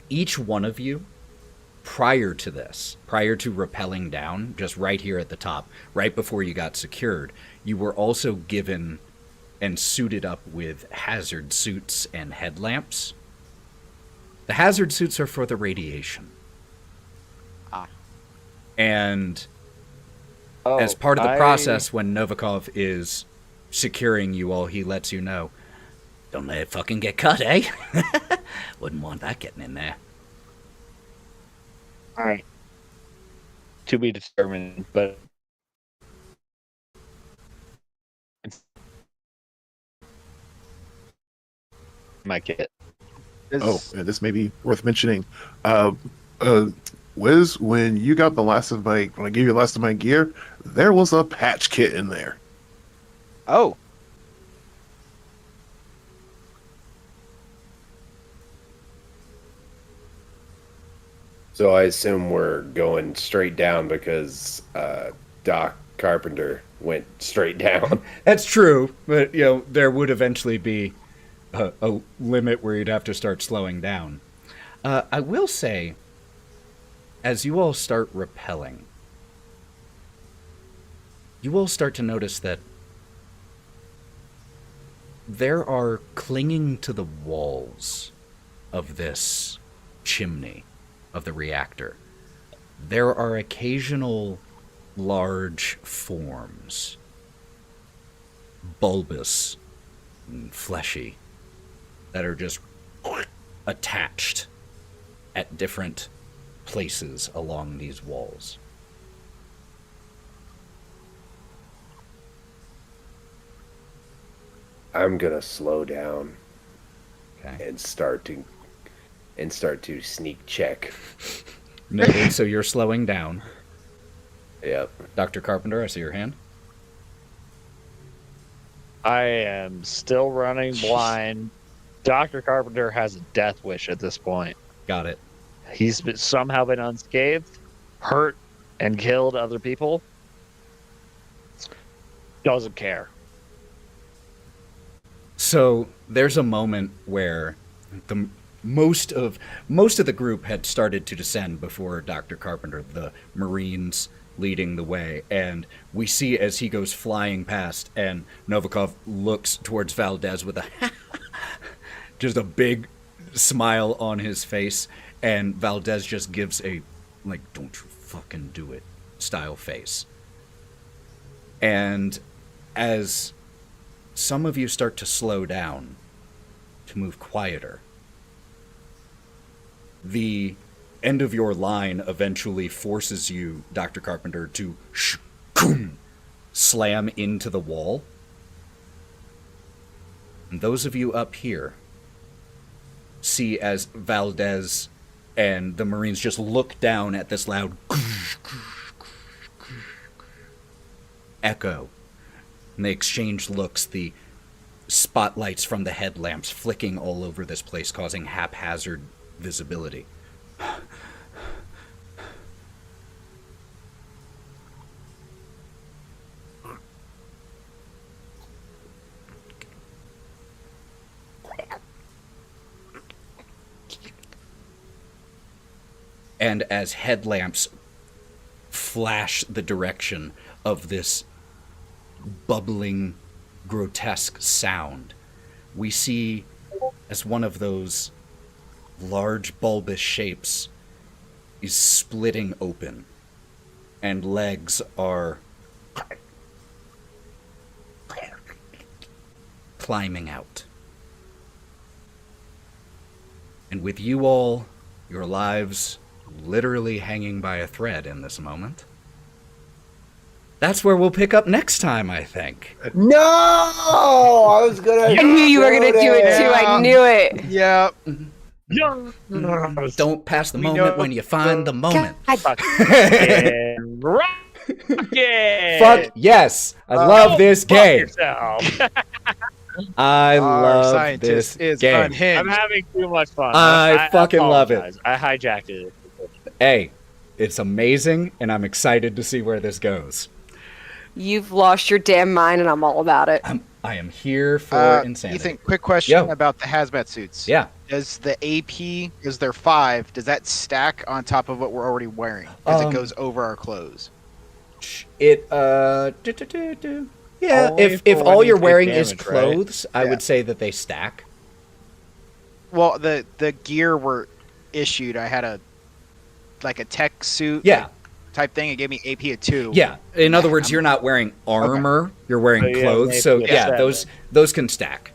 Each one of you, prior to rappelling down, just right here at the top, right before you got secured, you were also given and suited up with hazard suits and headlamps. The hazard suits are for the radiation. And as part of the process, when Novikov is securing you all, he lets you know, don't let it fucking get cut, eh? Wouldn't want that getting in there. All right. To be determined, but might get. Oh, and this may be worth mentioning. Wiz, when you got when I gave you the last of my gear, there was a patch kit in there. Oh. So I assume we're going straight down because Doc Carpenter went straight down. That's true, but there would eventually be a limit where you'd have to start slowing down. I will say, as you all start rappelling, you all start to notice that there are clinging to the walls of this chimney of the reactor. There are occasional large forms, bulbous and fleshy, that are just attached at different places along these walls. I'm gonna slow down Okay. and start to sneak check. Noted, so you're slowing down. Yep. Dr. Carpenter, I see your hand. I am still running blind. Dr. Carpenter has a death wish at this point. Got it. He's somehow been unscathed, hurt, and killed other people. Doesn't care. So there's a moment where most of the group had started to descend before Dr. Carpenter, the Marines leading the way, and we see as he goes flying past, and Novikov looks towards Valdez with a just a big smile on his face, and Valdez just gives a like, don't you fucking do it style face. And as some of you start to slow down, to move quieter, the end of your line eventually forces you, Dr. Carpenter, to slam into the wall. And those of you up here see as Valdez and the Marines just look down at this loud echo. And they exchange looks, the spotlights from the headlamps flicking all over this place, causing haphazard visibility. And as headlamps flash the direction of this bubbling, grotesque sound, we see as one of those large bulbous shapes is splitting open, and legs are climbing out. And with you all, your lives literally hanging by a thread in this moment, that's where we'll pick up next time, I think. No! I was gonna. I knew you were gonna do it too. I knew it. Yep. Don't pass the moment when you find the moment. Fuck Fuck yes! I love this game. Yourself. I Our love scientist this is game. I'm unhinged. having too much fun. I fucking love it. apologize. I hijacked it. Hey, it's amazing, and I'm excited to see where this goes. You've lost your damn mind, and I'm all about it. I am here for insanity. Ethan, quick question Yo. about the hazmat suits. Yeah. Does the AP, is there 5, does that stack on top of what we're already wearing? As it goes over our clothes? It yeah. Only If for all when you're you take wearing is damage, right? clothes, I Yeah. would say that they stack. Well, the gear were issued. I had a tech suit Yeah. type thing. It gave me AP of 2. Yeah. In other words, you're not wearing armor. You're wearing So, yeah, clothes. maybe So a yeah, 7. those can stack.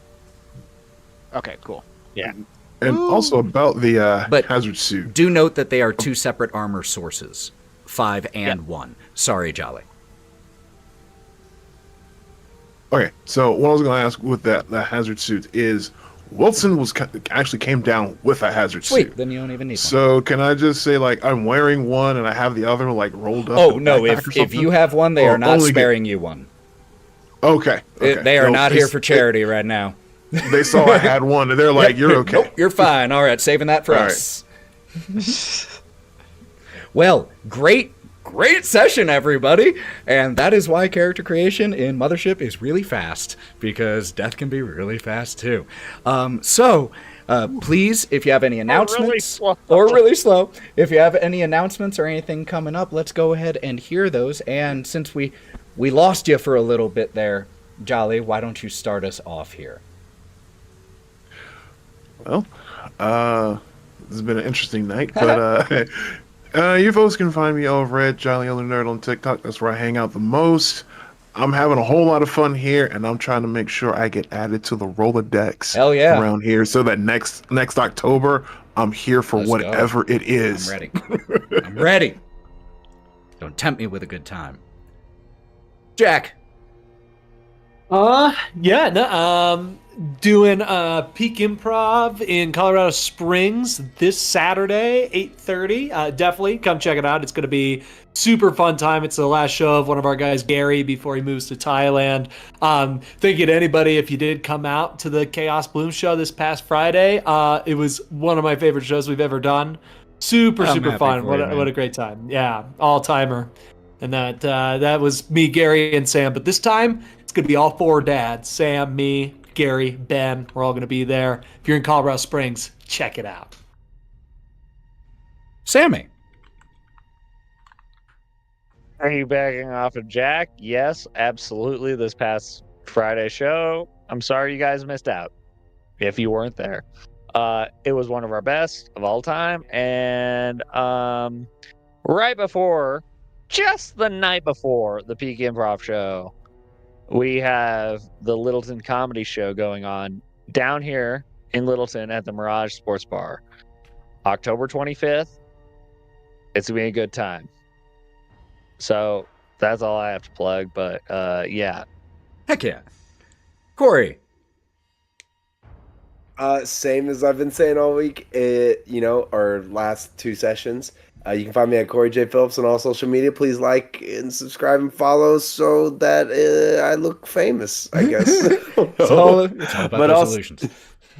Okay, cool. Yeah. And also about the But- hazard suit. Do note that they are two separate armor sources, 5 and 1. Sorry, Jolly. Okay, so what I was going to ask with that hazard suit is, Wilson actually came down with a hazard Sweet. suit. Then you don't even need one. So can I just say, like, I'm wearing one and I have the other like rolled up? Oh in a no! backpack or If something? you have one, they Oh, are not only good. sparing you one. Okay. They are No, not here for charity right now. They saw I had one and they're like, "You're okay." Nope, you're fine. All right, saving that for All us. Well, great session, everybody. And that is why character creation in Mothership is really fast, because death can be really fast too. Please, if you have any announcements, or really slow, if you have any announcements or anything coming up, let's go ahead and hear those. And since we lost you for a little bit there, Jolly, why don't you start us off here? Well, this has been an interesting night, but you folks can find me over at Jolly Other Nerd on TikTok. That's where I hang out the most. I'm having a whole lot of fun here, and I'm trying to make sure I get added to the Rolodex Hell yeah. around here, so that next October I'm here for Let's go. whatever it is. I'm ready. I'm ready. Don't tempt me with a good time. Jack. Yeah, no, doing Peak Improv in Colorado Springs this Saturday, 8:30. Definitely come check it out. It's going to be super fun time. It's the last show of one of our guys, Gary, before he moves to Thailand. Thank you to anybody if you did come out to the Chaos Bloom show this past Friday. It was one of my favorite shows we've ever done. Super fun. What a great time. Yeah, all timer. And that was me, Gary, and Sam. But this time, it's going to be all four dads. Sam, me, Gary, Ben. We're all going to be there. If you're in Colorado Springs, check it out. Sammy. Are you backing off of Jack? Yes, absolutely. This past Friday show, I'm sorry you guys missed out if you weren't there. It was one of our best of all time. And right before, just the night before the Peak Improv show, we have the Littleton Comedy Show going on down here in Littleton at the Mirage Sports Bar. October 25th. It's going to be a good time. So that's all I have to plug. But yeah. Heck yeah. Cory. Same as I've been saying all week. Our last two sessions. You can find me at Cory J. Phillips on all social media. Please like and subscribe and follow so that I look famous, I guess. It's all about those illusions.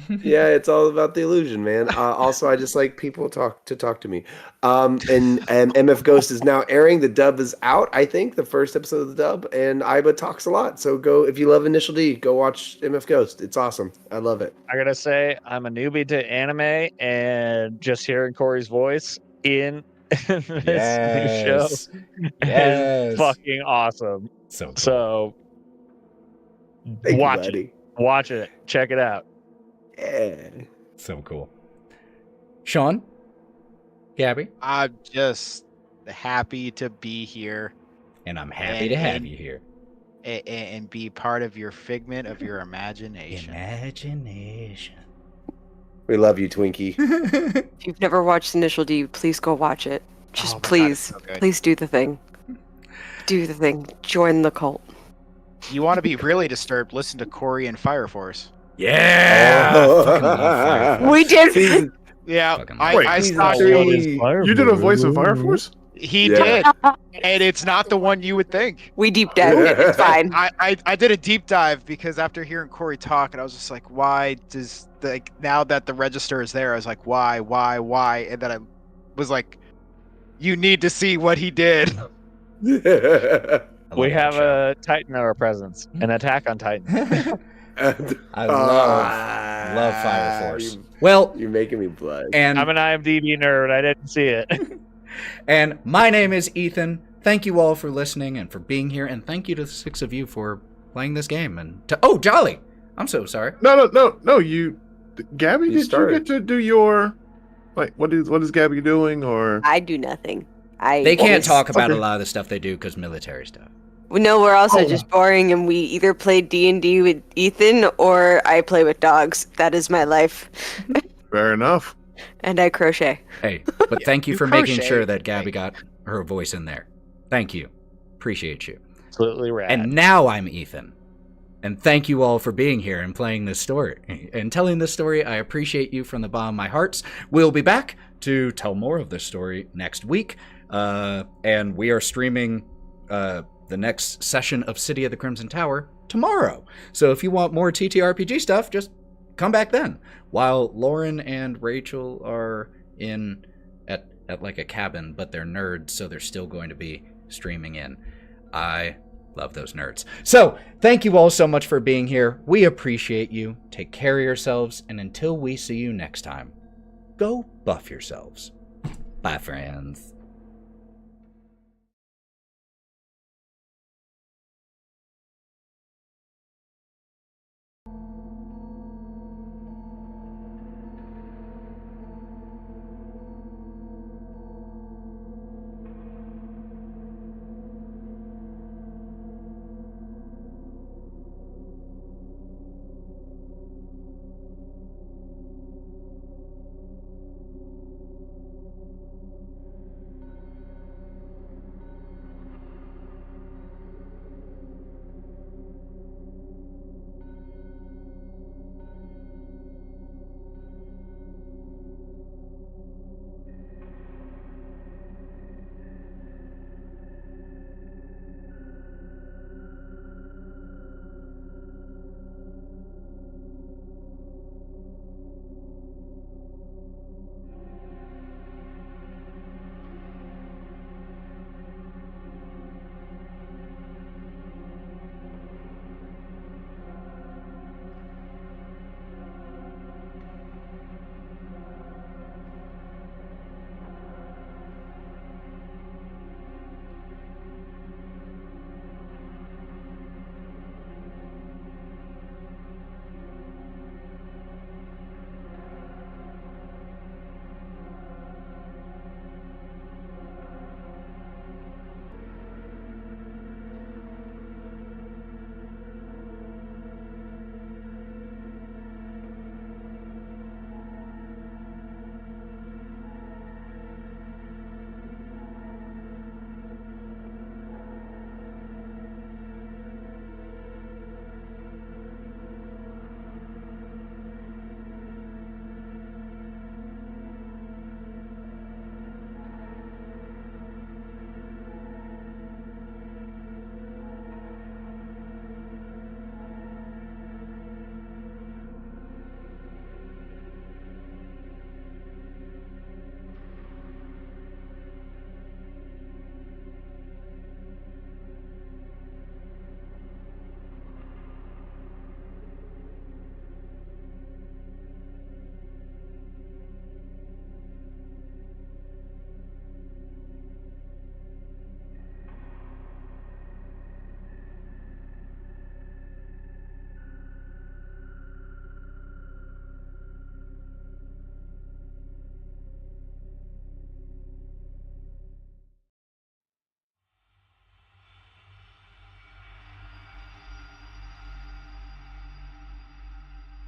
Yeah, it's all about the illusion, man. Also, I just like people to talk to me. And MF Ghost is now airing. The dub is out, I think, the first episode of the dub. And Iba talks a lot. So go, if you love Initial D, go watch MF Ghost. It's awesome. I love it. I got to say, I'm a newbie to anime, and just hearing Cory's voice in this new show is fucking awesome. So cool. So Thank watch you, buddy. it. Watch it. Check it out. Yeah. So cool. Sean? Gabby? I'm just happy to be here And I'm happy to have you here. and be part of your figment of your imagination. Imagination. We love you, Twinkie. If you've never watched Initial D, please go watch it. Just Oh my God, please, it's so good. please do the thing. Do the thing. Join the cult. You want to be really disturbed? Listen to Cory and Fire Force. Yeah! Fucking love Fire Force. We did. Season- Yeah, Fucking I love stopped. You did a voice of Fire Force? He Yeah. did, and it's not the one you would think. We deep dived it. It's fine. I did a deep dive because after hearing Cory talk, and I was just like, why does now that the register is there, I was like, why, and then I was like, you need to see what he did. I love We that have show. a Titan in our presence, an Attack on Titan. I love Fire Force. Well, You're making me blush. and I'm an IMDb nerd. I didn't see it. and my name is Ethan. Thank you all for listening and for being here, and thank you to the 6 of you for playing this game. And to Jolly, I'm so sorry. No. You, Gabby, You did started. you get to do your, like, what is Gabby doing, or? I do nothing. They can't always- talk about Okay. a lot of the stuff they do because military stuff. No, we're also Oh. just boring, and we either play D&D with Ethan or I play with dogs. That is my life. Fair enough. And I crochet. Hey, but thank you you for making crochet. sure that Gabby got her voice in there. Thank you. Appreciate you. Absolutely rad. And now I'm Ethan. And thank you all for being here and playing this story. And telling this story, I appreciate you from the bottom of my hearts. We'll be back to tell more of this story next week. And we are streaming the next session of City of the Crimson Tower tomorrow. So if you want more TTRPG stuff, just come back then. While Lauren and Rachel are in at like a cabin, but they're nerds, so they're still going to be streaming in. I love those nerds. So thank you all so much for being here. We appreciate you. Take care of yourselves, and until we see you next time, go buff yourselves. Bye, friends.